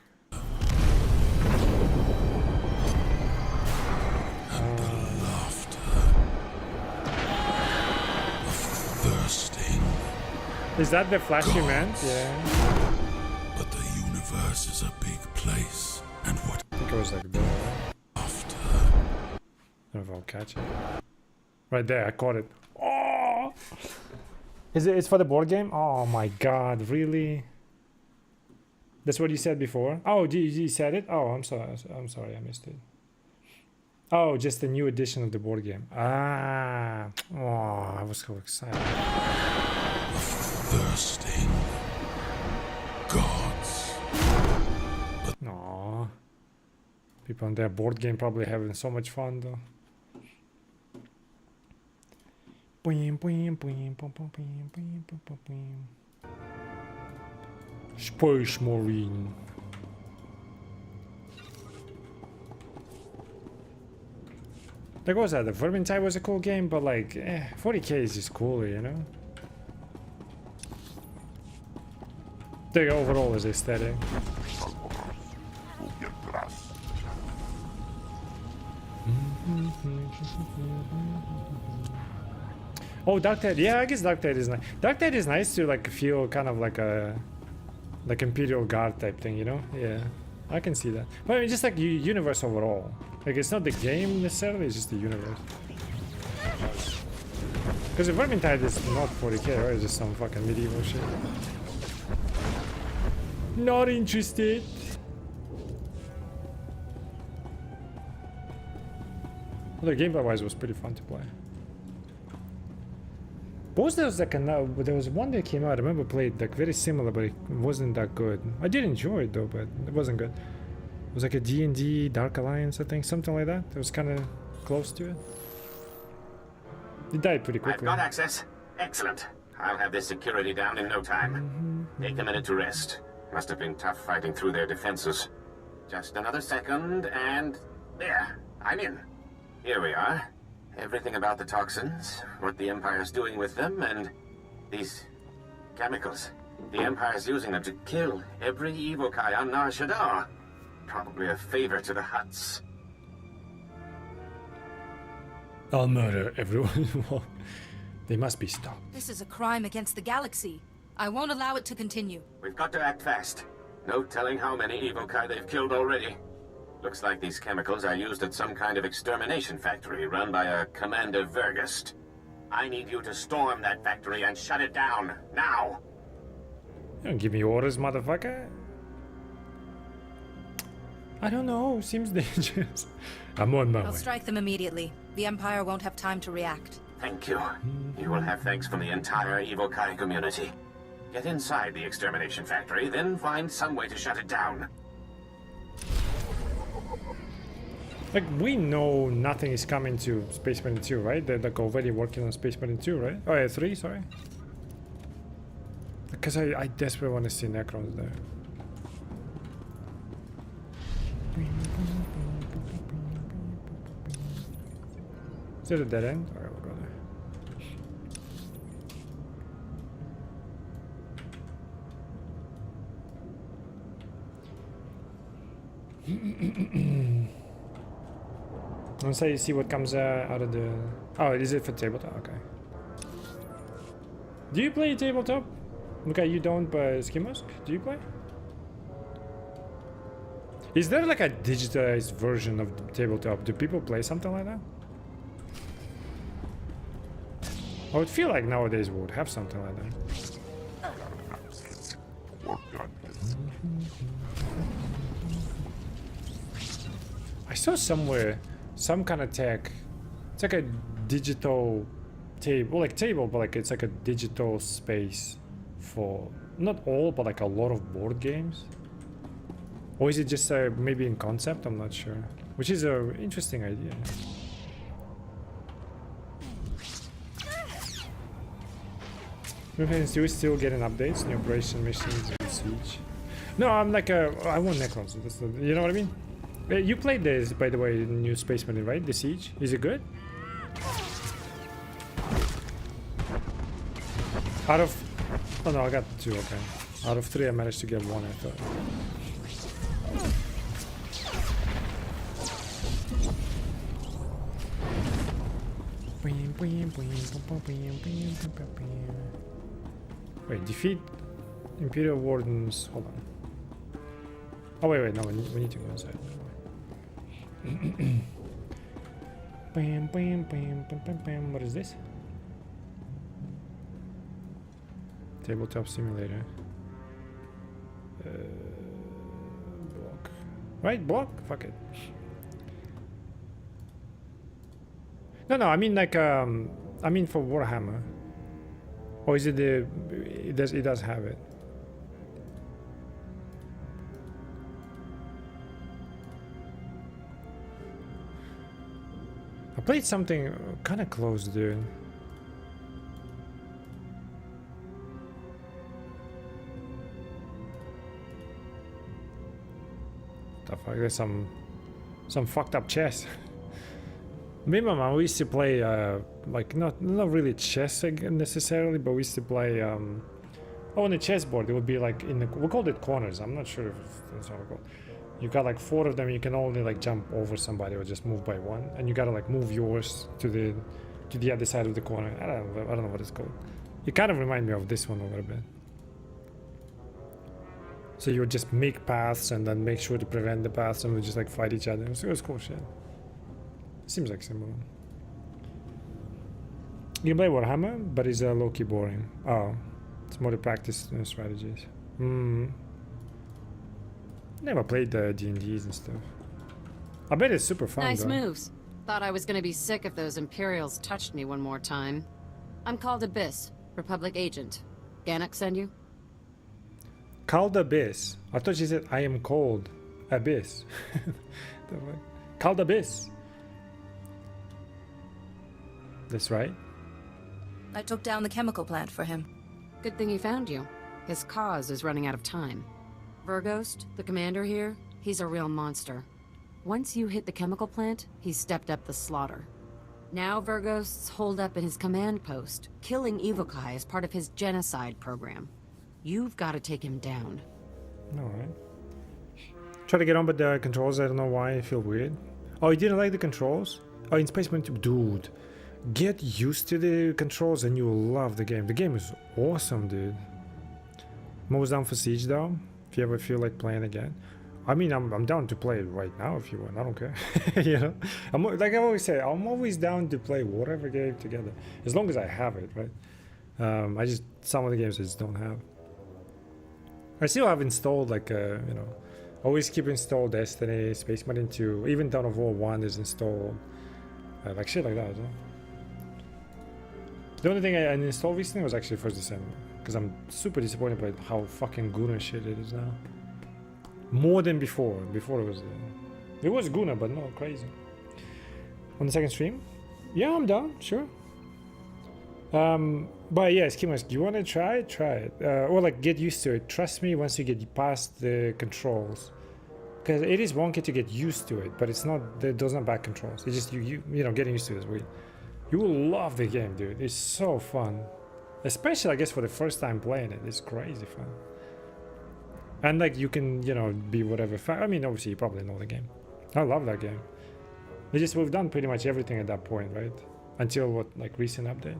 And the laughter of thirsting. Is that the flash you meant? Yeah. But the universe is a big place, and what I think it was like that. after? I don't know if I'll catch it. Right there, I caught it. Oh! Is it? It's for the board game? Oh my god, really? That's what you said before? Oh, you said it? Oh, I'm sorry. I'm sorry, I missed it. Oh, just the new edition of the board game. Ah, oh, I was so excited. Thirsting gods. Aww. People on their board game probably having so much fun though. Space Marine. Like, what was that? The Vermintide was a cool game, but like, 40k is just cooler, you know? The overall is aesthetic. Oh, Dark Tide. Yeah, I guess Dark Tide is nice. Dark Tide is nice to like feel kind of like a Imperial Guard type thing, you know? Yeah, I can see that. But I mean, just like universe overall. Like it's not the game necessarily, it's just the universe. Because the Vermintide is not 40k, right? It's just some fucking medieval shit. Not interested. Well, the gameplay wise was pretty fun to play. Both there was like there was one that came out. I remember played like very similar, but it wasn't that good. I did enjoy it though, but it wasn't good. It was like a D&D Dark Alliance, I think, something like that. It was kind of close to it. It died pretty quickly. I've got access. Excellent. I'll have this security down in no time. Take a minute to rest. Must have been tough fighting through their defenses. Just another second, and there, I'm in. Here we are. Everything about the toxins, what the Empire's doing with them, and these chemicals. The Empire's using them to kill every evokai on Nar Shaddaa. Probably a favor to the Hutts. I'll murder everyone. They must be stopped. This is a crime against the galaxy. I won't allow it to continue. We've got to act fast. No telling how many evokai they've killed already. Looks like these chemicals are used at some kind of extermination factory run by a Commander Vergust. I need you to storm that factory and shut it down, now! You don't give me orders, motherfucker. I don't know, seems dangerous. I'm on my way. I'll strike them immediately. The Empire won't have time to react. Thank you. You will have thanks from the entire evokai community. Get inside the extermination factory, then find some way to shut it down. Like, we know nothing is coming to Space Marine 2, right? They're like already working on Space Marine 2, right? Oh yeah, 3, sorry. Because I desperately want to see Necrons there. Is it a dead end? Alright, we'll go there. Let's say you see what comes out of the... Oh, is it for tabletop? Okay. Do you play tabletop? Okay, you don't, but Skimosk, do you play? Is there like a digitized version of the tabletop? Do people play something like that? I would feel like nowadays we would have something like that. I saw somewhere some kind of tech. It's like a digital table, like table, but like it's like a digital space for not all, but like a lot of board games. Or is it just maybe in concept? I'm not sure. Which is an interesting idea. Do we still getting updates, new operation missions, and siege? No, I'm like I want Necrons. That's the, you know what I mean? You played this, by the way, new Space Marine, right? The siege. Is it good? Out of, oh no, I got 2. Okay. Out of 3, I managed to get 1. I thought. Wait, defeat Imperial Wardens. Hold on. Oh wait, no, we need to go inside. What is this? Tabletop simulator. Block. Right, block? Fuck it. No, I mean like I mean for Warhammer. Or is it the? It does have it. I played something kind of close, dude. The fuck? There's some fucked up chess. Me and my mom, we used to play like not really chess necessarily, but we used to play Oh, on the chessboard, it would be like in the, we called it corners. I'm not sure if that's how we call it. You got like 4 of them. You can only like jump over somebody or just move by one, and you gotta like move yours to the other side of the corner. I don't know what it's called. It kind of reminds me of this one a little bit. So you would just make paths and then make sure to prevent the paths, and we just like fight each other. It was cool shit. Seems like similar. You can play Warhammer, but it's low-key boring. Oh, it's more to practice strategies. Never played the D&Ds and stuff. I bet it's super fun. Nice though. moves. Thought I was gonna be sick if those Imperials touched me one more time. I'm called Abyss, Republic agent. Ganak send you? Called Abyss. I thought she said I am cold. Abyss. Called Abyss. That's right. I took down the chemical plant for him. Good thing he found you. His cause is running out of time. Verghost, the commander here, he's a real monster. Once you hit the chemical plant, he stepped up the slaughter. Now Verghost's holed up in his command post, killing Evokai as part of his genocide program. You've got to take him down. Alright. Try to get on with the controls. I don't know why I feel weird. Oh, you didn't like the controls? Oh, in Space Marine 2. Dude. Get used to the controls and you will love the game. The game is awesome, dude. I'm always down for Siege though. If you ever feel like playing again. I mean, I'm down to play it right now if you want. I don't care. You know? Like I always say, I'm always down to play whatever game together. As long as I have it, right? I just, some of the games I just don't have. I still have installed like, you know, always keep installed Destiny, Space Marine 2, even Dawn of War 1 is installed. Like shit like that, you know? The only thing I uninstalled recently was actually 1st December. Because I'm super disappointed by how fucking good and shit it is now. More than before. Before it was Guna, but not crazy. On the second stream? Yeah, I'm down, sure. But yeah, Skimas, do you want to try it? Try it. Or like get used to it. Trust me, once you get past the controls. Because it is wonky to get used to it, but it's not, those are not bad controls. It's just you know, getting used to it is weird. You will love the game, dude. It's so fun. Especially, I guess, for the first time playing it. It's crazy fun. And like you can, you know, be whatever. I mean, obviously you probably know the game. I love that game. It's just we've done pretty much everything at that point, right? Until what, like recent update.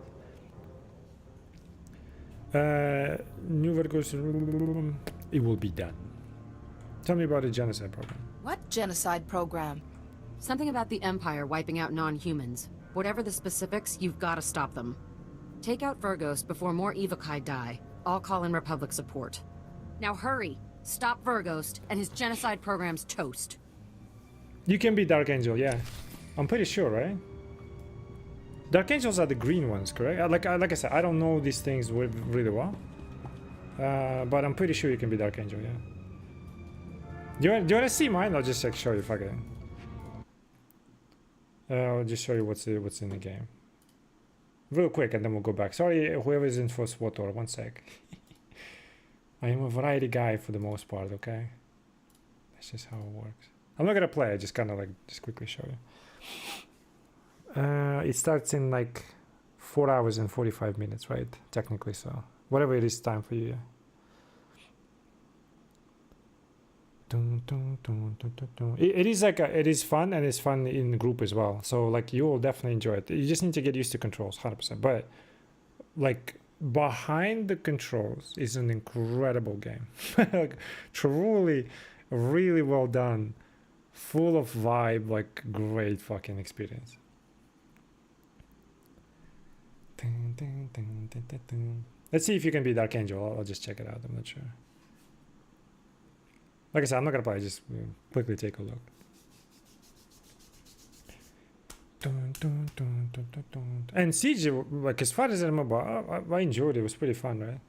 New verticals. It will be done. Tell me about the genocide program. What genocide program? Something about the Empire wiping out non-humans. Whatever the specifics, you've got to stop them. Take out Verghost before more Evokai die. I'll call in Republic support. Now hurry! Stop Verghost, and his genocide program's toast. You can be Dark Angel, yeah. I'm pretty sure, right? Dark Angels are the green ones, correct? Like I said, I don't know these things really well. But I'm pretty sure you can be Dark Angel, yeah. Do you want to see mine? I'll just like show you, fuck it. I'll just show you what's in the game. Real quick, and then we'll go back. Sorry, whoever's in for SWTOR, one sec. I am a variety guy for the most part, okay? That's just how it works. I'm not gonna play, I just kind of like, just quickly show you. It starts in like 4 hours and 45 minutes, right? Technically, so. Whatever it is time for you, yeah. It is like it is fun, and it's fun in group as well, so like you will definitely enjoy it. You just need to get used to controls 100%, but like behind the controls is an incredible game. Like truly really well done, full of vibe, like great fucking experience. Let's see if you can be Dark Angel. I'll just check it out, I'm not sure. Like I said, I'm not gonna play, just quickly take a look. And Siege, like as far as I remember, I enjoyed it. It was pretty fun, right?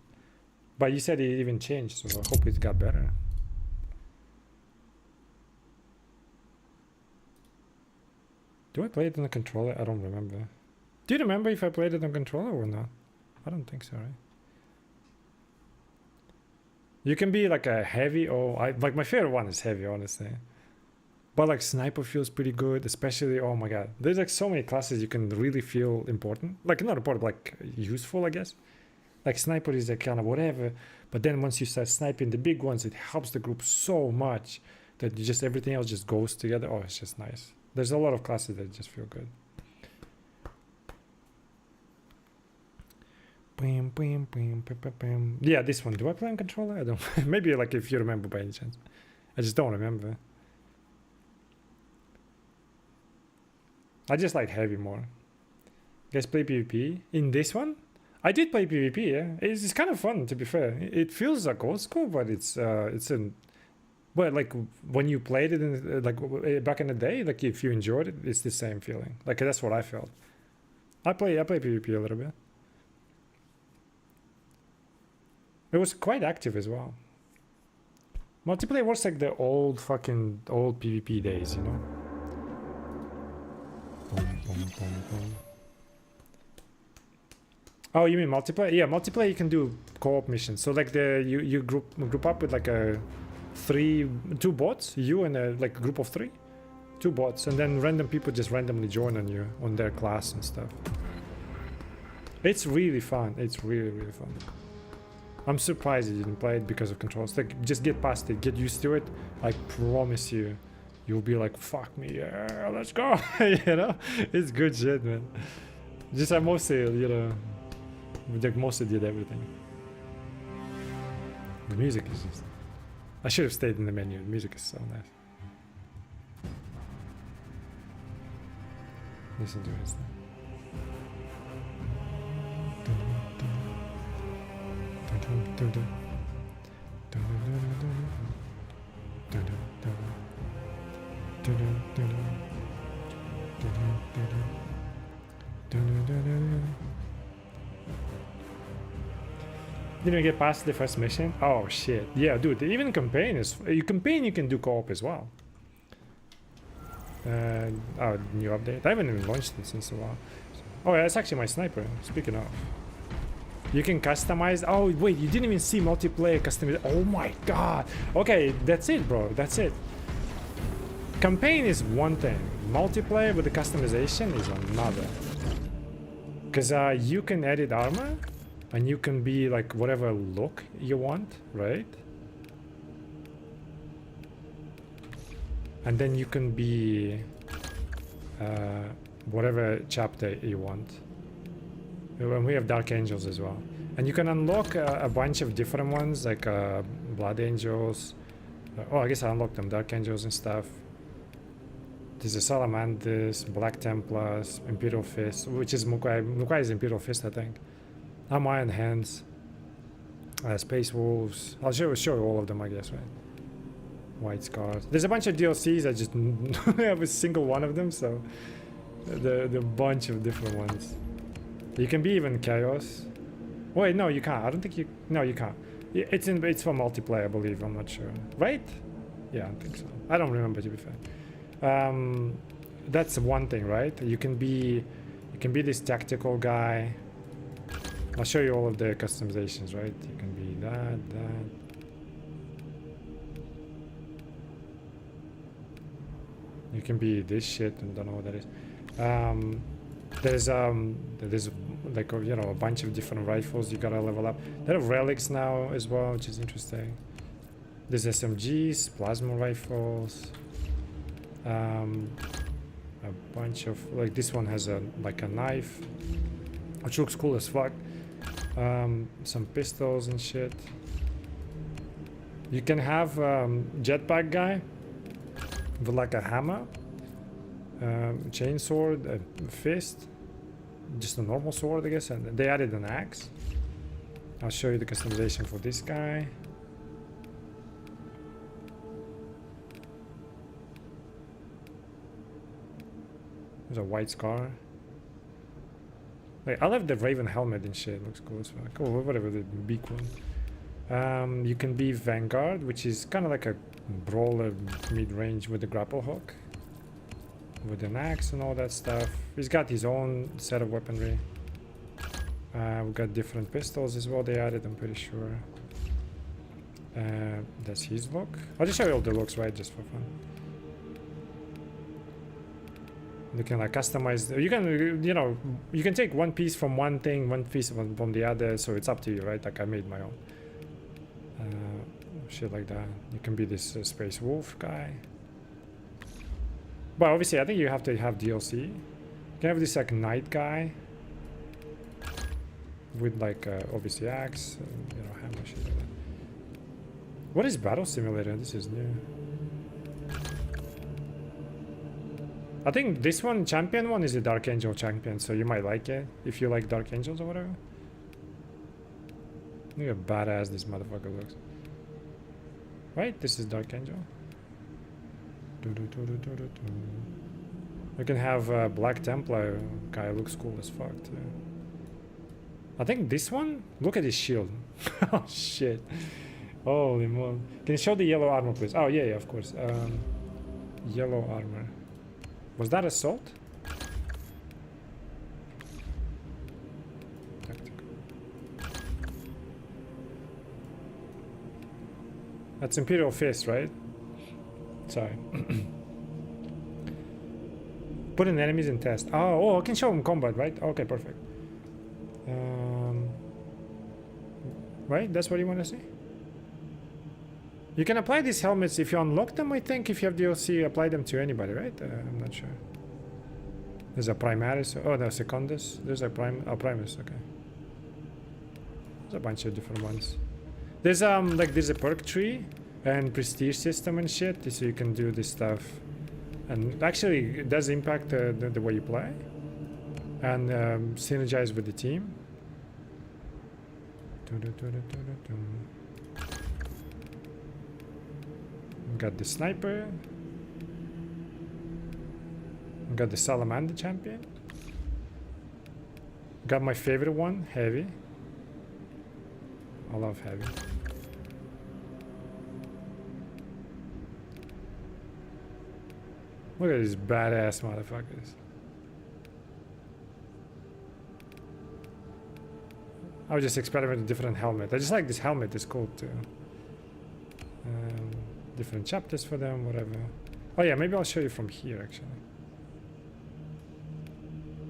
But you said it even changed, so I hope it got better. Do I play it on the controller? I don't remember. Do you remember if I played it on controller or not? I don't think so, right? You can be like a heavy, like my favorite one is heavy, honestly. But like sniper feels pretty good, especially, oh my god. There's like so many classes you can really feel important. Like not important, like useful, I guess. Like sniper is like kind of whatever, but then once you start sniping the big ones, it helps the group so much that you just everything else just goes together. Oh, it's just nice. There's a lot of classes that just feel good. Bam, bam, bam, bam, bam, bam. Yeah, this one. Do I play on controller? I don't. Maybe like if you remember by any chance. I just don't remember. I just like heavy more. You guys play PvP in this one? I did play PvP. Yeah, it's kind of fun to be fair. It feels like old school, but it's in. But like when you played it in, back in the day, like if you enjoyed it, it's the same feeling. Like that's what I felt. I play PvP a little bit. It was quite active as well. Multiplayer was like the old PvP days, you know. Boom, boom, boom, boom. Oh, you mean multiplayer? Yeah, multiplayer you can do co-op missions. So like you group up with like two bots, you and a like group of 3, 2 bots, and then random people just randomly join on you on their class and stuff. It's really fun. It's really fun. I'm surprised you didn't play it because of controls. Like, just get past it, get used to it. I promise you, you'll be like, fuck me, yeah, let's go. You know, it's good shit, man. Just I mostly, you know, like mostly did everything. The music is just. I should have stayed in the menu. The music is so nice. Listen to it. Didn't get past the first mission? Oh shit. Yeah, dude, even campaign is you can do co-op as well. Oh, new update. I haven't even launched it since a while. Oh, yeah, that's actually my sniper. Speaking of, you can customize. Oh wait, you didn't even see multiplayer customization. Oh my god. Okay, that's it, bro. That's it. Campaign is one thing. Multiplayer with the customization is another. Because you can edit armor, and you can be like whatever look you want, right? And then you can be whatever chapter you want. And we have Dark Angels as well. And you can unlock a bunch of different ones, like Blood Angels. Oh, I guess I unlocked them, Dark Angels and stuff. There's a Salamanders, Black Templars, Imperial Fist, which is Mukai. Mukai is Imperial Fist, I think. Iron Hands, Space Wolves. I'll show you all of them, I guess, right? White Scars. There's a bunch of DLCs. I just have a single one of them, so the bunch of different ones. You can be even Chaos. Wait, no, you can't. I don't think you. No, you can't. It's for multiplayer, I believe. I'm not sure. Right? Yeah, I think so. I don't remember, to be fair. That's one thing, right? You can be this tactical guy. I'll show you all of the customizations, right? You can be that. You can be this shit, and don't know what that is. There's like you know a bunch of different rifles you gotta level up. There are relics now as well, which is interesting. There's SMGs, plasma rifles. A bunch of like this one has a knife, which looks cool as fuck. Some pistols and shit. You can have jetpack guy with like a hammer, chain sword, a fist, just a normal sword, I guess, and they added an axe. I'll show you the customization for this guy. There's a white scar. Like, I love the Raven helmet and shit. Looks cool as fuck. Oh, whatever, the beak one. You can be Vanguard, which is kind of like a brawler mid-range with a grapple hook, with an axe and all that stuff. He's got his own set of weaponry. We've got different pistols as well. They added, I'm pretty sure. That's his look. I'll just show you all the looks, right, just for fun. You can like customize. You can, you know, you can take one piece from one thing, one piece from the other. So it's up to you, right? Like I made my own. Shit like that. You can be this space wolf guy. But obviously, I think you have to have DLC. You can have this like knight guy with like obviously axe, you know, hammer shit like that. What is battle simulator? This is new. I think this one, champion one, is a Dark Angel champion, so you might like it if you like Dark Angels or whatever. Look how badass this motherfucker looks. Right? This is Dark Angel. You can have Black Templar guy, looks cool as fuck too. I think this one, look at his shield. Oh shit. Holy moly. Can you show the yellow armor please? Oh yeah, of course. Yellow armor. Was that assault? Tactical. That's Imperial Fist, right? Sorry. Put in enemies in test. Oh, I can show them combat, right? Okay, perfect. Right? That's what you want to see? You can apply these helmets if you unlock them, I think. If you have DLC, apply them to anybody, right? I'm not sure. There's a Primaris. Oh, no, Secundus. There's a Primus, okay. There's a bunch of different ones. There's like there's a perk tree and prestige system and shit, so you can do this stuff. And actually, it does impact the way you play. And synergize with the team. Got the sniper. Got the salamander champion. Got my favorite one, heavy. I love heavy. Look at these badass motherfuckers. I was just experimenting with a different helmet. I just like this helmet, it's cool too. Different chapters for them, whatever. Oh yeah, maybe I'll show you from here actually.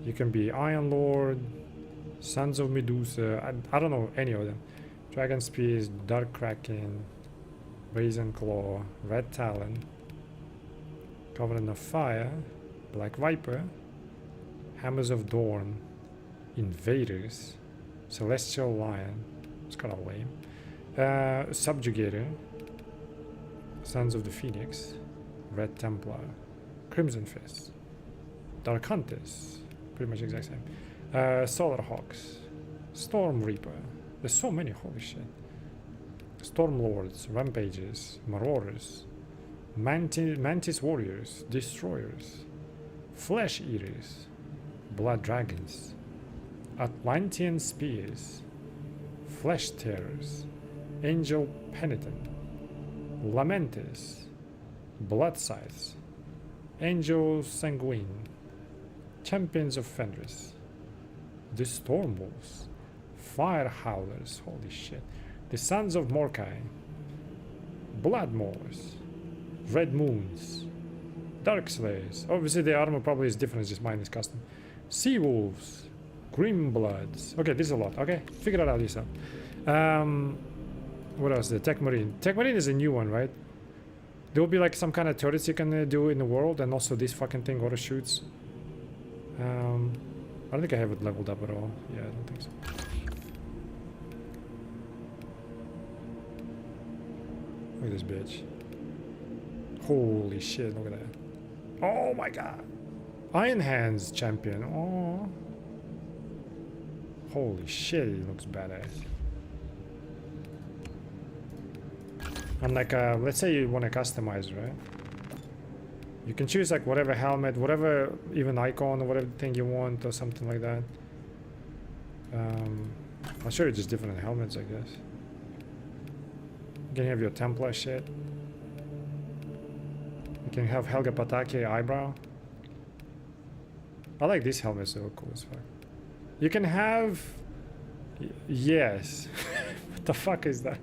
You can be Iron Lord, Sons of Medusa, I don't know any of them. Dragon Spears, Dark Kraken, Brazen Claw, Red Talon, Covenant of Fire, Black Viper, Hammers of Dawn, Invaders, Celestial Lion, it's kind of lame, Subjugator, Sons of the Phoenix, Red Templar, Crimson Fist, Dark Hunters, pretty much exact same, Solar Hawks, Storm Reaper, there's so many, holy shit, Storm Lords, Rampages, Marauders, Mantis Warriors, Destroyers, Flesh Eaters, Blood Dragons, Atlantean Spears, Flesh Tearers, Angel Penitent, Lamentis, Blood Scythes, Angel Sanguine, Champions of Fenris, the Storm Wolves, Fire Howlers, holy shit, the Sons of Morkai, Blood Moors, Red Moons, Dark Slayers, obviously the armor probably is different, it's just mine is custom, Sea Wolves, Grim Bloods, okay, this is a lot, okay, figure it out yourself. What else? The Tech Marine. Tech Marine is a new one, right? There will be like some kind of turrets you can do in the world, and also this fucking thing auto shoots. I don't think I have it leveled up at all. Yeah, I don't think so. Look at this bitch. Holy shit, look at that. Oh my god. Iron Hands champion. Oh. Holy shit, he looks badass. And like, let's say you want to customize, right? You can choose like whatever helmet, whatever even icon or whatever thing you want or something like that. I'll show you just different helmets, I guess. You can have your Templar shit. You can have Helga Pataki eyebrow. I like these helmets, they look cool as fuck. You can have... Yes. What the fuck is that?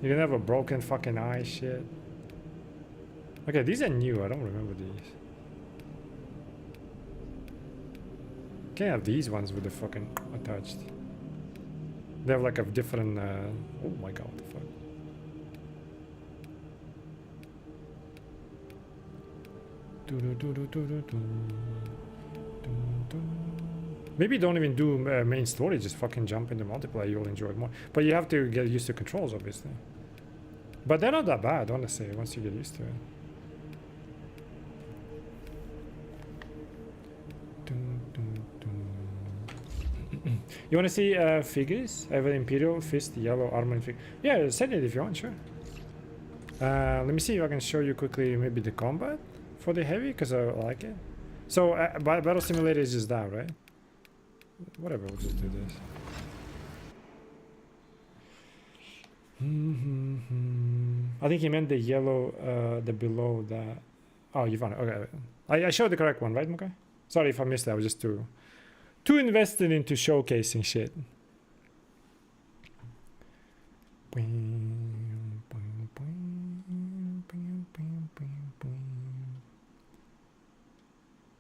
You can have a broken fucking eye shit. Okay, these are new. I don't remember these. can't have these ones with the fucking attached. They have like a different. Oh my god, what the fuck. Maybe don't even do main story, just fucking jump into multiplayer, you'll enjoy it more. But you have to get used to controls, obviously. But they're not that bad, honestly, once you get used to it. You want to see figures? I have an Imperial Fist, yellow armor figure. Yeah, send it if you want, sure. Let me see if I can show you quickly maybe the combat for the heavy, because I like it. So, Battle Simulator is just that, right? Whatever, we'll just do this. I think he meant the yellow, the below that. Oh, you found it. Okay. I showed the correct one, right, Mukai? Sorry if I missed that. I was just too invested into showcasing shit. I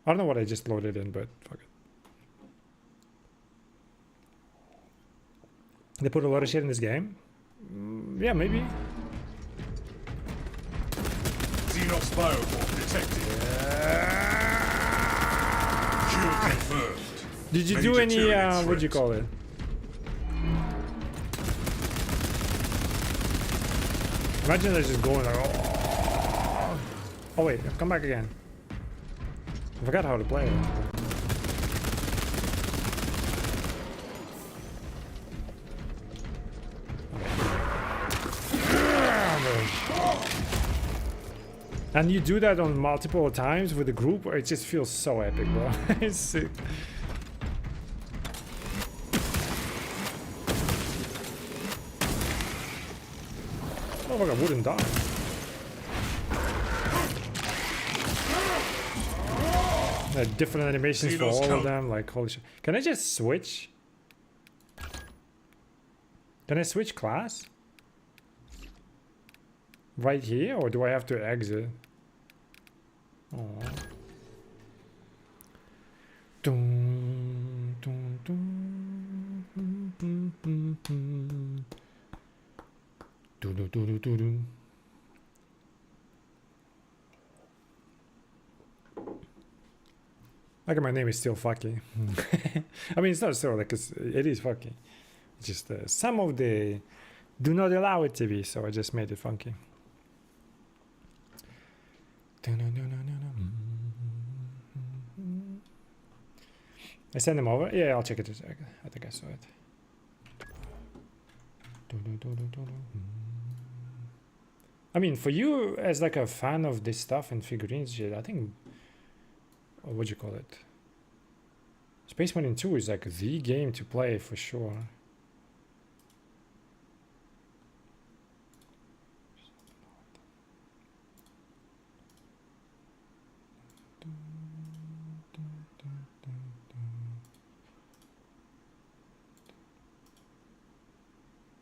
don't know what I just loaded in, but fuck it. They put a lot of shit in this game. Yeah, maybe. Xenos bioform detected. Cure confirmed. Did you Major do any Tyrian what'd you threat. call it? Imagine they're just going like, oh wait, come back again. I forgot how to play it. And you do that on multiple times with the group, it just feels so epic, bro. It's sick. Oh my god, I wouldn't die. Different animations for all of them, like holy shit. Can I just switch? Can I switch class? Right here, or do I have to exit? Oh. Dun, dun, dun, dun, dun, dun, dun. Dun, dun, dun, dun, dun. Like my name is still fucky. I mean, it's not still like it is fucky. It's just some of the do not allow it to be, so I just made it funky. I sent them over. Yeah, I'll check it. I think I saw it. I mean, for you as like a fan of this stuff and figurines shit, I think, what'd you call it? Space Marine 2 is like the game to play for sure.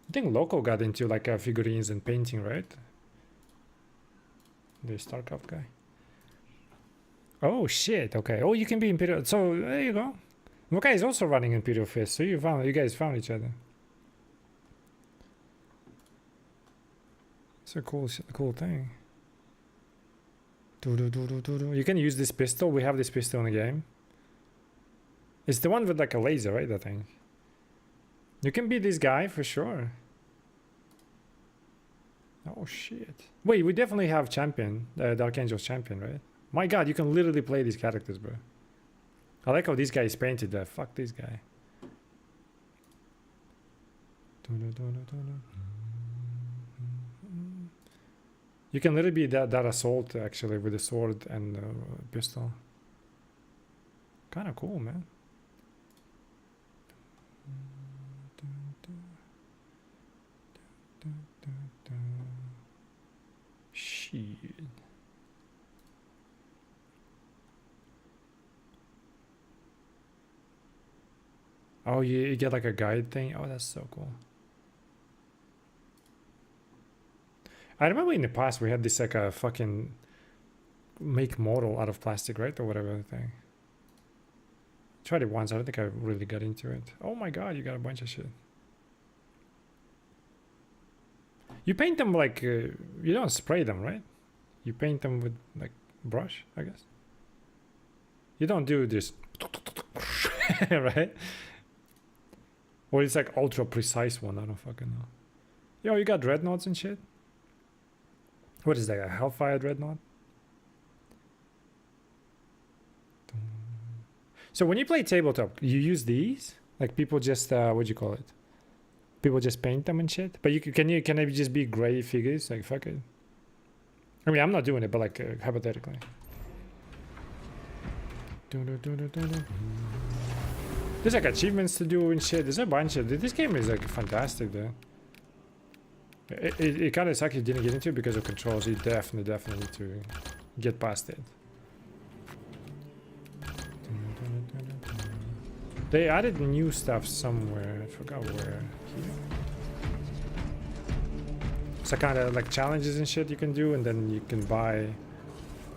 I think Loco got into like figurines and painting, right? The StarCraft guy. Oh shit! Okay. Oh, you can be Imperial. So there you go. Mukai is also running Imperial Fist. So you guys found each other. It's a cool thing. You can use this pistol. We have this pistol in the game. It's the one with like a laser, right? I think. You can be this guy for sure. Oh shit. Wait, we definitely have champion, Dark Angel's champion, right? My god, you can literally play these characters, bro. I like how this guy is painted there. Fuck this guy. You can literally be that assault actually with the sword and pistol. Kind of cool, man. Shit. Oh, you get like a guide thing. Oh, that's so cool. I remember in the past we had this like a fucking make model out of plastic, right? Or whatever thing. Tried it once. I don't think I really got into it. Oh my god, you got a bunch of shit. You paint them like you don't spray them, right? You paint them with like brush, I guess. You don't do this, right? Or it's like ultra precise one. I don't fucking know. Yo, you got dreadnoughts and shit. What is that? A Hellfire dreadnought? So when you play tabletop, you use these? Like people just what do you call it? People just paint them and shit. But can they just be gray figures? Like fuck it. I mean, I'm not doing it, but like hypothetically. There's like achievements to do and shit. There's a bunch of. This game is like fantastic, though. It kind of sucks you didn't get into it because of controls. You definitely need to get past it. They added new stuff somewhere. I forgot where. Here. So kind of like challenges and shit you can do, and then you can buy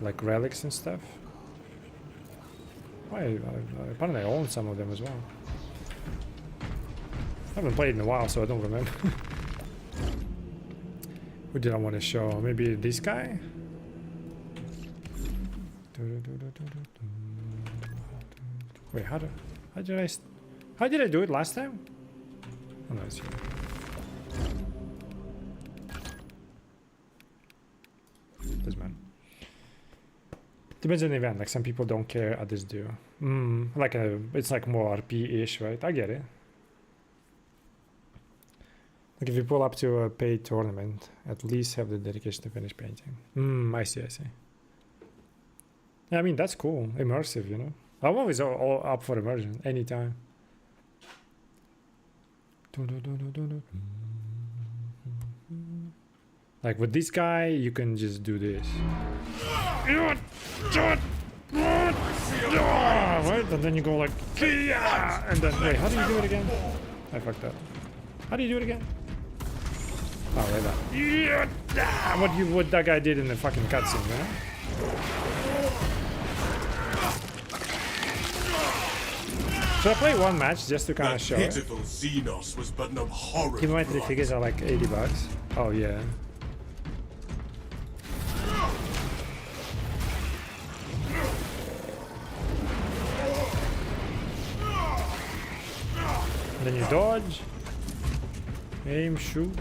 like relics and stuff. Apparently I own some of them as well. I haven't played in a while, so I don't remember. Who did I want to show? Maybe this guy? Wait, how did I do it last time? Oh no, it's here. Doesn't matter. Depends on the event. Like some people don't care, others do. Like it's like more RP-ish, right? I get it. Like if you pull up to a paid tournament, at least have the dedication to finish painting. I see. Yeah, I mean that's cool, immersive, you know. I'm always all up for immersion, anytime. Like with this guy, you can just do this. Right? And then you go like, and then wait, how do you do it again? I fucked up. How do you do it again? Oh, like that. What that guy did in the fucking cutscene, you know? Should I play one match just to kind of show it? Pitiful Xenos was but an abhorrent. Keep in mind the figures are like $80. Oh yeah. And then you dodge, aim, shoot.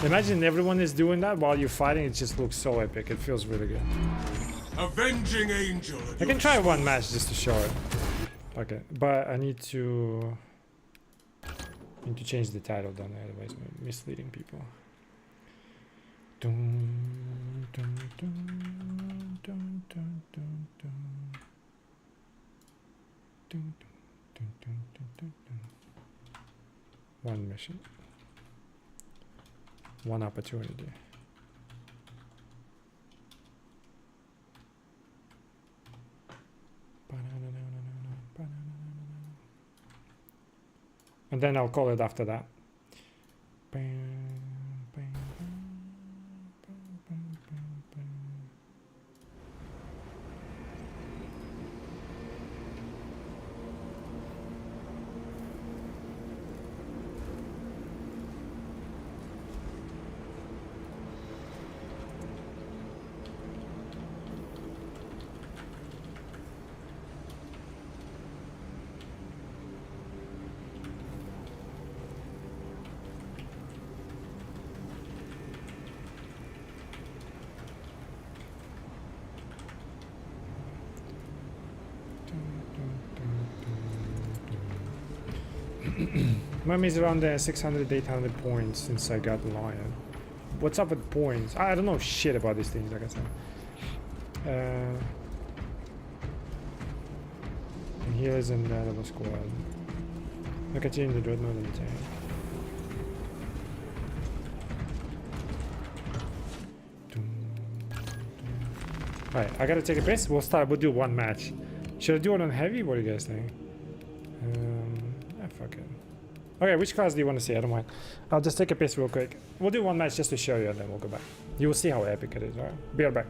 Imagine everyone is doing that while you're fighting. It just looks so epic. It feels really good. Avenging angel. I can try one match just to show it. Okay, but I need to change the title, don't I? Otherwise I'm misleading people. One mission. One opportunity. And then I'll call it after that. Mummy's around 600, 800 points since I got Lion. What's up with points? I don't know shit about these things, like I said. And healers in the level squad. Look at you in the dreadnought and the tank. Alright, I gotta take a piss. We'll do one match. Should I do it on heavy? What do you guys think? Fuck it. Okay, which class do you want to see? I don't mind. I'll just take a piss real quick. We'll do one match just to show you and then we'll go back. You will see how epic it is, alright? Be right back.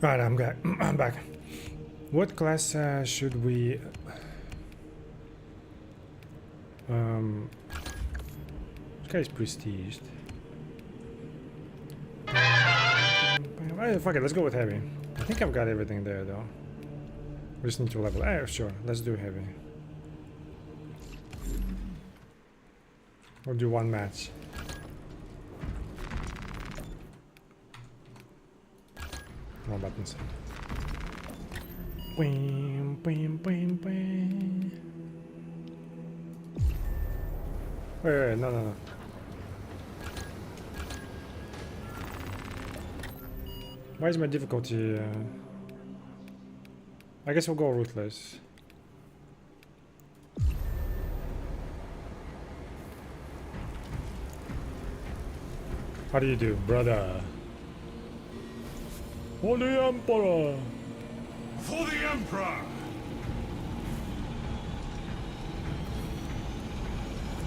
Right, I'm back. I'm back. What class should we? This guy's prestiged. Fuck it, let's go with heavy. I think I've got everything there though. We just need to level. Sure, let's do heavy. We'll do one match. No buttons. Bam, bam, bam, bam. Wait, no. Why is my difficulty? I guess we'll go ruthless. How do you do, brother? For the Emperor! For the Emperor!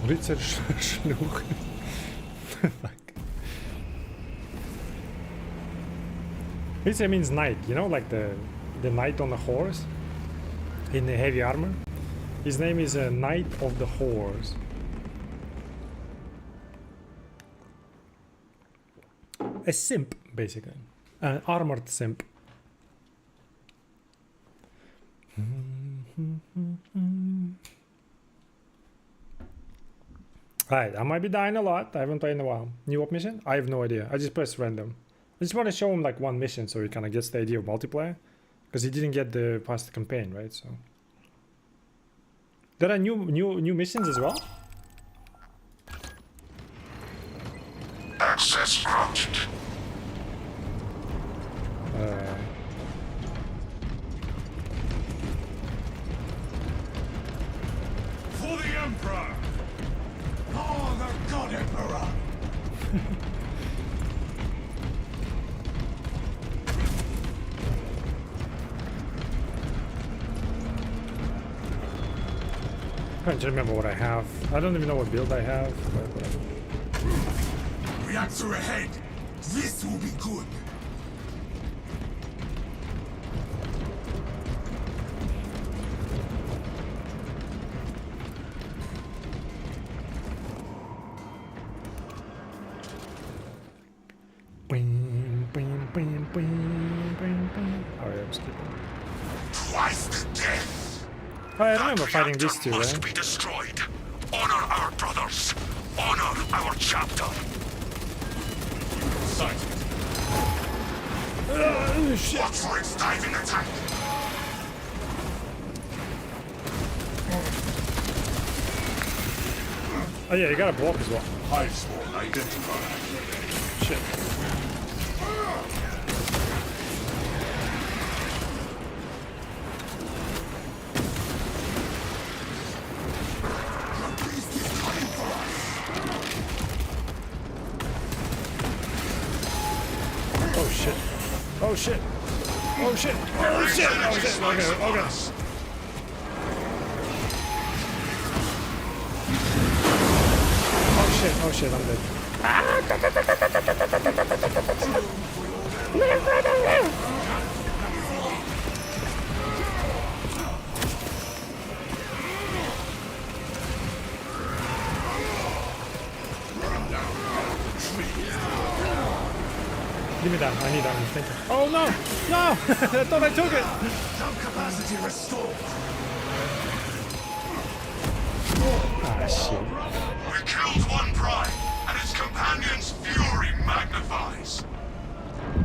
Ritzerschluch. Fuck. Ritzer means knight, you know, like the knight on the horse in the heavy armor. His name is a Knight of the Horse. A simp, basically. An armored simp. Alright, I might be dying a lot. I haven't played in a while. New op mission? I have no idea. I just pressed random. I just want to show him like one mission so he kind of gets the idea of multiplayer. Because he didn't get the past campaign, right? So there are new missions as well? Access granted. For the Emperor! Oh, the God Emperor! I can't remember what I have. I don't even know what build I have. But, Reactor ahead! This will be good! Oh yeah, I'm skipping. Twice the death! Oh, I remember fighting these two, must right? be destroyed. Honor our brothers. Honor our chapter. Sight. Shit. Watch for its diving attack. Oh yeah, you gotta block as well. Hive swarm identified. Shit. Oh shit. Oh shit. Oh shit. Oh shit. Oh shit. Okay, okay. Oh shit, I'm dead. Live, brother, live! Give me that. I need that one. Thank you. Oh no! No! I thought I took it! Jump capacity restored. Ah, shit. We killed one prime, and its companion's fury magnifies.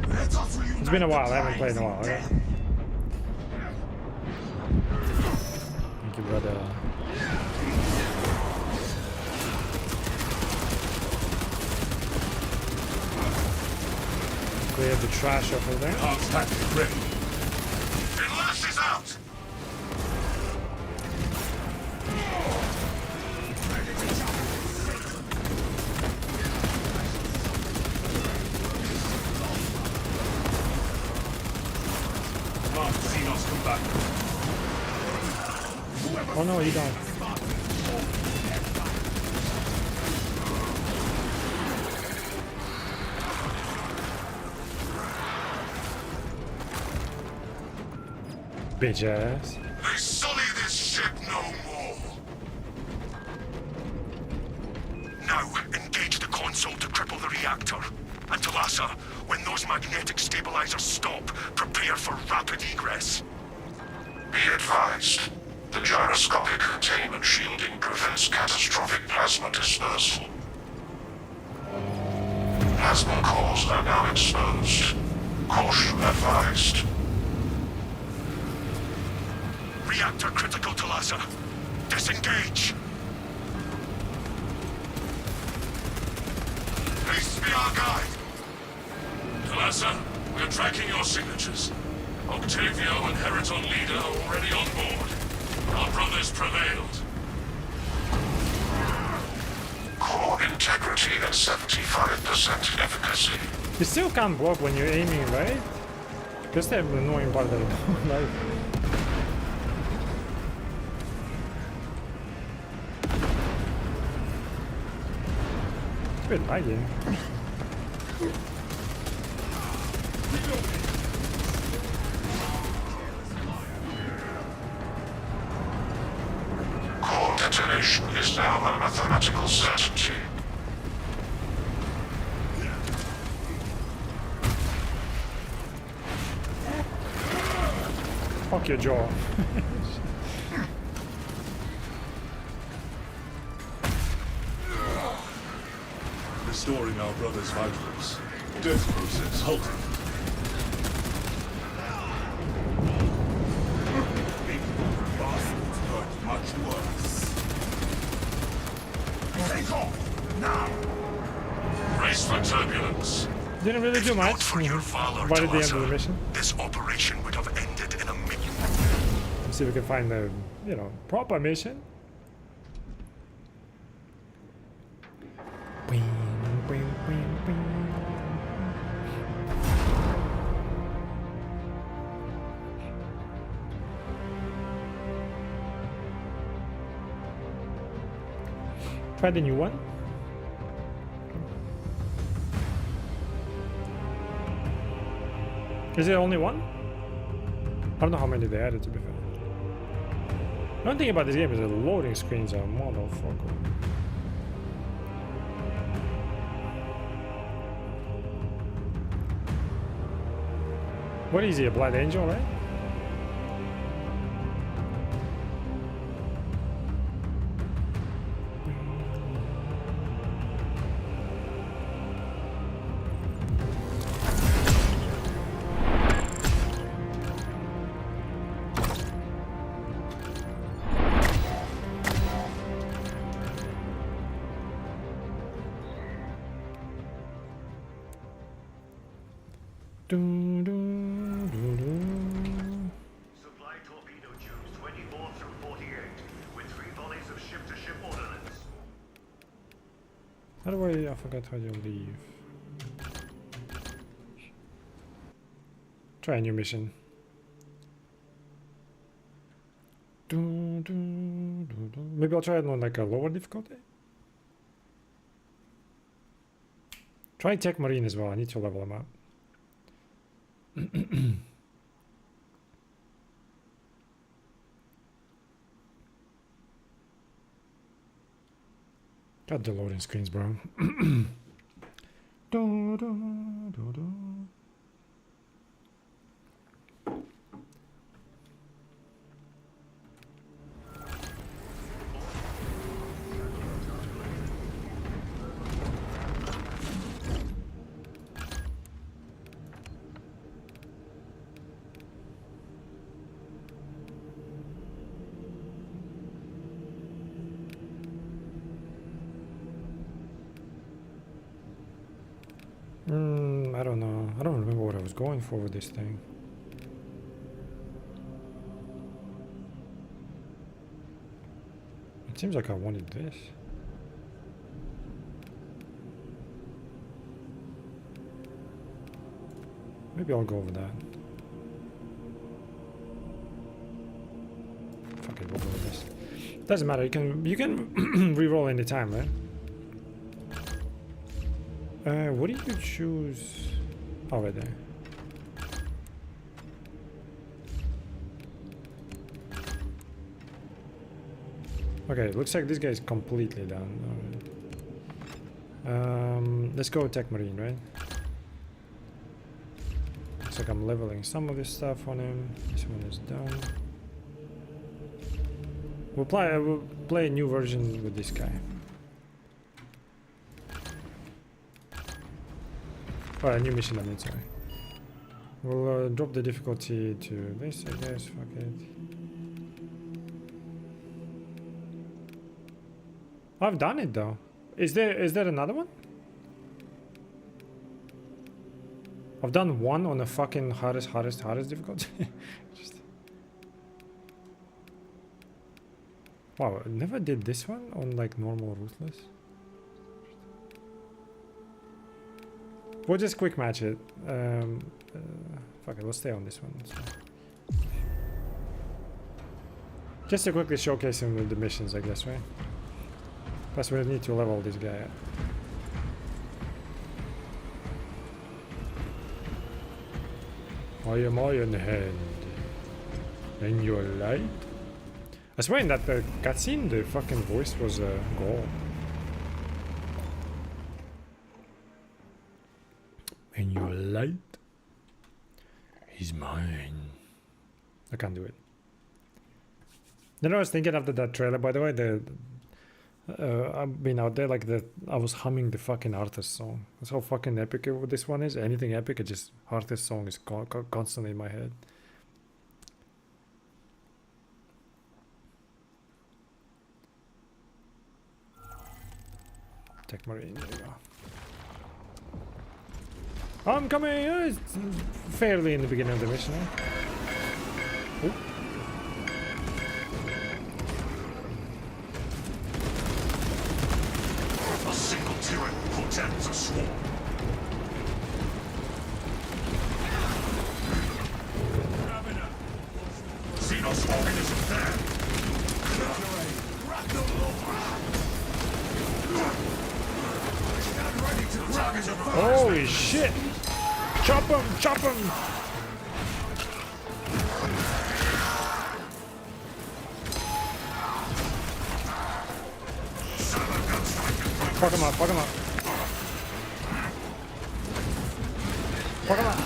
Let us reunite. It's been a while. I haven't played in a while. Okay? Thank you, brother. Clear the trash off of there. Arms tactic ready. It lashes out. Xenos come back. Oh no, you don't. bitch ass. They sully this ship no more. Now, engage the console to cripple the reactor. And Talassa, when those magnetic stabilizers stop, prepare for rapid egress. Be advised, the gyroscopic containment shielding prevents catastrophic plasma dispersal. Plasma cores are now exposed. Caution advised. Reactor critical, Talassa. Disengage. Please be our guide. Talassa, we're tracking your signatures. Octavio and Heraton Leader are already on board. Our brothers prevailed. Core integrity at 75% efficacy. You still can't block when you're aiming, right? That's the annoying part that I don't like. It's a bit laggy. Core detonation is now a mathematical certainty. Fuck your jaw. Restoring our brother's vitals. Death process halted. Bastards hurt much worse. Take off! Now! Brace for turbulence. Didn't really do Not much. for your valor, Right at the end of the Talassa, mission. this operation would have ended in a minute. Let's see if we can find the, you know, proper mission. Try the new one. Is it only one? I don't know how many they added, to be fair. One thing about this game is the loading screens are motherfucker. What is he, a Blood Angel, right? Supply torpedo tubes 24 through 48, with 3 volleys of ship-to-ship ordnance. How do I forgot how you leave. Try a new mission. Maybe I'll try it on like a lower difficulty. Try Tech Marine as well. I need to level them up. Got the loading screens, bro. I don't know. I don't remember what I was going for with this thing. It seems like I wanted this. Maybe I'll go with that. Fuck it, we'll go with this. Doesn't matter. You can re-roll any time, right? What do you choose? Oh, right there. Okay, looks like this guy is completely done. Alright. Let's go attack Marine, right? Looks like I'm leveling some of this stuff on him. This one is done. We'll play a new version with this guy. Oh, a new mission, I mean, sorry. We'll drop the difficulty to this, I guess. Fuck it. I've done it though. Is there another one? I've done one on the fucking hardest difficulty. Just... Wow, I never did this one on like normal ruthless. We'll just quick match it. Fuck it, let's stay on this one. Just to quickly showcase him with the missions, I guess, right? Plus we need to level this guy up. I am Iron Hand. And your light? I swear in that cutscene the fucking voice was gold. And your light is mine. I can't do it. You know, I was thinking after that trailer, by the way, I've been out there like I was humming the fucking artist song. That's how fucking epic this one is. Anything epic, it just artist song is constantly in my head. Tech Marine, there you go. I'm coming! It's fairly in the beginning of the mission. Eh? A single tyrant portends a swarm. Xenos organism there. Holy shit! Chop him! Chop him! Fuck him up, fuck him up. Fuck him up.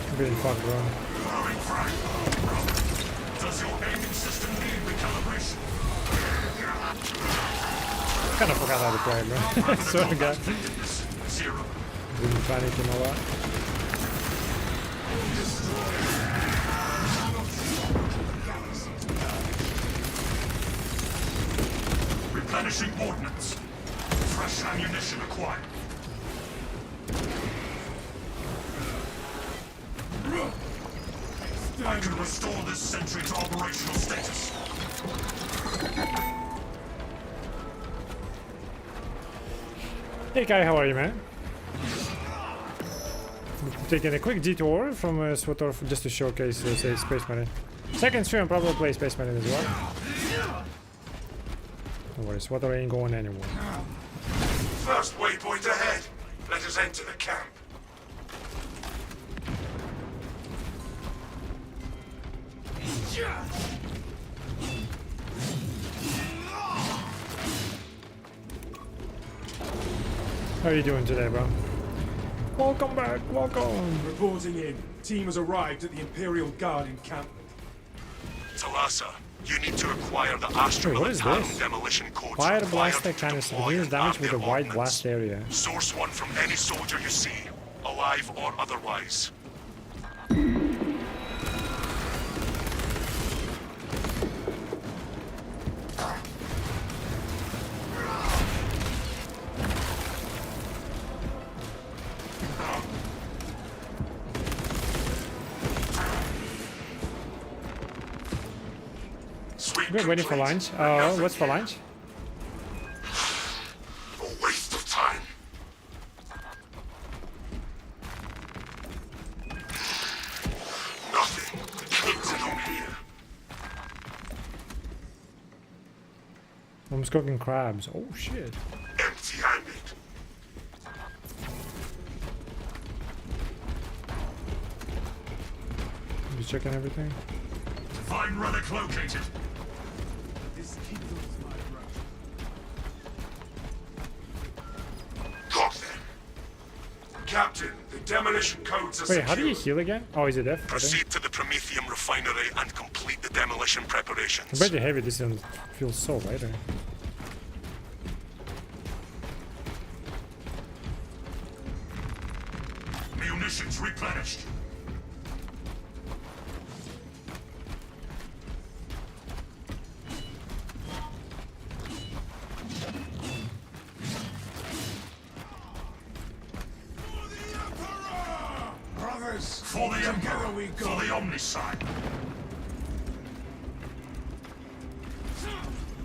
I'm getting fucked, bro. Does your aiming system need recalibration? Kind of forgot how to play, bro. Swear to God. Zero. Didn't panicking a lot. Replenishing ordnance. Fresh ammunition acquired. I can restore this sentry to operational status. Hey Kai, how are you, man? Taking a quick detour from SWTOR just to showcase say Space Marine. Second stream, probably play Space Marine as well. Don't worry, SWTOR ain't going anywhere. First waypoint ahead. Let us enter the camp. How are you doing today, bro? Welcome back, welcome! Reporting in. Team has arrived at the Imperial Guard encampment. Talassa, you need to acquire the Astral what is this? demolition codes. Fire required blaster to canister deploy deals and damage arm with a their white ordnance. blast area. Source one from any soldier you see, alive or otherwise. We're waiting for lunch. What's for lunch? A waste of time. Nothing. The kids at home here. I'm cooking crabs. Oh shit. Empty-handed. You checking everything? Divine relic located. This kingdom's my right. Got them. Captain, the demolition codes are Wait, how do you secured. heal again? Oh, is it F? I think. Proceed to the Prometheum refinery and complete the demolition preparations. I bet you heavy this one feels so lighter. Munitions replenished. Brothers, For the Emperor, we go. for the Omnicide.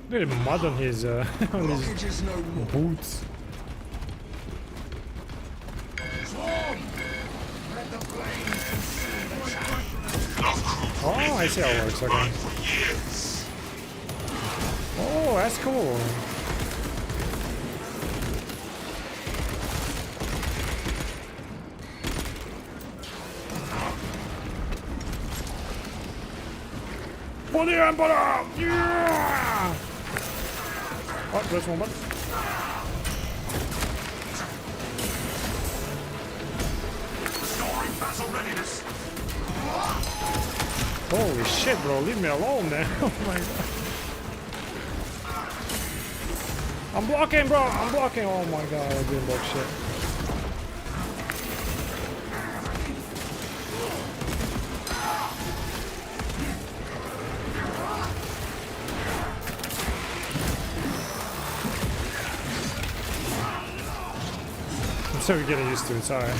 Look at the mud on his on his Blockages no more. boots. Swarm! Let the flame consume the chaff. Love crew Oh, I see how it works. Okay. burned for years. Oh, that's cool. For the Emperor! Yeah! Oh, there's one button. Restoring battle readiness. Holy shit, bro. Leave me alone, man. Oh my god. I'm blocking, bro. I'm blocking. Oh my god, I'm doing block shit. I'm so getting used to it, sorry.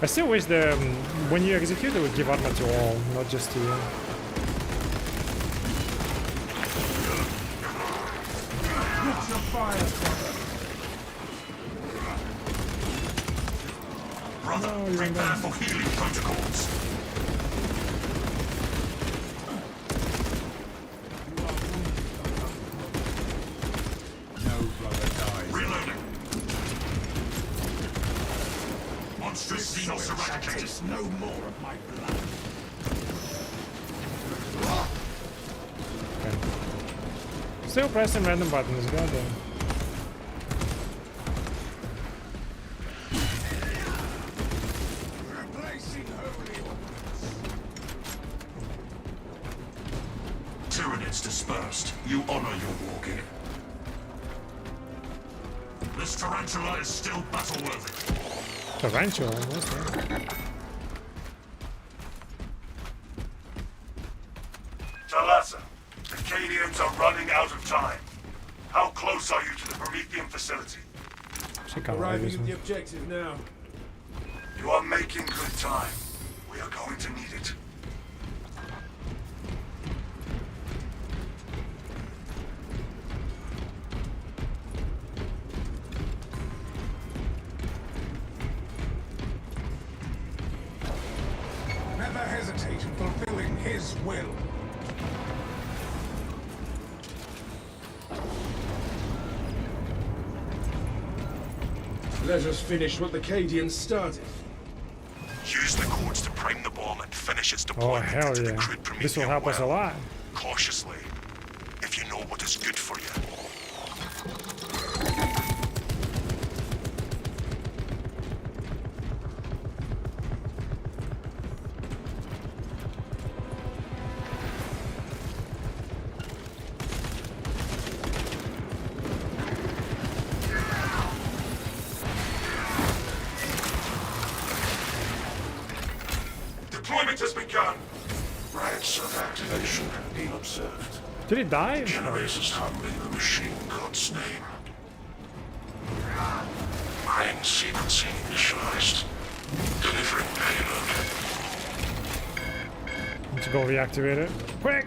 I still wish the when you execute, it would give armor to all, not just to you. Lift your fire, brother. Brother, No, you're in prepare there. for healing protocols. No brother dies. Reloading. Monstrous Xenos eradicated. Taste no more of my blood. Still pressing random buttons, goddamn. Replacing holy ordnance. Tyranids dispersed. You honor your walking. This tarantula is still battle-worthy. Tarantula, what's that? Talassa, the Cadians are running out of time. How close are you to the Prometheum facility? She can't Arriving this at the one. objective now. You are making good time. We are going to need it. Never hesitate in fulfilling his will. Let us finish what the Cadians started. Use the codes to prime the bomb and finish its Oh deployment hell into the yeah. crude Prometheum This will help us a well. lot. Cautiously, if you know what is good for you. Deployment has begun. Rights of activation have been observed. Did he die? Generators handling the machine god's name. Mine sequencing initialized. Delivering payload. Need to go reactivate it. Quick!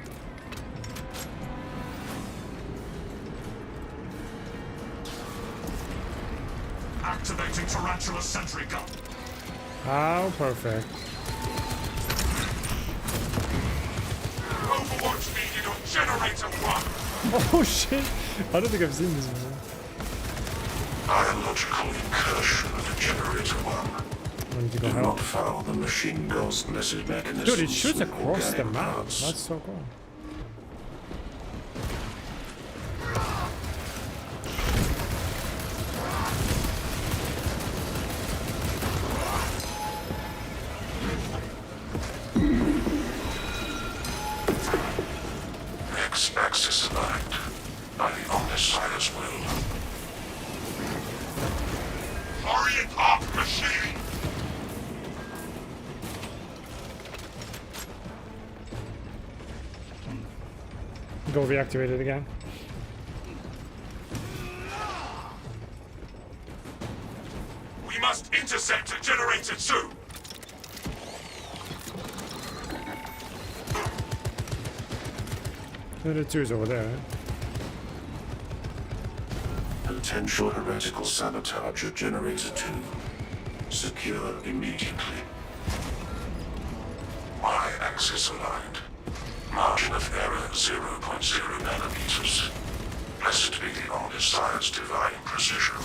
Activating Tarantula sentry gun. Oh, perfect. Overwatch needed on generator 1. Oh shit! I don't think I've seen this before. Biological incursion of generator 1. I need to go Do help. not foul the machine ghost message mechanism. Dude, it shoots across the map. That's so cool. X-axis aligned by the Omnissiah's will. Hurry it up, machine! Go reactivate it again. We must intercept generator 2. The two's over there, right? Potential heretical sabotage of generator 2. Secure immediately. Y-axis aligned. Margin of error 0.0 nanometers. Blessed be the Omnissiah's divine precision.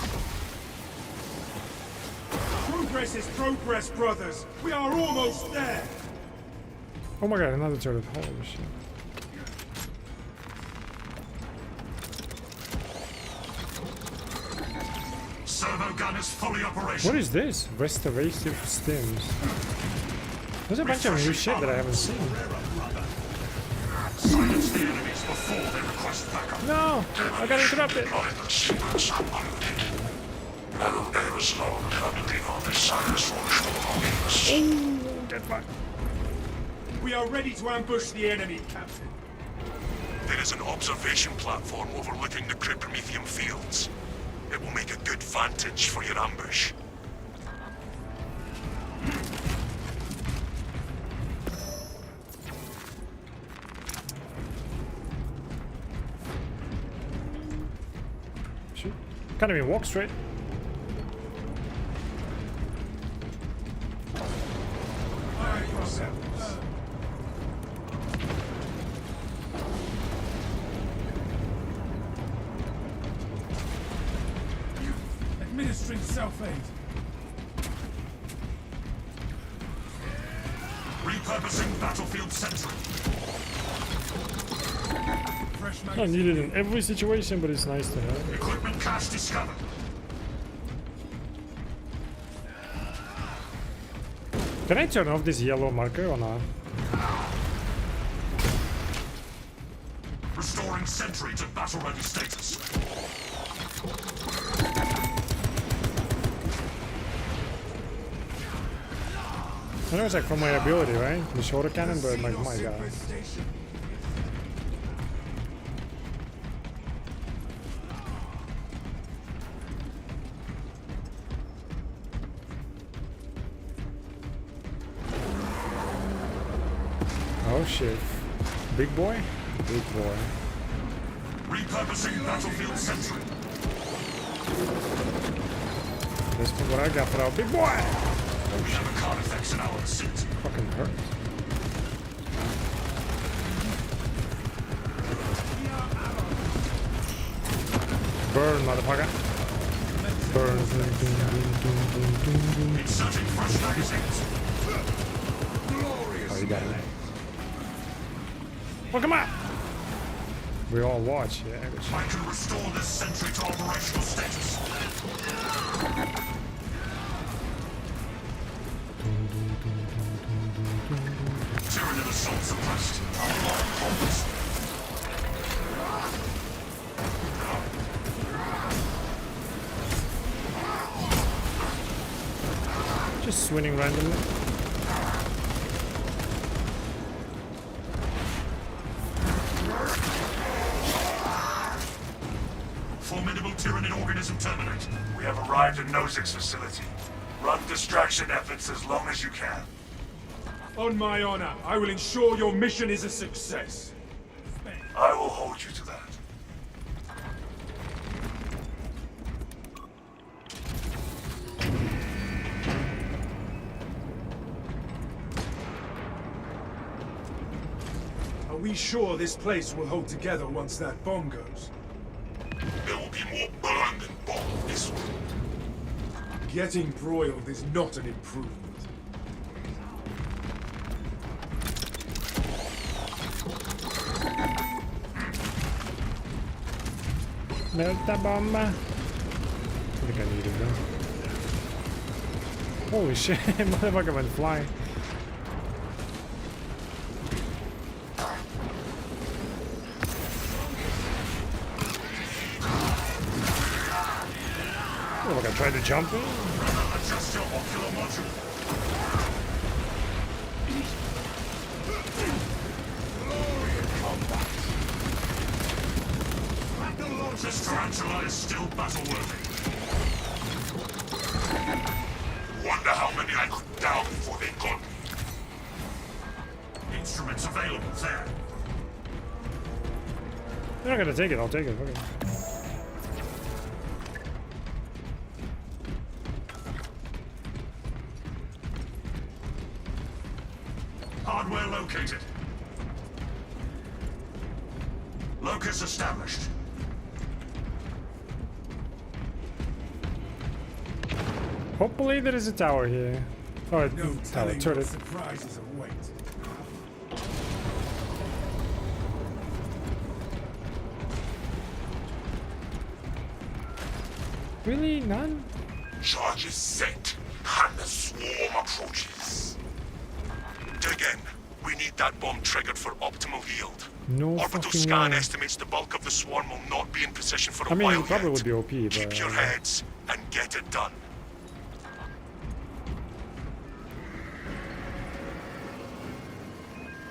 Progress is progress, brothers. We are almost there. Oh my god, another turret. Holy shit. Servo gun is fully operational. What is this? Restorative stims. There's a bunch of new shit that I haven't seen. Silence the enemies before they request backup. No! I got interrupted! Deployment sequence concluded. No errors logged under the Omnissiah's watchful oculus. Ooh, get back. We are ready to ambush the enemy, Captain. There is an observation platform overlooking the Cryptomethium fields. It will make a good vantage for your ambush. Shoot. Can't even walk straight. Administering self-aid. Repurposing battlefield sentry. Fresh Not magazine. needed in every situation, but it's nice to have. Equipment cache discovered. Can I turn off this yellow marker or not? Restoring sentry to battle-ready status. I know it's like from my ability, right? The shorter cannon, but like, my god. Oh shit. Big boy? Big boy. Repurposing battlefield sentry. This is what I got for our big boy! Oh shit. Never card effects in our pursuit. Fucking hurt. Burn, motherfucker. Burn. Inserting fresh magazines. Oh, you got it. Well, come on! We all watch, yeah. Good shit. I can restore this sentry to operational status. Tyranid assault suppressed. Unlock combat. Just swinging randomly. Formidable Tyranid organism terminate. We have arrived at Nozick's facility. Run distraction efforts as long as you can. On my honor, I will ensure your mission is a success. I will hold you to that. we sure this place will hold together once that bomb goes? There will be more burn than bomb this one. Getting broiled is not an improvement. Melt the bomb. I think I need it though. Holy shit, motherfucker went flying. Oh, look, I tried to jump in. Adjust your ocular module. This tarantula is still battle-worthy. Wonder how many I could down before they got me. Instruments available there. You're not gonna take it, I'll take it. Okay. Hardware located. Locus established. Hopefully there is a tower here. Oh, No tower, telling what turret. surprises await. Really? None? Charges set, and the swarm approaches. Again, we need that bomb triggered for optimal yield. No Orbital fucking scan way. estimates the bulk of the swarm will not be in position for a I mean, while it probably yet. would be OP, but... Keep your heads and get it done.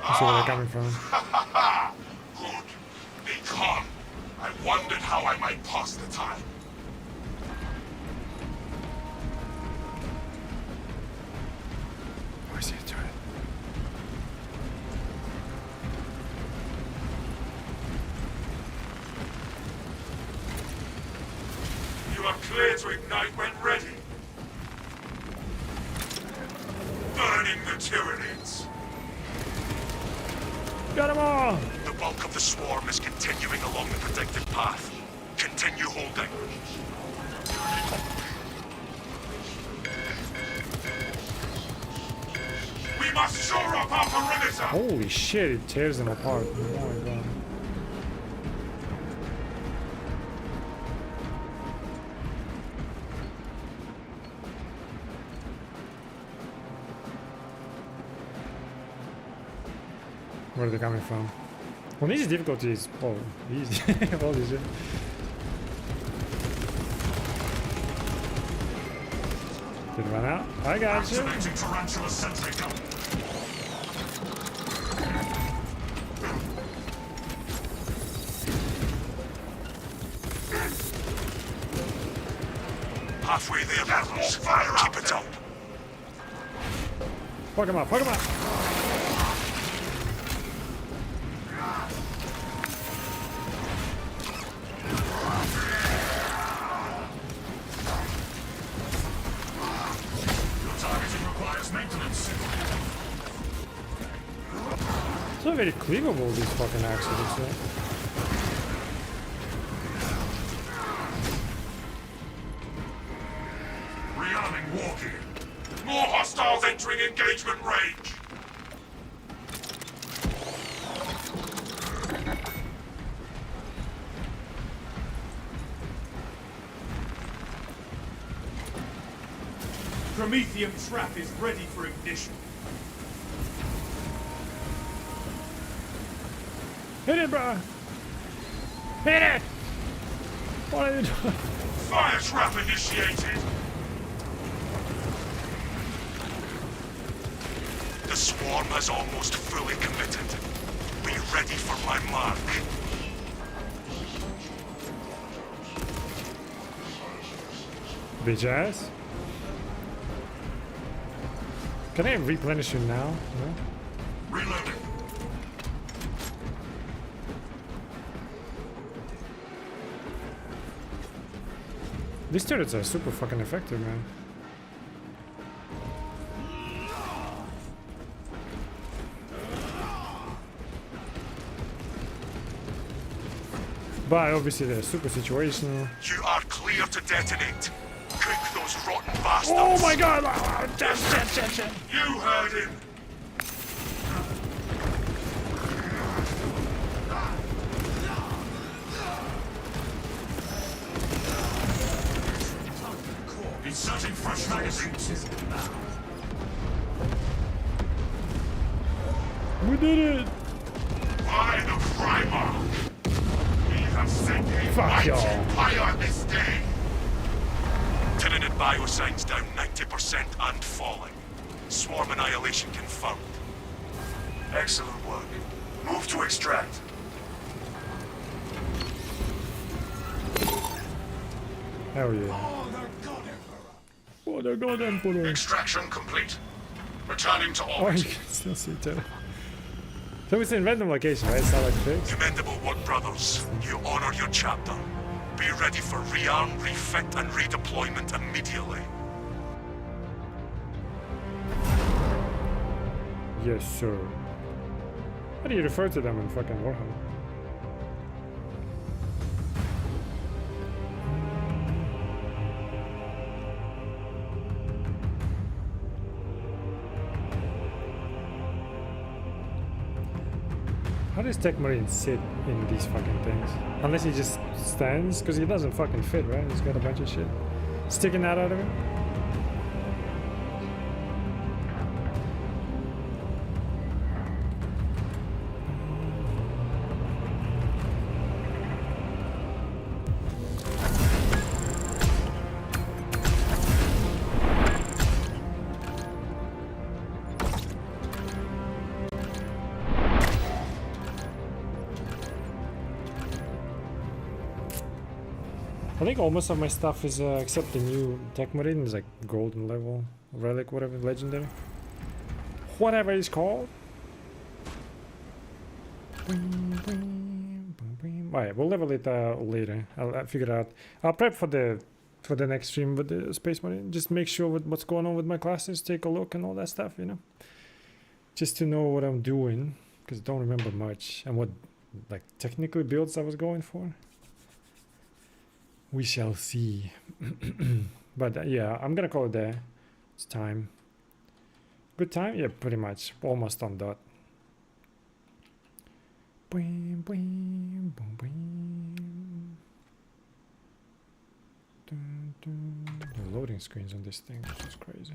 I see where they're coming from. Good. They come. I wondered how I might pass the time. Oh, I see a turret. You are clear to ignite when ready. Burning the Tyranids. Got them all! The bulk of the swarm is continuing along the predicted path. Continue holding. We must shore up our perimeter! Holy shit, it tears them apart. Oh my god. Where are they coming from? Well, these difficulties. Oh, easy. Holy shit. Did it run out? I got you. Activating tarantula sentry gun. Halfway there, Rebels. Keep it up. Fuck him up, fuck him up. Your targeting requires maintenance. It's not very cleavable, these fucking accidents, right? Rearming walking. More hostiles entering engagement range. Prometheum trap is ready for ignition. Hit it, bro! Hit it! What are you doing? Fire trap initiated. The swarm has almost fully committed. Be ready for my mark. Bitch ass. Can I replenish you now? No? Reloading. These turrets are super fucking effective, man. But obviously they're super situational. You are clear to detonate. Cook those rotten bastards. Oh my god! You heard him. Inserting fresh magazines. We did it! By the primer. We have sent a Fuck mighty y'all. empire this day. Tyranid biosigns down 90% and falling. Swarm annihilation confirmed. Excellent work. Move to extract. Hell yeah. Oh, they're god Emperor. Extraction complete. Returning to Oh, orbit. you can still see it too. So it's in random location, right? It's not like fixed. Commendable work, brothers. You honor your chapter. Be ready for rearm, refit, and redeployment immediately. Yes, sir. How do you refer to them in fucking Warhammer? How does Tech Marine sit in these fucking things? Unless he just stands, because he doesn't fucking fit, right? He's got a bunch of shit sticking out of him. I think almost of my stuff is, except the new Tech Marine, is like golden level, relic, whatever, legendary. Whatever it's called. Alright, we'll level it later. I'll figure it out. I'll prep for the next stream with the Space Marine. Just make sure with what's going on with my classes, take a look and all that stuff, you know. Just to know what I'm doing, because I don't remember much and what like technically builds I was going for. We shall see. But yeah, I'm gonna call it there. It's time. Good time? Yeah, pretty much. Almost on dot. Boing, boing, boing, boing. Dun, dun. The loading screens on this thing, which is crazy.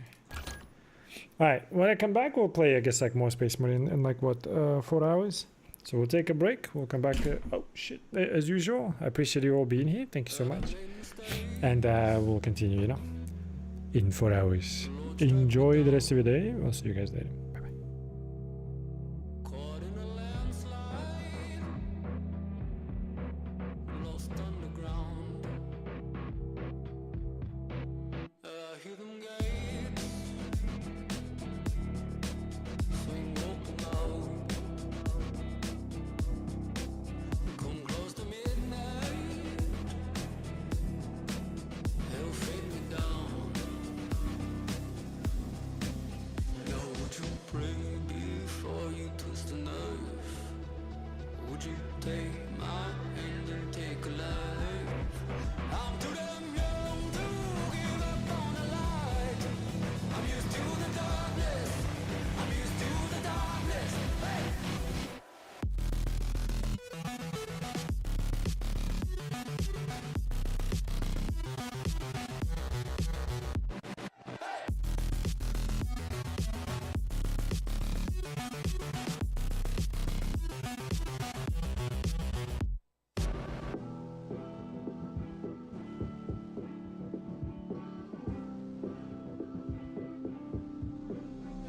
Alright, when I come back, we'll play, I guess, like more Space Marine in like what, 4 hours? So we'll take a break. We'll come back. Oh shit! As usual, I appreciate you all being here. Thank you so much. And we'll continue, you know, in 4 hours. Enjoy the rest of your day. I'll see you guys later. Bye bye.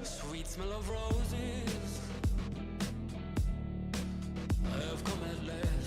Sweet smell of roses, I have come at last.